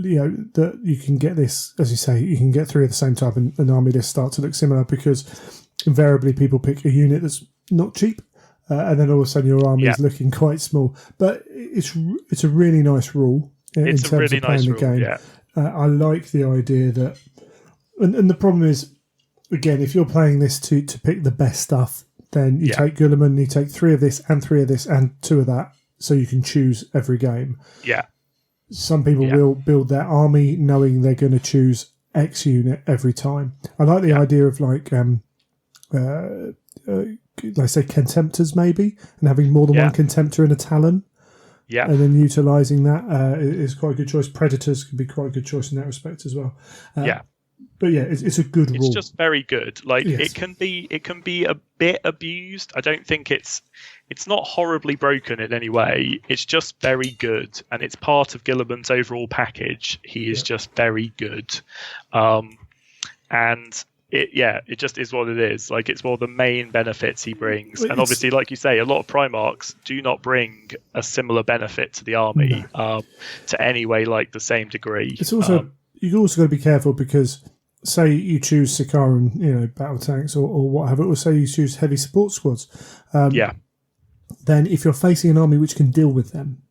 That you can get this, as you say, you can get 3 of the same type and an army list start to look similar because invariably people pick a unit that's not cheap and then all of a sudden your army is looking quite small. But it's a really nice rule in terms of playing the game. Yeah. I like the idea that, and the problem is, again, if you're playing this to pick the best stuff, then you take Guilliman, you take 3 of this and 3 of this and 2 of that, so you can choose every game. Yeah. some people will build their army knowing they're going to choose X unit every time. I like the idea of like, let's say Contemptors maybe, and having more than one Contemptor in a Talon. Yeah. And then utilising that is quite a good choice. Predators could be quite a good choice in that respect as well. But yeah, it's a good rule. It's just very good. Like it can be a bit abused. I don't think it's not horribly broken in any way. It's just very good, and it's part of Gilliman's overall package. He is just very good, and it just is what it is. Like it's one of the main benefits he brings, and obviously, like you say, a lot of Primarchs do not bring a similar benefit to the army to any way like the same degree. It's also you've also got to be careful because. Say you choose Sikaran, battle tanks or whatever, or say you choose heavy support squads. Then if you're facing an army which can deal with them,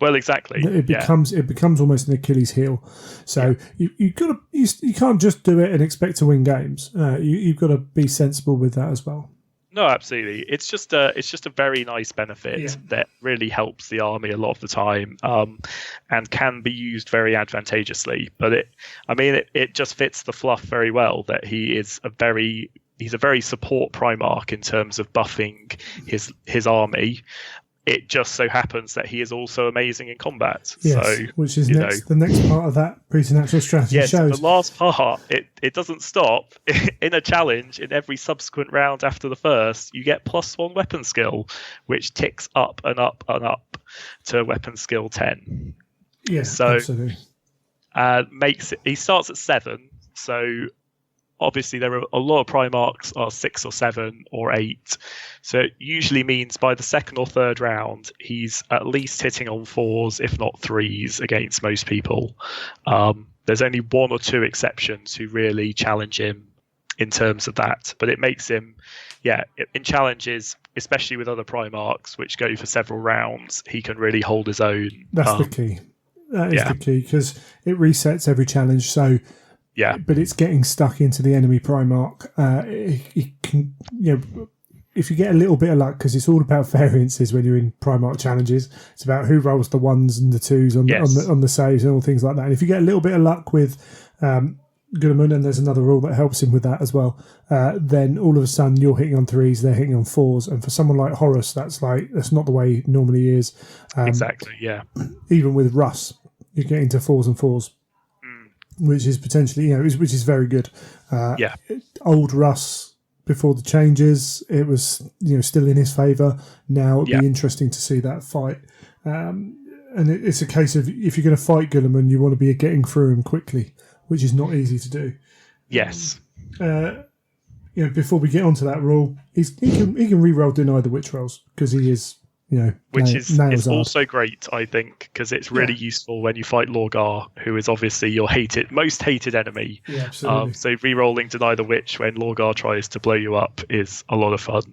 well, exactly, it becomes almost an Achilles heel. So you can't just do it and expect to win games. You've got to be sensible with that as well. No, absolutely. It's just a very nice benefit that really helps the army a lot of the time, and can be used very advantageously. But it just fits the fluff very well that he's a very support Primarch in terms of buffing his army. It just so happens that he is also amazing in combat. Yes, so, which is the next part of that preternatural strategy shows. The last part, it doesn't stop. In a challenge, in every subsequent round after the first, you get +1 weapon skill, which ticks up and up and up to weapon skill 10. Yeah, so, absolutely. He starts at 7, so obviously there are a lot of Primarchs are 6 or 7 or 8, so it usually means by the second or third round he's at least hitting on 4s if not 3s against most people. There's only 1 or 2 exceptions who really challenge him in terms of that, but it makes him in challenges, especially with other Primarchs which go for several rounds, he can really hold his own. That's the key. That is the key, because it resets every challenge, so but it's getting stuck into the enemy Primarch. It can, if you get a little bit of luck, because it's all about variances when you're in Primarch challenges. It's about who rolls the 1s and the 2s on the saves and all things like that. And if you get a little bit of luck with Guilliman, and there's another rule that helps him with that as well, then all of a sudden you're hitting on 3s, they're hitting on 4s, and for someone like Horus, that's not the way it normally is. Exactly, yeah. Even with Russ, you're getting to 4s and 4s. Which is potentially, which is very good. Old Russ, before the changes, it was, still in his favour. Now it'd be interesting to see that fight. And it's a case of, if you're going to fight Guilliman, you want to be getting through him quickly, which is not easy to do. Yes. Before we get onto that rule, he can re-roll Deny the Witch rolls, because he is, which is also great, I think, because it's really useful when you fight Lorgar, who is obviously your most hated enemy. Yeah, absolutely. So re-rolling Deny the Witch when Lorgar tries to blow you up is a lot of fun.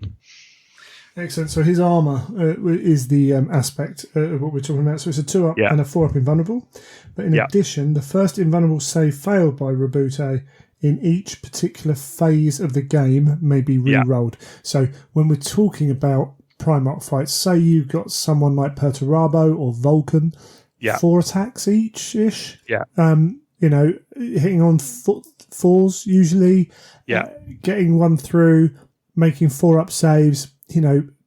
Excellent. So his armour is the aspect of what we're talking about. So it's a 2-up and a 4-up invulnerable. But in addition, the first invulnerable save failed by Rabute in each particular phase of the game may be re-rolled. So when we're talking about Primarch fights, say you've got someone like Perturabo or Vulcan, 4 attacks each-ish. Hitting on 4s usually, getting 1 through, making 4-up saves,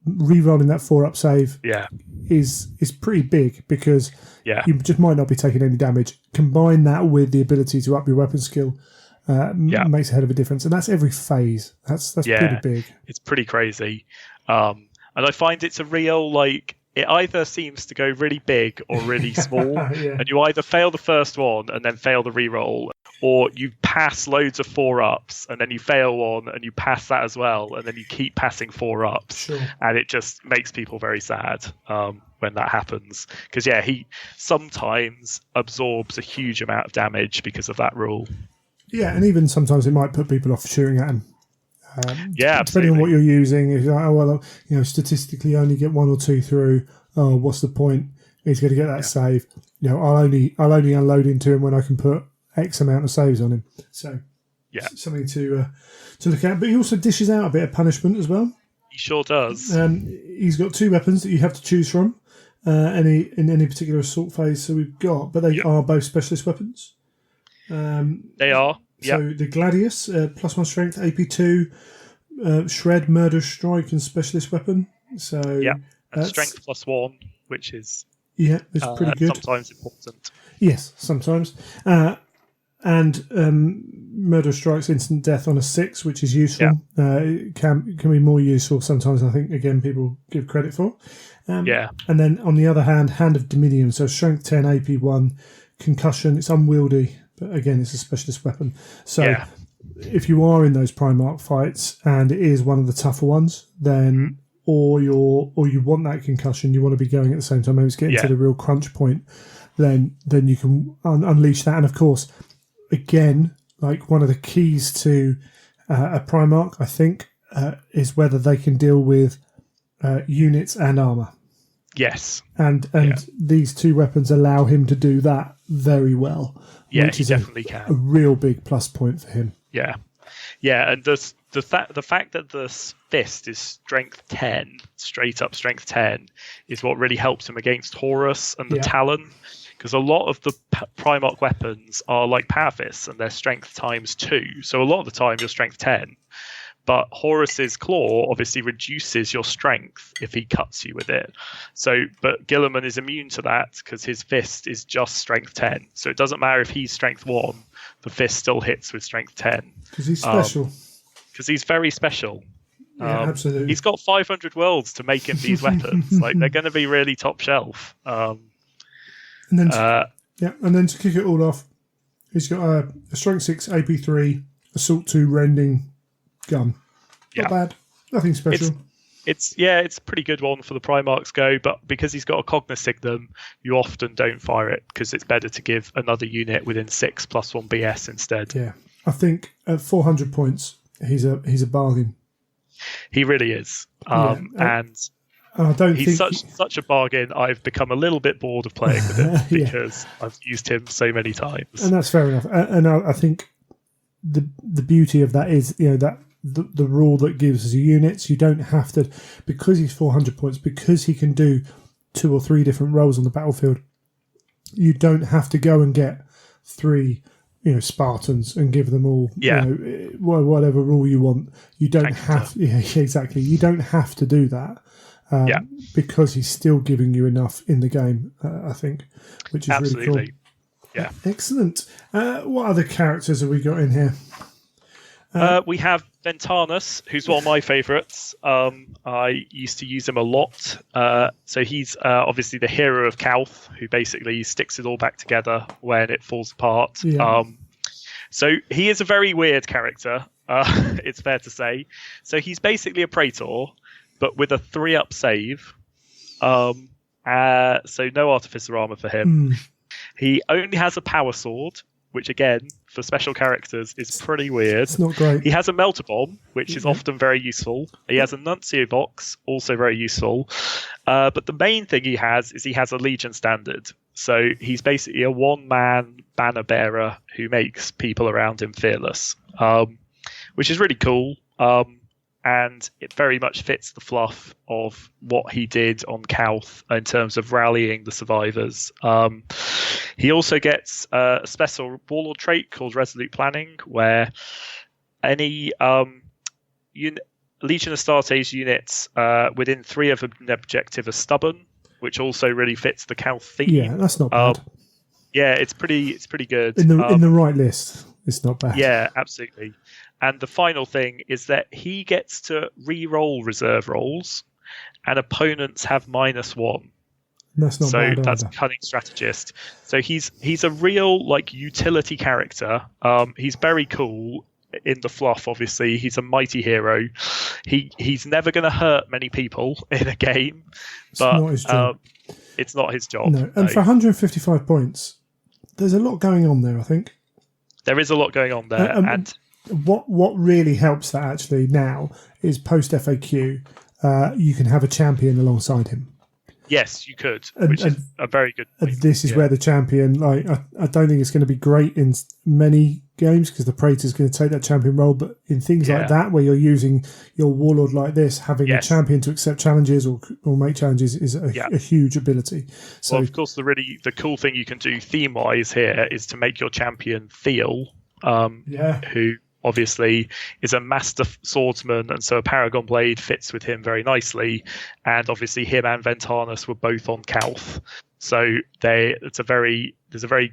re-rolling that 4-up save is pretty big, because you just might not be taking any damage. Combine that with the ability to up your weapon skill, makes a hell of a difference, and that's every phase. That's pretty big. It's pretty crazy. And I find it's a real, it either seems to go really big or really small, and you either fail the first one and then fail the reroll, or you pass loads of 4-ups and then you fail one and you pass that as well, and then you keep passing 4-ups, and it just makes people very sad when that happens, because he sometimes absorbs a huge amount of damage because of that rule. Yeah, and even sometimes it might put people off shooting at him. Depending on what you're using, if you're statistically only get 1 or 2 through. Oh, what's the point? He's going to get that save. I'll only unload into him when I can put X amount of saves on him. So, something to look at. But he also dishes out a bit of punishment as well. He sure does. He's got 2 weapons that you have to choose from. any particular assault phase. So we've got, but they are both specialist weapons. They are. So the Gladius, +1 strength, AP2, shred, murder, strike, and specialist weapon. So and strength +1, which is it's pretty good. Sometimes important. Yes, sometimes. And murder strikes instant death on a 6, which is useful. It can be more useful sometimes. I think again people give credit for. And then on the other hand, Hand of Dominion. So strength 10, AP1, concussion. It's unwieldy, but again, it's a specialist weapon. So if you are in those Primarch fights and it is one of the tougher ones, then or you want that concussion, you want to be going at the same time. Maybe it's getting to the real crunch point. Then you can unleash that. And of course, again, like one of the keys to a Primarch, I think, is whether they can deal with units and armor. Yes. And these two weapons allow him to do that very well. Yeah, which is definitely can. A real big plus point for him. Yeah. Yeah, and the fact that the fist is strength 10, straight up strength 10, is what really helps him against Horus and the Talon. Because a lot of the Primarch weapons are like Power Fists, and they're strength ×2. So a lot of the time you're strength 10. But Horus's claw obviously reduces your strength if he cuts you with it. But Guilliman is immune to that because his fist is just strength 10. So it doesn't matter if he's strength 1, the fist still hits with strength 10. Because he's special. Because he's very special. Yeah, absolutely. He's got 500 worlds to make him these weapons. Like they're going to be really top shelf. And then to kick it all off, he's got a strength 6 AP3 assault 2 rending gun. Not bad. Nothing special. It's a pretty good one for the Primarchs go, but because he's got a Cognoscignum, you often don't fire it because it's better to give another unit within 6 +1 BS instead. Yeah, I think at 400 points, he's a bargain. He really is, and I don't he's think such a bargain. I've become a little bit bored of playing with him because I've used him so many times, and that's fair enough. And I think the beauty of that is that. The rule that gives us units, you don't have to, because he's 400 points, because he can do 2 or 3 different roles on the battlefield, you don't have to go and get 3 Spartans and give them all whatever rule you want. You don't exactly. You don't have to do that because he's still giving you enough in the game, I think, which is really cool. Yeah, excellent. What other characters have we got in here? We have Ventanus, who's one of my favourites. I used to use him a lot. So he's obviously the hero of Calth, who basically sticks it all back together when it falls apart. Yeah. So he is a very weird character, it's fair to say. So he's basically a Praetor, but with a 3-up save. So no Artificer armor for him. He only has a power sword, which again, for special characters, is pretty weird. It's not great. He has a Melter Bomb, which is often very useful. He has a Nuncio Box, also very useful. But the main thing he has is he has a Legion Standard. So he's basically a one-man banner bearer who makes people around him fearless, which is really cool. And it very much fits the fluff of what he did on Calth in terms of rallying the survivors. He also gets a special warlord trait called Resolute Planning, where any Legion Astartes units within 3 of an objective are stubborn, which also really fits the Calth theme. Yeah, that's not bad. Yeah, it's pretty good. In the right list, it's not bad. Yeah, absolutely. And the final thing is that he gets to re-roll reserve rolls, and opponents have -1. That's not bad. So that's Cunning Strategist. So he's a real utility character. He's very cool in the fluff. Obviously, he's a mighty hero. He's never going to hurt many people in a game, but it's not his job. No, and for 155 points, there's a lot going on there. I think there is a lot going on there, and. What really helps that actually now is post FAQ, you can have a champion alongside him. Yes, you could, which is a very good point. This is where the champion, I don't think it's going to be great in many games because the Praetor's going to take that champion role, but in things like that where you're using your warlord like this, having a champion to accept challenges or make challenges is a huge ability. So, well, of course, the cool thing you can do theme-wise here is to make your champion Theal, who obviously is a master swordsman, and so a Paragon Blade fits with him very nicely. And obviously, him and Ventanus were both on Calth, so there's a very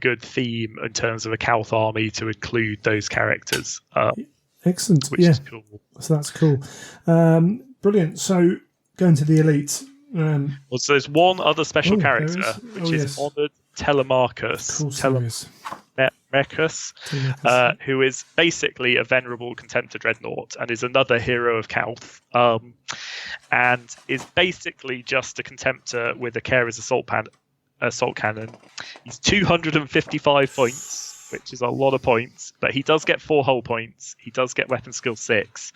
good theme in terms of a Calth army to include those characters. Excellent, which is cool. So that's cool, brilliant. So going to the elites. Well, so there's one other special character, which is Honoured Telemachus. Cool Telemachus, who is basically a venerable Contemptor Dreadnought and is another hero of Calth, and is basically just a Contemptor with a Carer's assault cannon. He's 255 points, which is a lot of points, but he does get 4 hull points. He does get weapon skill 6,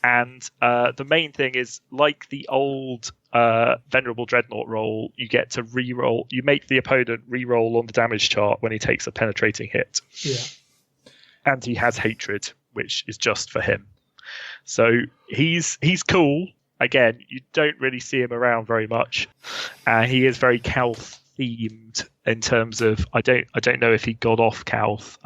and the main thing is, like the old Venerable Dreadnought roll, you get to re-roll. You make the opponent re-roll on the damage chart when he takes a penetrating hit. Yeah. And he has Hatred, which is just for him. So he's cool. Again, you don't really see him around very much. He is very Calth themed in terms of I don't know if he got off Calth.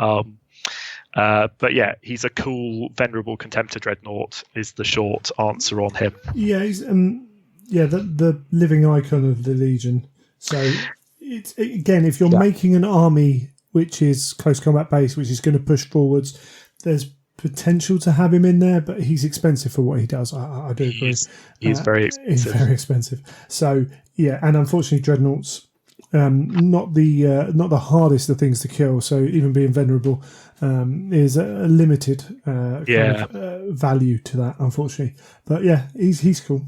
But yeah, he's a cool Venerable Contemptor Dreadnought is the short answer on him. Yeah, he's the living icon of the Legion. So it's again, if you're making an army which is close combat based, which is going to push forwards, there's potential to have him in there, but he's expensive for what he does. I do agree. He's very expensive. He's very expensive. So yeah, and unfortunately, Dreadnoughts not the hardest of things to kill. So even being venerable is a limited value to that, unfortunately. But yeah, he's cool.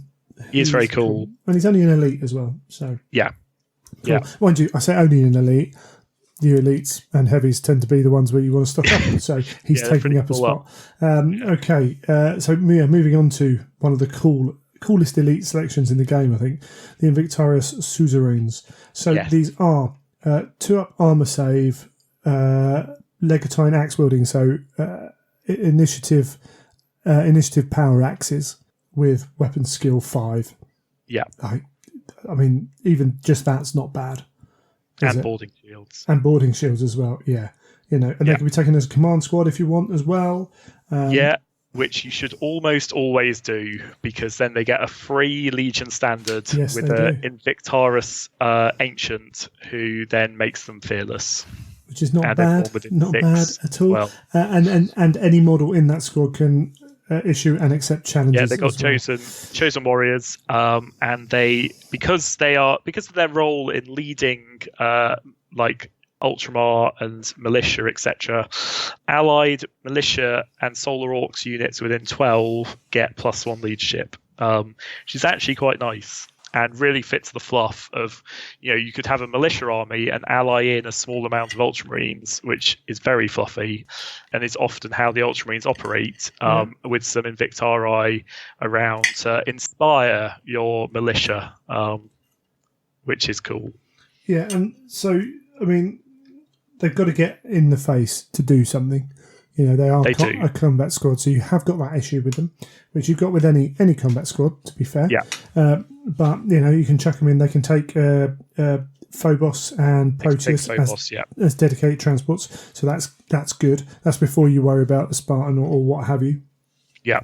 He's very cool. And he's only an elite as well. So yeah, cool. Mind you, I say only an elite. The elites and heavies tend to be the ones where you want to stock up. So he's taking up a spot. Okay, so moving on to one of the coolest elite selections in the game, I think, the Invictarius Suzerains. So these are 2-up armor save, legatine axe wielding, so initiative power axes with weapon skill 5. Yeah, I mean, even just that's not bad. And boarding shields. And boarding shields as well, yeah. And they can be taken as a command squad if you want as well. Which you should almost always do, because then they get a free Legion standard with an Invictarius Ancient who then makes them fearless. Which is not bad at all. Well. And any model in that squad can issue and accept challenges. Yeah, they got chosen warriors, and because of their role in leading like Ultramar and Militia, etc. Allied Militia and Solar Orcs units within 12 get +1 leadership, which is actually quite nice and really fits the fluff of, you could have a militia army and ally in a small amount of Ultramarines, which is very fluffy and is often how the Ultramarines operate, with some Invictari around to inspire your militia, which is cool. Yeah, and so, I mean, they've got to get in the face to do something. They are a combat squad, so you have got that issue with them, which you've got with any combat squad, to be fair. Yeah. But, you can chuck them in. They can take Phobos and Proteus as dedicated transports, so that's good. That's before you worry about the Spartan or what have you. Yeah.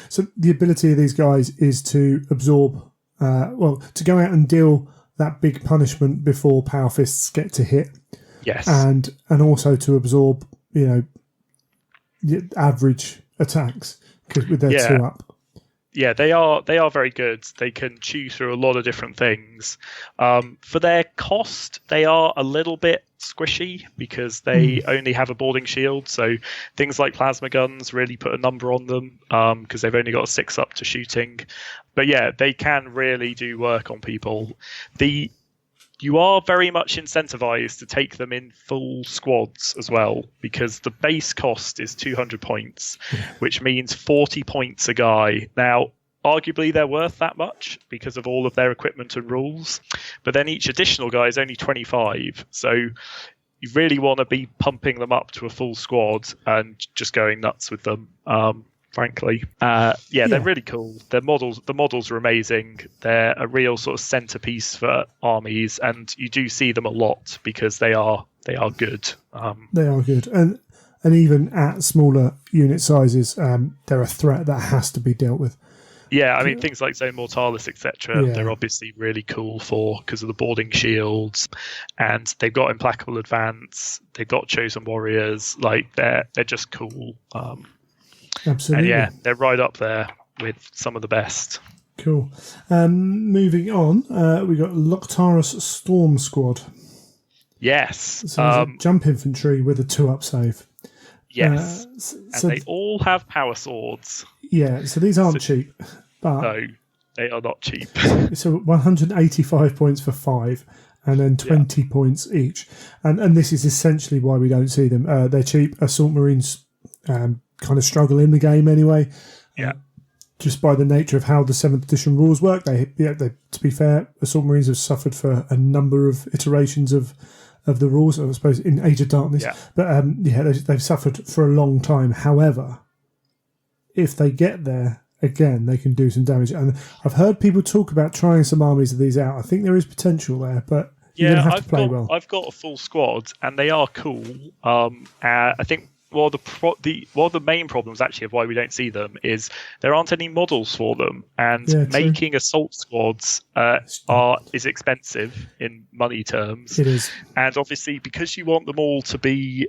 So the ability of these guys is to absorb, to go out and deal that big punishment before Power Fists get to hit. Yes. And also to absorb, average attacks with their 2-up. Yeah, they are very good. They can chew through a lot of different things. For their cost, they are a little bit squishy because they only have a boarding shield. So things like plasma guns really put a number on them, because they've only got a 6-up to shooting. But yeah, they can really do work on people. You are very much incentivized to take them in full squads as well, because the base cost is 200 points, which means 40 points a guy. Now, arguably they're worth that much because of all of their equipment and rules, but then each additional guy is only 25. So you really want to be pumping them up to a full squad and just going nuts with them. Frankly, they're really cool. The models are amazing. They're a real sort of centerpiece for armies, and you do see them a lot because they are good. They are good, and even at smaller unit sizes, they're a threat that has to be dealt with. Yeah, I mean, things like Zone Mortalis, etc. Yeah. They're obviously really cool because of the boarding shields, and they've got Implacable Advance. They've got Chosen Warriors. Like they're just cool. Absolutely. And they're right up there with some of the best. Cool. Moving on, we got Loktaris Storm Squad. Yes. So jump infantry with a 2-up save. Yes. And they all have power swords. Yeah, so these aren't cheap. But no, they are not cheap. So 185 points for 5, and then 20 points each. And this is essentially why we don't see them. They're cheap. Assault Marines kind of struggle in the game anyway. Yeah. Just by the nature of how the 7th edition rules work. They, to be fair, Assault Marines have suffered for a number of iterations of the rules, I suppose, in Age of Darkness. Yeah. But they've suffered for a long time. However, if they get there, again, they can do some damage. And I've heard people talk about trying some armies of these out. I think there is potential there, but you're going to have to play well. I've got a full squad, and they are cool. I think one of the main problems actually of why we don't see them is there aren't any models for them, and making assault squads is expensive in money terms. It is, and obviously because you want them all to be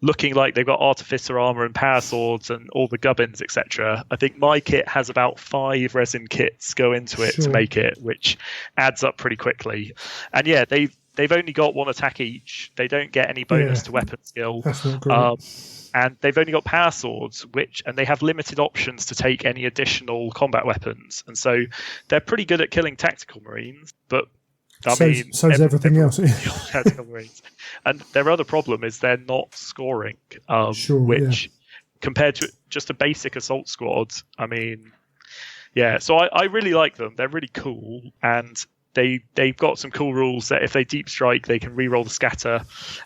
looking like they've got artificer armor and power swords and all the gubbins, etc. I think my kit has about 5 resin kits go into it to make it, which adds up pretty quickly. And they've only got 1 attack each. They don't get any bonus to weapon skill. That's not great. And they've only got power swords, and they have limited options to take any additional combat weapons. And so they're pretty good at killing tactical marines, but so is everything else. Tactical marines. And their other problem is they're not scoring, which compared to just a basic assault squad, I mean, so I really like them. They're really cool, and they've got some cool rules that if they deep strike, they can reroll the scatter,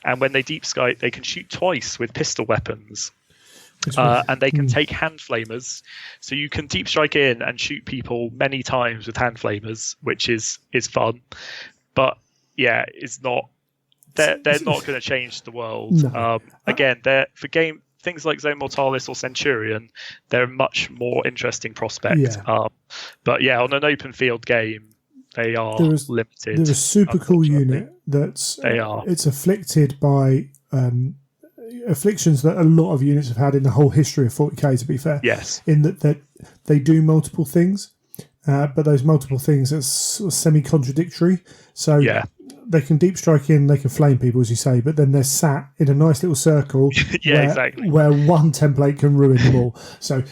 and when they deep strike, they can shoot twice with pistol weapons. And they can take hand flamers, so you can deep strike in and shoot people many times with hand flamers, which is fun. But it's not. They're not going to change the world. No. Again, they're things like Zone Mortalis or Centurion. They're a much more interesting prospect. Yeah. But on an open field game, they are limited. There's a super cool unit that's it's afflicted by afflictions that a lot of units have had in the whole history of 40k, to be fair. Yes. In that they do multiple things, but those multiple things are sort of semi-contradictory. So they can deep strike in, they can flame people, as you say, but then they're sat in a nice little circle where one template can ruin them all. So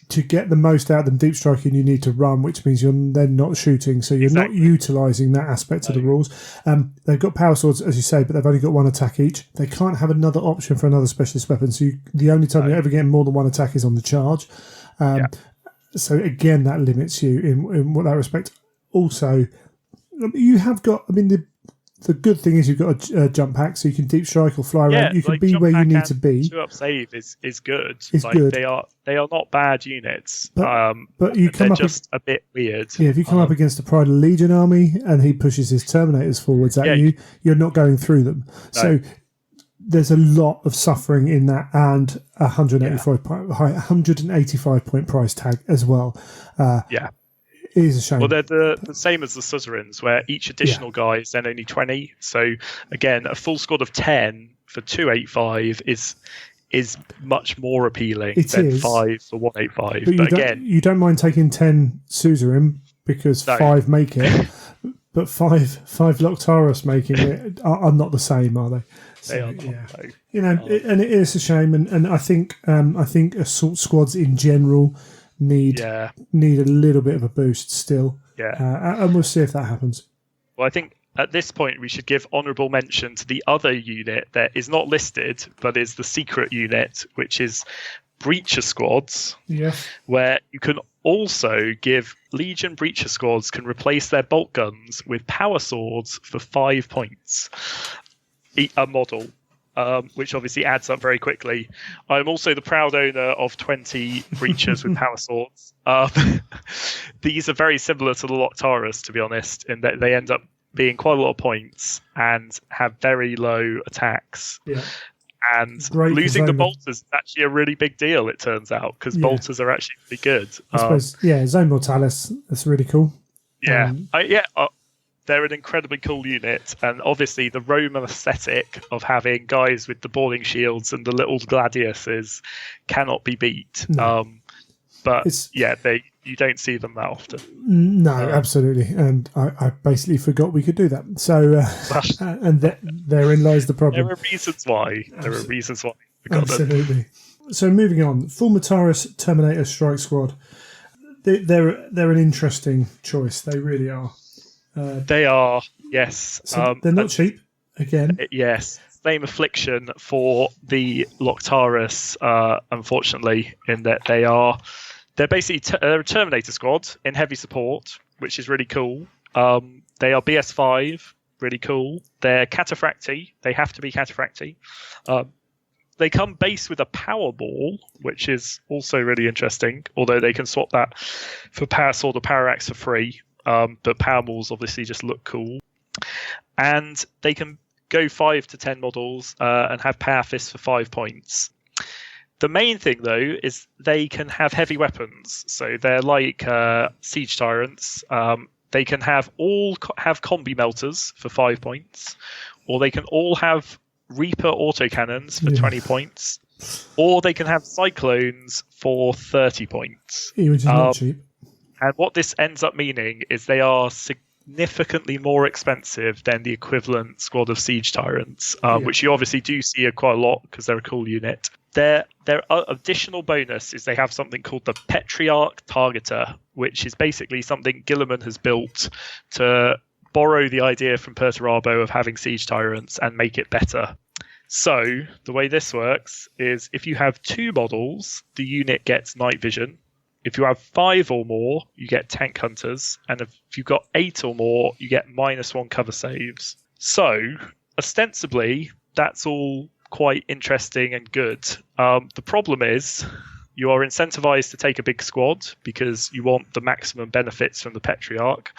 to get the most out of them deep striking, you need to run, which means you're then not shooting, so you're not utilising that aspect of the rules. They've got power swords, as you say, but they've only got 1 attack each. They can't have another option for another specialist weapon, so the only time you're ever getting more than 1 attack is on the charge. So again, that limits you in that respect. Also, you have got, I mean, the good thing is you've got a jump pack, so you can deep strike or fly around. You can be where you need to be. 2-up save is good. It's good. They are not bad units. But you come they're up just a bit weird. Yeah, if you come up against a Pride of Legion army and he pushes his Terminators forwards at you, you're not going through them. No. So there's a lot of suffering in that, and a 185 point price tag as well. It is a shame. Well, they're the same as the Suzerains, where each additional guy is then only 20. So again, a full squad of 10 for 285 is much more appealing than 5 for 185. But again, you don't mind taking 10 Suzerain because 5 make it, but 5 Loktaris making it are not the same, are they? They are not. No. And it is a shame. And I think assault squads in general need a little bit of a boost still. And we'll see if that happens. Well, I think at this point we should give honourable mention to the other unit that is not listed but is the secret unit, which is Breacher Squads. Where you can also give Legion Breacher Squads can replace their bolt guns with power swords for 5 points. a model, which obviously adds up very quickly. I'm also the proud owner of 20 Breachers with power swords. These are very similar to the Loctarus, to be honest, in that they end up being quite a lot of points and have very low attacks. Yeah. And Great losing the zone bolters is actually a really big deal, it turns out, because bolters are actually really good. I suppose, Zone Mortalis, that's really cool. Yeah, they're an incredibly cool unit, and obviously the Roman aesthetic of having guys with the boarding shields and the little gladiuses cannot be beat. No. But you don't see them that often. No, absolutely, and I basically forgot we could do that. So, and therein lies the problem. There are reasons why. Absolutely. So moving on, Fulmataris Terminator Strike Squad. They're an interesting choice. They really are. They are, yes. So they're not cheap, again. Yes. Same affliction for the Loctarus, unfortunately, in that they're basically a Terminator squad in heavy support, which is really cool. They are BS5, really cool. They're Cataphracti. They have to be Cataphracti. They come base with a power ball, which is also really interesting, although they can swap that for Power Sword or Power Axe for free. But power balls obviously just look cool. And they can go 5 to 10 models and have Power Fists for 5 points. The main thing, though, is they can have heavy weapons. So they're like Siege Tyrants. They can have combi melters for 5 points, or they can all have Reaper autocannons for 20 points, or they can have Cyclones for 30 points. Which is not cheap. And what this ends up meaning is they are significantly more expensive than the equivalent squad of Siege Tyrants, which you obviously do see quite a lot because they're a cool unit. Their additional bonus is they have something called the Petriarch Targeter, which is basically something Gilliman has built to borrow the idea from Perturabo of having Siege Tyrants and make it better. So the way this works is if you have 2 models, the unit gets night vision. If you have 5 or more, you get tank hunters. And if you've got 8 or more, you get -1 cover saves. So ostensibly, that's all quite interesting and good. The problem is you are incentivized to take a big squad because you want the maximum benefits from the Petriarch,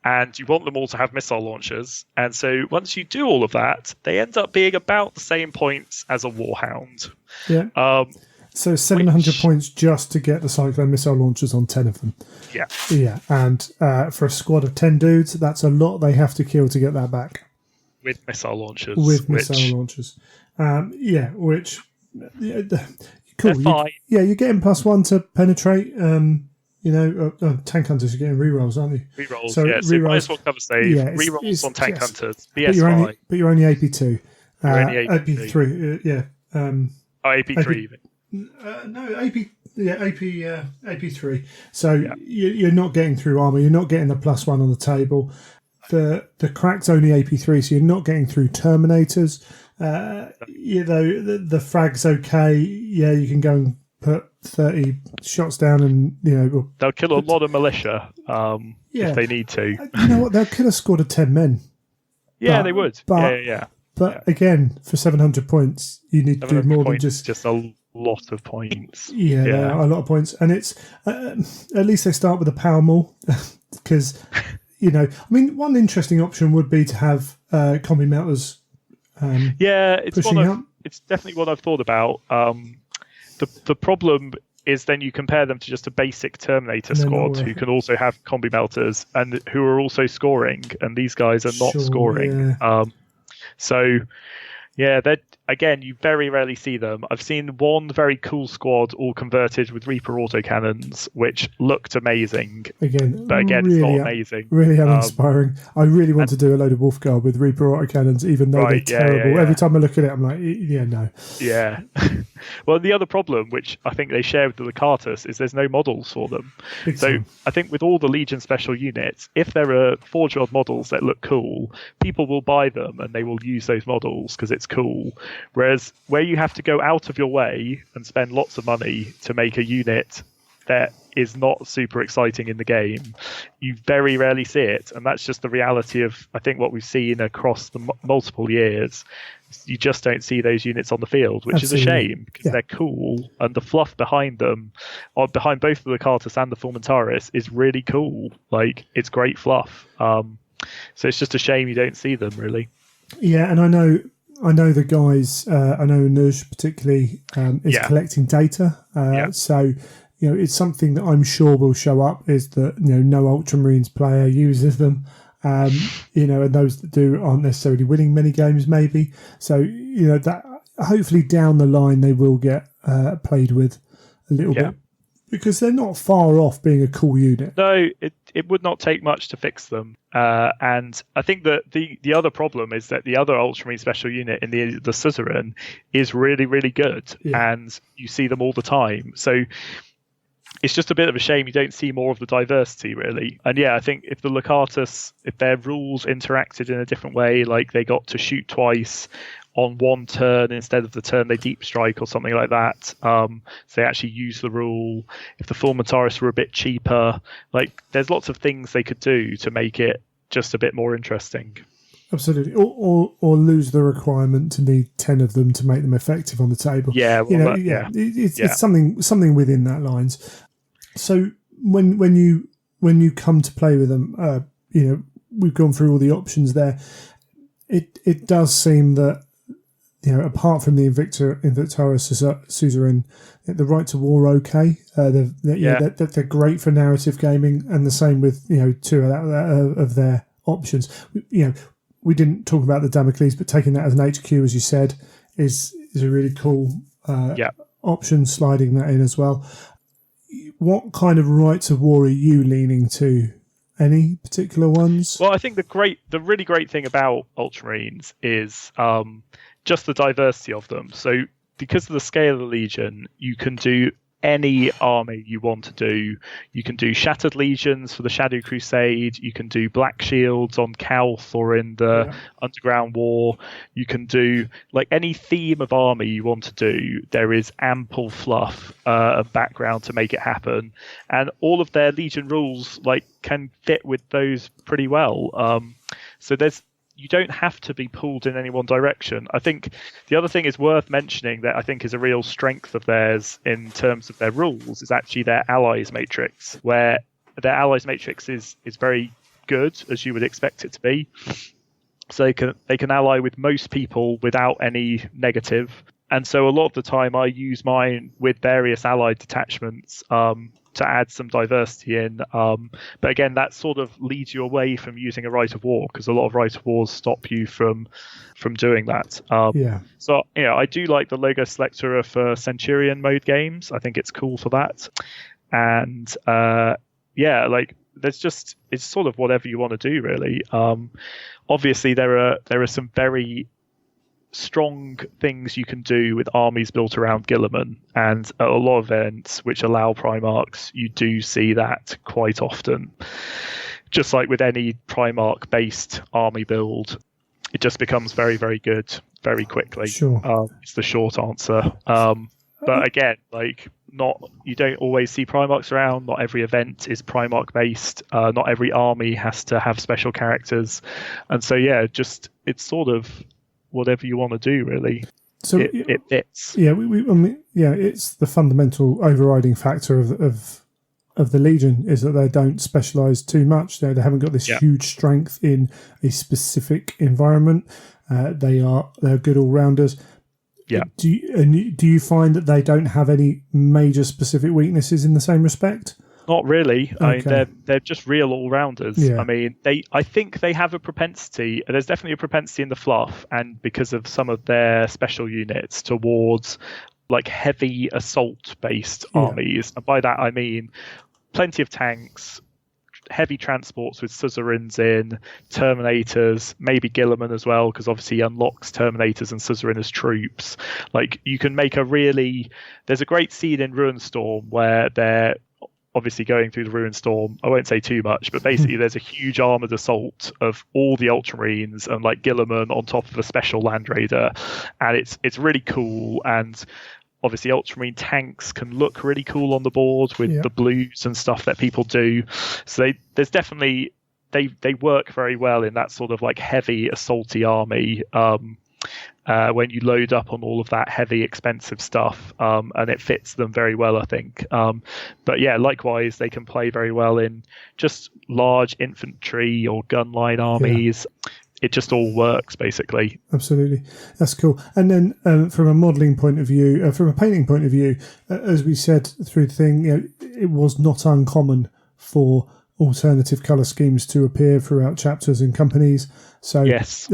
and you want them all to have missile launchers. And so once you do all of that, they end up being about the same points as a Warhound. Yeah. So 700 points just to get the Cyclone missile launchers on 10 of them. Yeah. Yeah, and for a squad of 10 dudes, that's a lot they have to kill to get that back. With missile launchers. Missile launchers. Which... cool. You're getting +1 to penetrate. Tank hunters are getting rerolls, aren't you? Rerolls, so -1 cover save. Rerolls on tank hunters. BS5. But you're only AP2. You're only AP3. AP3 even. No, AP3. So you're not getting through armor. You're not getting the +1 on the table. The crack's only AP3, so you're not getting through Terminators. The frag's okay. Yeah, you can go and put 30 shots down, and they'll kill a lot of militia if they need to. You know what? They'll kill a squad of 10 men. Yeah, they would. But again, for 700 points, you need to do more than just a lot of points. There are a lot of points, and it's at least they start with a power maul because one interesting option would be to have combi melters. It's definitely what I've thought about. The problem is then you compare them to just a basic Terminator squad who can also have combi melters and who are also scoring, and these guys are not scoring. They're again, you very rarely see them. I've seen one very cool squad all converted with Reaper autocannons, which looked amazing. But again, really, it's not amazing. Really uninspiring. I really want to do a load of Wolfguard with Reaper autocannons, even though they're terrible. Every time I look at it, I'm like, no. Yeah. Well, the other problem, which I think they share with the Lacartus, is there's no models for them. I think with all the Legion special units, if there are Forge World models that look cool, people will buy them and they will use those models because it's cool. Whereas where you have to go out of your way and spend lots of money to make a unit that is not super exciting in the game, you very rarely see it, and that's just the reality of, I think, what we've seen across the multiple years. You just don't see those units on the field, which Absolutely. is a shame, because they're cool, and the fluff behind them, or behind both the Locatus and the Formentaris, is really cool. Like, it's great fluff. So it's just a shame you don't see them, really. Yeah, and I know the guys. I know Nuj particularly is collecting data. So it's something that I'm sure will show up. Is that no Ultramarines player uses them. And those that do aren't necessarily winning many games, maybe. So that hopefully down the line they will get played with a little bit, because they're not far off being a cool unit. No, it would not take much to fix them. And I think that the other problem is that the other Ultramarine special unit in the Suzerain is really, really good, and you see them all the time. So it's just a bit of a shame you don't see more of the diversity, really. And I think if the Locatus, if their rules interacted in a different way, like they got to shoot twice on one turn instead of the turn they deep strike or something like that, so they actually use the rule. If the Formentaris were a bit cheaper, like there's lots of things they could do to make it just a bit more interesting. Absolutely, or lose the requirement to need 10 of them to make them effective on the table. It's something within that lines. So when you come to play with them, we've gone through all the options there. It does seem that apart from the Invictaris Suzerain, the Right to War okay. They're great for narrative gaming, and the same with two of their options. We didn't talk about the Damocles, but taking that as an HQ, as you said, is a really cool option. Sliding that in as well. What kind of Rights of War are you leaning to? Any particular ones? Well, I think the really great thing about Ultramarines is just the diversity of them. So because of the scale of the Legion, you can do any army you want to do. You can do Shattered Legions for the Shadow Crusade. You can do Black Shields on Calth or in the Underground War. You can do like any theme of army you want to do. There is ample fluff and background to make it happen, and all of their Legion rules can fit with those pretty well. So you don't have to be pulled in any one direction. I think the other thing is worth mentioning that I think is a real strength of theirs in terms of their rules is actually their allies matrix, where their allies matrix is very good, as you would expect it to be. So they can ally with most people without any negative. And so a lot of the time I use mine with various allied detachments to add some diversity in. But again, that sort of leads you away from using a Right of War, because a lot of Right of Wars stop you from doing that. So I do like the Logo Selector for Centurion mode games. I think it's cool for that. And there's just, it's sort of whatever you want to do, really. Obviously there are some very strong things you can do with armies built around Guilliman, and at a lot of events which allow Primarchs, you do see that quite often. Just like with any Primarch based army build, it just becomes very, very good very quickly. Sure. It's the short answer. But again, you don't always see Primarchs around. Not every event is Primarch based. Not every army has to have special characters, and so it's sort of whatever you want to do, really. So it fits. It's the fundamental overriding factor of the Legion is that they don't specialise too much. They haven't got this huge strength in a specific environment. They're good all rounders. Yeah. Do you find that they don't have any major specific weaknesses in the same respect? Not really. Okay. I mean, they're just real all-rounders. Yeah. I mean, I think they have a propensity. There's definitely a propensity in the fluff, and because of some of their special units, towards heavy assault-based armies. And by that I mean plenty of tanks, heavy transports with Suzerains in, Terminators, maybe Guilliman as well, because obviously he unlocks Terminators and Suzerain as troops. You can make there's a great scene in Ruinstorm where they're obviously going through the Ruinstorm. I won't say too much, but basically there's a huge armoured assault of all the Ultramarines and Guilliman on top of a special Land Raider, and it's really cool. And obviously Ultramarine tanks can look really cool on the board with the blues and stuff that people do. So there's definitely they work very well in that sort of like heavy assaulty army. When you load up on all of that heavy, expensive stuff, and it fits them very well, I think. But yeah, likewise, they can play very well in just large infantry or gun line armies. It just all works, basically. Absolutely. That's cool. And then from a modelling point of view, from a painting point of view, as we said through the thing, it was not uncommon for alternative colour schemes to appear throughout chapters and companies. So yes.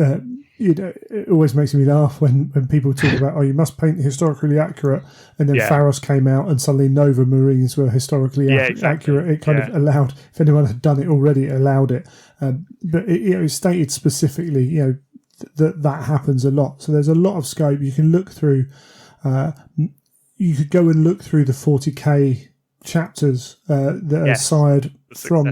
It always makes me laugh when people talk about, you must paint historically accurate, and then Pharos came out and suddenly Nova Marines were historically accurate. It kind of allowed, if anyone had done it already, it allowed it. But it stated specifically, that happens a lot. So there's a lot of scope. You can look through, you could go and look through the 40k chapters that are sired from,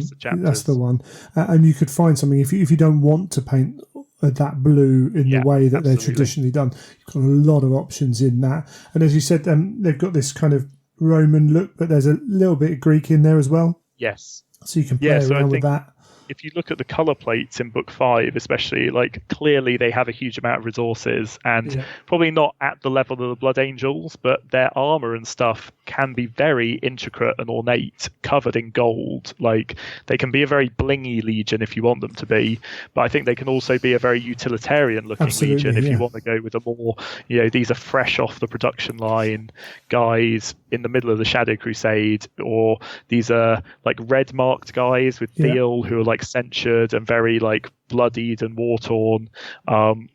that's the one. And you could find something, if you don't want to paint that blue in the way that they're traditionally done. You've got a lot of options in that. And as you said, they've got this kind of Roman look, but there's a little bit of Greek in there as well. Yes. So you can play around with that. If you look at the color plates in book 5, especially, like clearly they have a huge amount of resources and probably not at the level of the Blood Angels, but their armor and stuff can be very intricate and ornate, covered in gold. Like they can be a very blingy legion if you want them to be, but I think they can also be a very utilitarian looking legion if you want to go with a more, these are fresh off the production line guys in the middle of the Shadow Crusade, or these are like red marked guys with Theal who are like censured and very like bloodied and war torn. And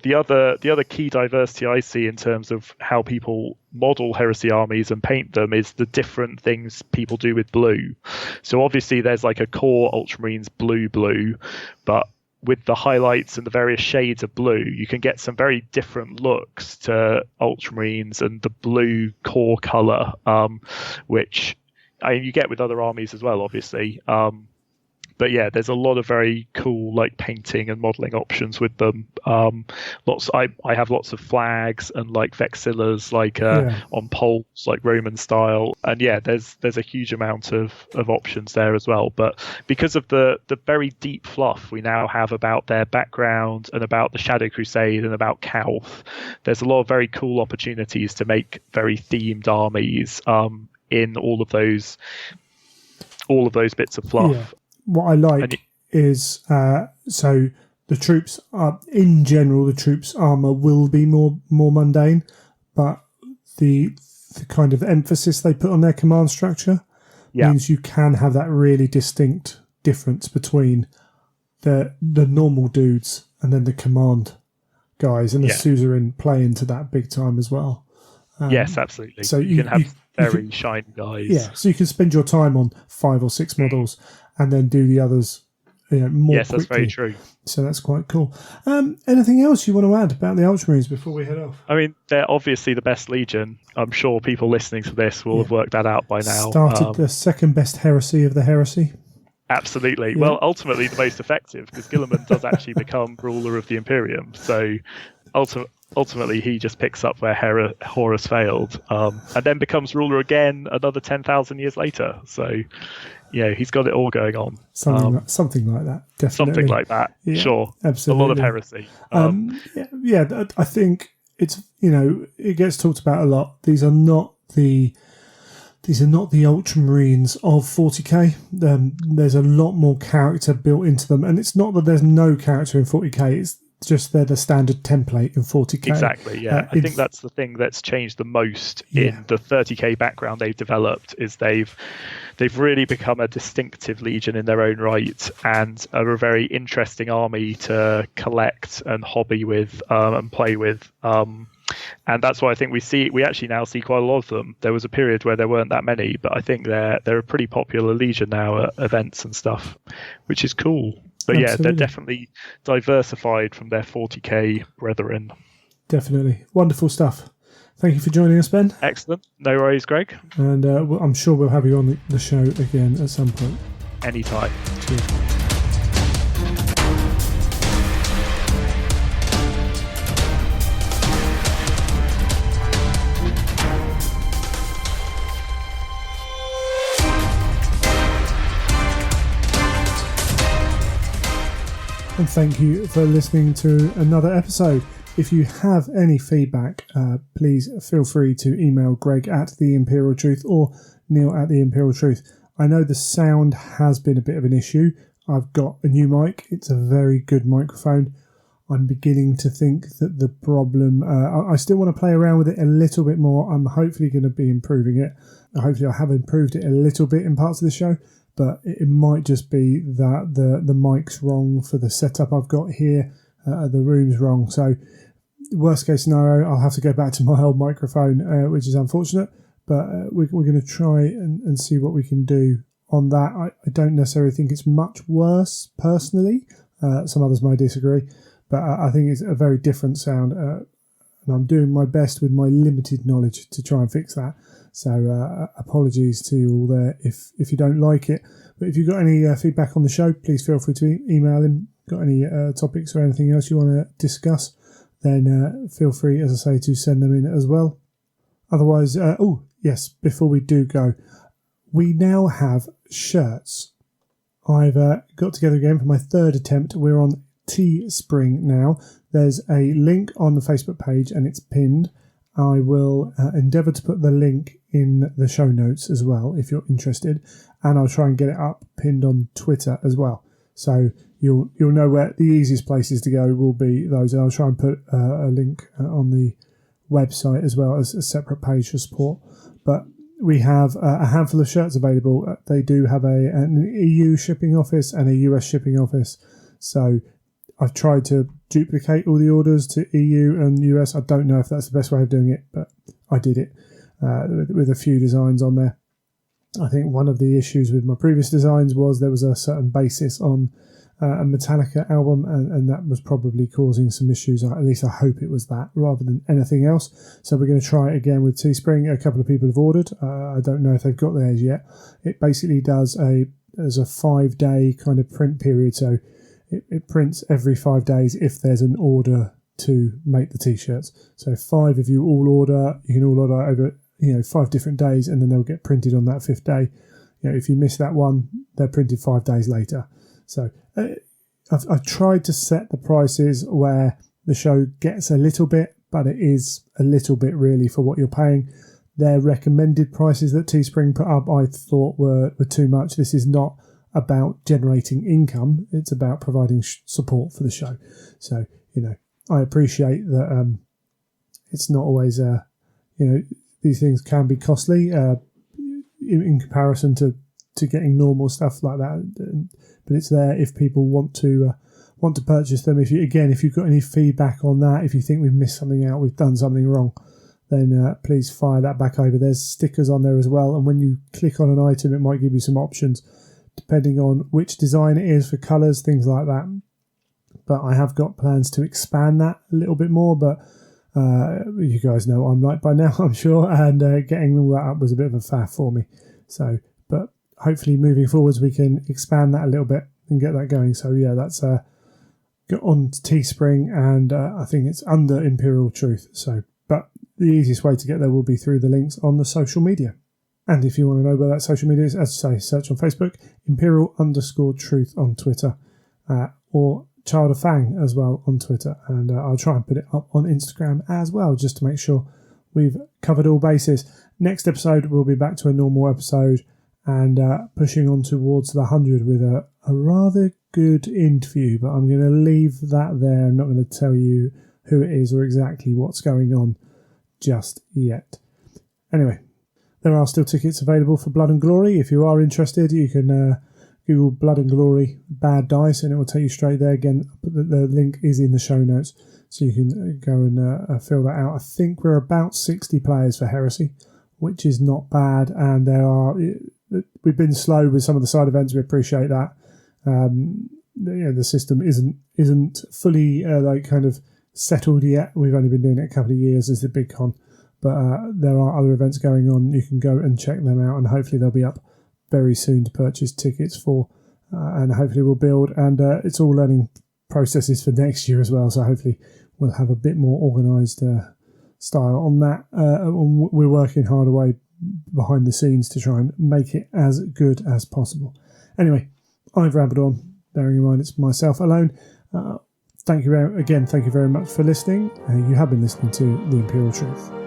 the other key diversity I see in terms of how people model Heresy armies and paint them is the different things people do with blue. So obviously there's like a core Ultramarines blue, but with the highlights and the various shades of blue, you can get some very different looks to Ultramarines and the blue core color, which you get with other armies as well, obviously. But yeah, there's a lot of very cool like painting and modeling options with them. I have lots of flags and like vexillas on poles like Roman style, and there's a huge amount of options there as well. But because of the very deep fluff we now have about their background and about the Shadow Crusade and about Kauth, there's a lot of very cool opportunities to make very themed armies in all of those bits of fluff. Yeah. What I like is so the troops are, in general, the troops' armor will be more mundane, but the kind of emphasis they put on their command structure means you can have that really distinct difference between the normal dudes and then the command guys, and the suzerain play into that big time as well. Yes, absolutely. So you can have very shiny guys. Yeah, so you can spend your time on 5 or 6 models and then do the others more quickly. That's very true. So that's quite cool. Anything else you want to add about the Ultramarines before we head off? I mean, they're obviously the best legion. I'm sure people listening to this will have worked that out by now. Started the second best heresy of the heresy. Absolutely. Yeah. Well, ultimately the most effective, because Guilliman does actually become ruler of the Imperium. So ultimately he just picks up where Horus failed, and then becomes ruler again another 10,000 years later. So he's got it all going on. Something like that, definitely. Something like that, sure. Absolutely. A lot of heresy. I think it's, it gets talked about a lot. These are not the Ultramarines of 40k. There's a lot more character built into them, and it's not that there's no character in 40k. It's just they're the standard template in 40k. Exactly, yeah. I think that's the thing that's changed the most in the 30k background they've developed, is they've really become a distinctive legion in their own right, and are a very interesting army to collect and hobby with and play with. And that's why I think we actually now see quite a lot of them. There was a period where there weren't that many, but I think they're a pretty popular legion now at events and stuff, which is cool. But Absolutely. They're definitely diversified from their 40k brethren. Definitely. Wonderful stuff. Thank you for joining us, Ben. Excellent. No worries, Greg. And I'm sure we'll have you on the show again at some point. Anytime. Cheers. and thank you for listening to another episode. If you have any feedback, please feel free to email Greg at The Imperial Truth or Neil at The Imperial Truth. I know the sound has been a bit of an issue. I've got a new mic. It's a very good microphone. I'm beginning to think that the problem... I still want to play around with it a little bit more. I'm hopefully going to be improving it. Hopefully I have improved it a little bit in parts of the show, but it might just be that the mic's wrong for the setup I've got here. The room's wrong. So worst case scenario, I'll have to go back to my old microphone, which is unfortunate, but we're going to try and see what we can do on that. I don't necessarily think it's much worse, personally. Some others might disagree, but I think it's a very different sound, and I'm doing my best with my limited knowledge to try and fix that. So apologies to you all there if you don't like it. But if you've got any feedback on the show, please feel free to email him. Got any topics or anything else you want to discuss, then feel free, as I say, to send them in as well. Otherwise, yes, before we do go, we now have shirts. I've got together again for my third attempt. We're on Teespring now. There's a link on the Facebook page and it's pinned. I will endeavour to put the link in the show notes as well if you're interested, and I'll try and get it up pinned on Twitter as well. So you'll know where the easiest places to go will be those. And I'll try and put a link on the website as well as a separate page for support. But we have a handful of shirts available. They do have an EU shipping office and a US shipping office. So I've tried to duplicate all the orders to EU and US. I don't know if that's the best way of doing it, but I did it with a few designs on there. I think one of the issues with my previous designs was there was a certain basis on a Metallica album, and that was probably causing some issues. At least I hope it was that rather than anything else. So we're going to try it again with Teespring. A couple of people have ordered. I don't know if they've got theirs yet. It basically there's a 5-day kind of print period. So it prints every 5 days if there's an order to make the t-shirts. So 5 of you all order, you can all order over 5 different days, and then they'll get printed on that 5th day. If you miss that one, they're printed 5 days later. So I've tried to set the prices where the show gets a little bit, but it is a little bit really for what you're paying. Their recommended prices that Teespring put up I thought were too much. This is not about generating income. It's about providing support for the show. So, I appreciate that it's not always, these things can be costly in comparison to getting normal stuff like that. But it's there if people want to purchase them. If you've got any feedback on that, if you think we've missed something out, we've done something wrong, then please fire that back over. There's stickers on there as well. And when you click on an item, it might give you some options depending on which design it is for colours, things like that. But I have got plans to expand that a little bit more, but you guys know what I'm like by now, I'm sure, and getting all that up was a bit of a faff for me. So, but hopefully moving forwards we can expand that a little bit and get that going. So yeah, that's on Teespring, and I think it's under Imperial Truth. So, but the easiest way to get there will be through the links on the social media. And if you want to know where that social media is, as I say, search on Facebook, Imperial_Truth on Twitter, or Child of Fang as well on Twitter. And I'll try and put it up on Instagram as well, just to make sure we've covered all bases. Next episode, we'll be back to a normal episode and pushing on towards the 100 with a rather good interview. But I'm going to leave that there. I'm not going to tell you who it is or exactly what's going on just yet. Anyway, there are still tickets available for Blood and Glory. If you are interested, you can Google Blood and Glory Bad Dice and it will take you straight there. Again, the link is in the show notes, so you can go and fill that out. I think we're about 60 players for Heresy, which is not bad. And we've been slow with some of the side events. We appreciate that. The system isn't fully kind of settled yet. We've only been doing it a couple of years as the big con. But there are other events going on. You can go and check them out, and hopefully they'll be up very soon to purchase tickets for. And hopefully we'll build. And it's all learning processes for next year as well. So hopefully we'll have a bit more organised style on that. We're working hard away behind the scenes to try and make it as good as possible. Anyway, I've rambled on. Bearing in mind it's myself alone. Thank you very much for listening. You have been listening to The Imperial Truth.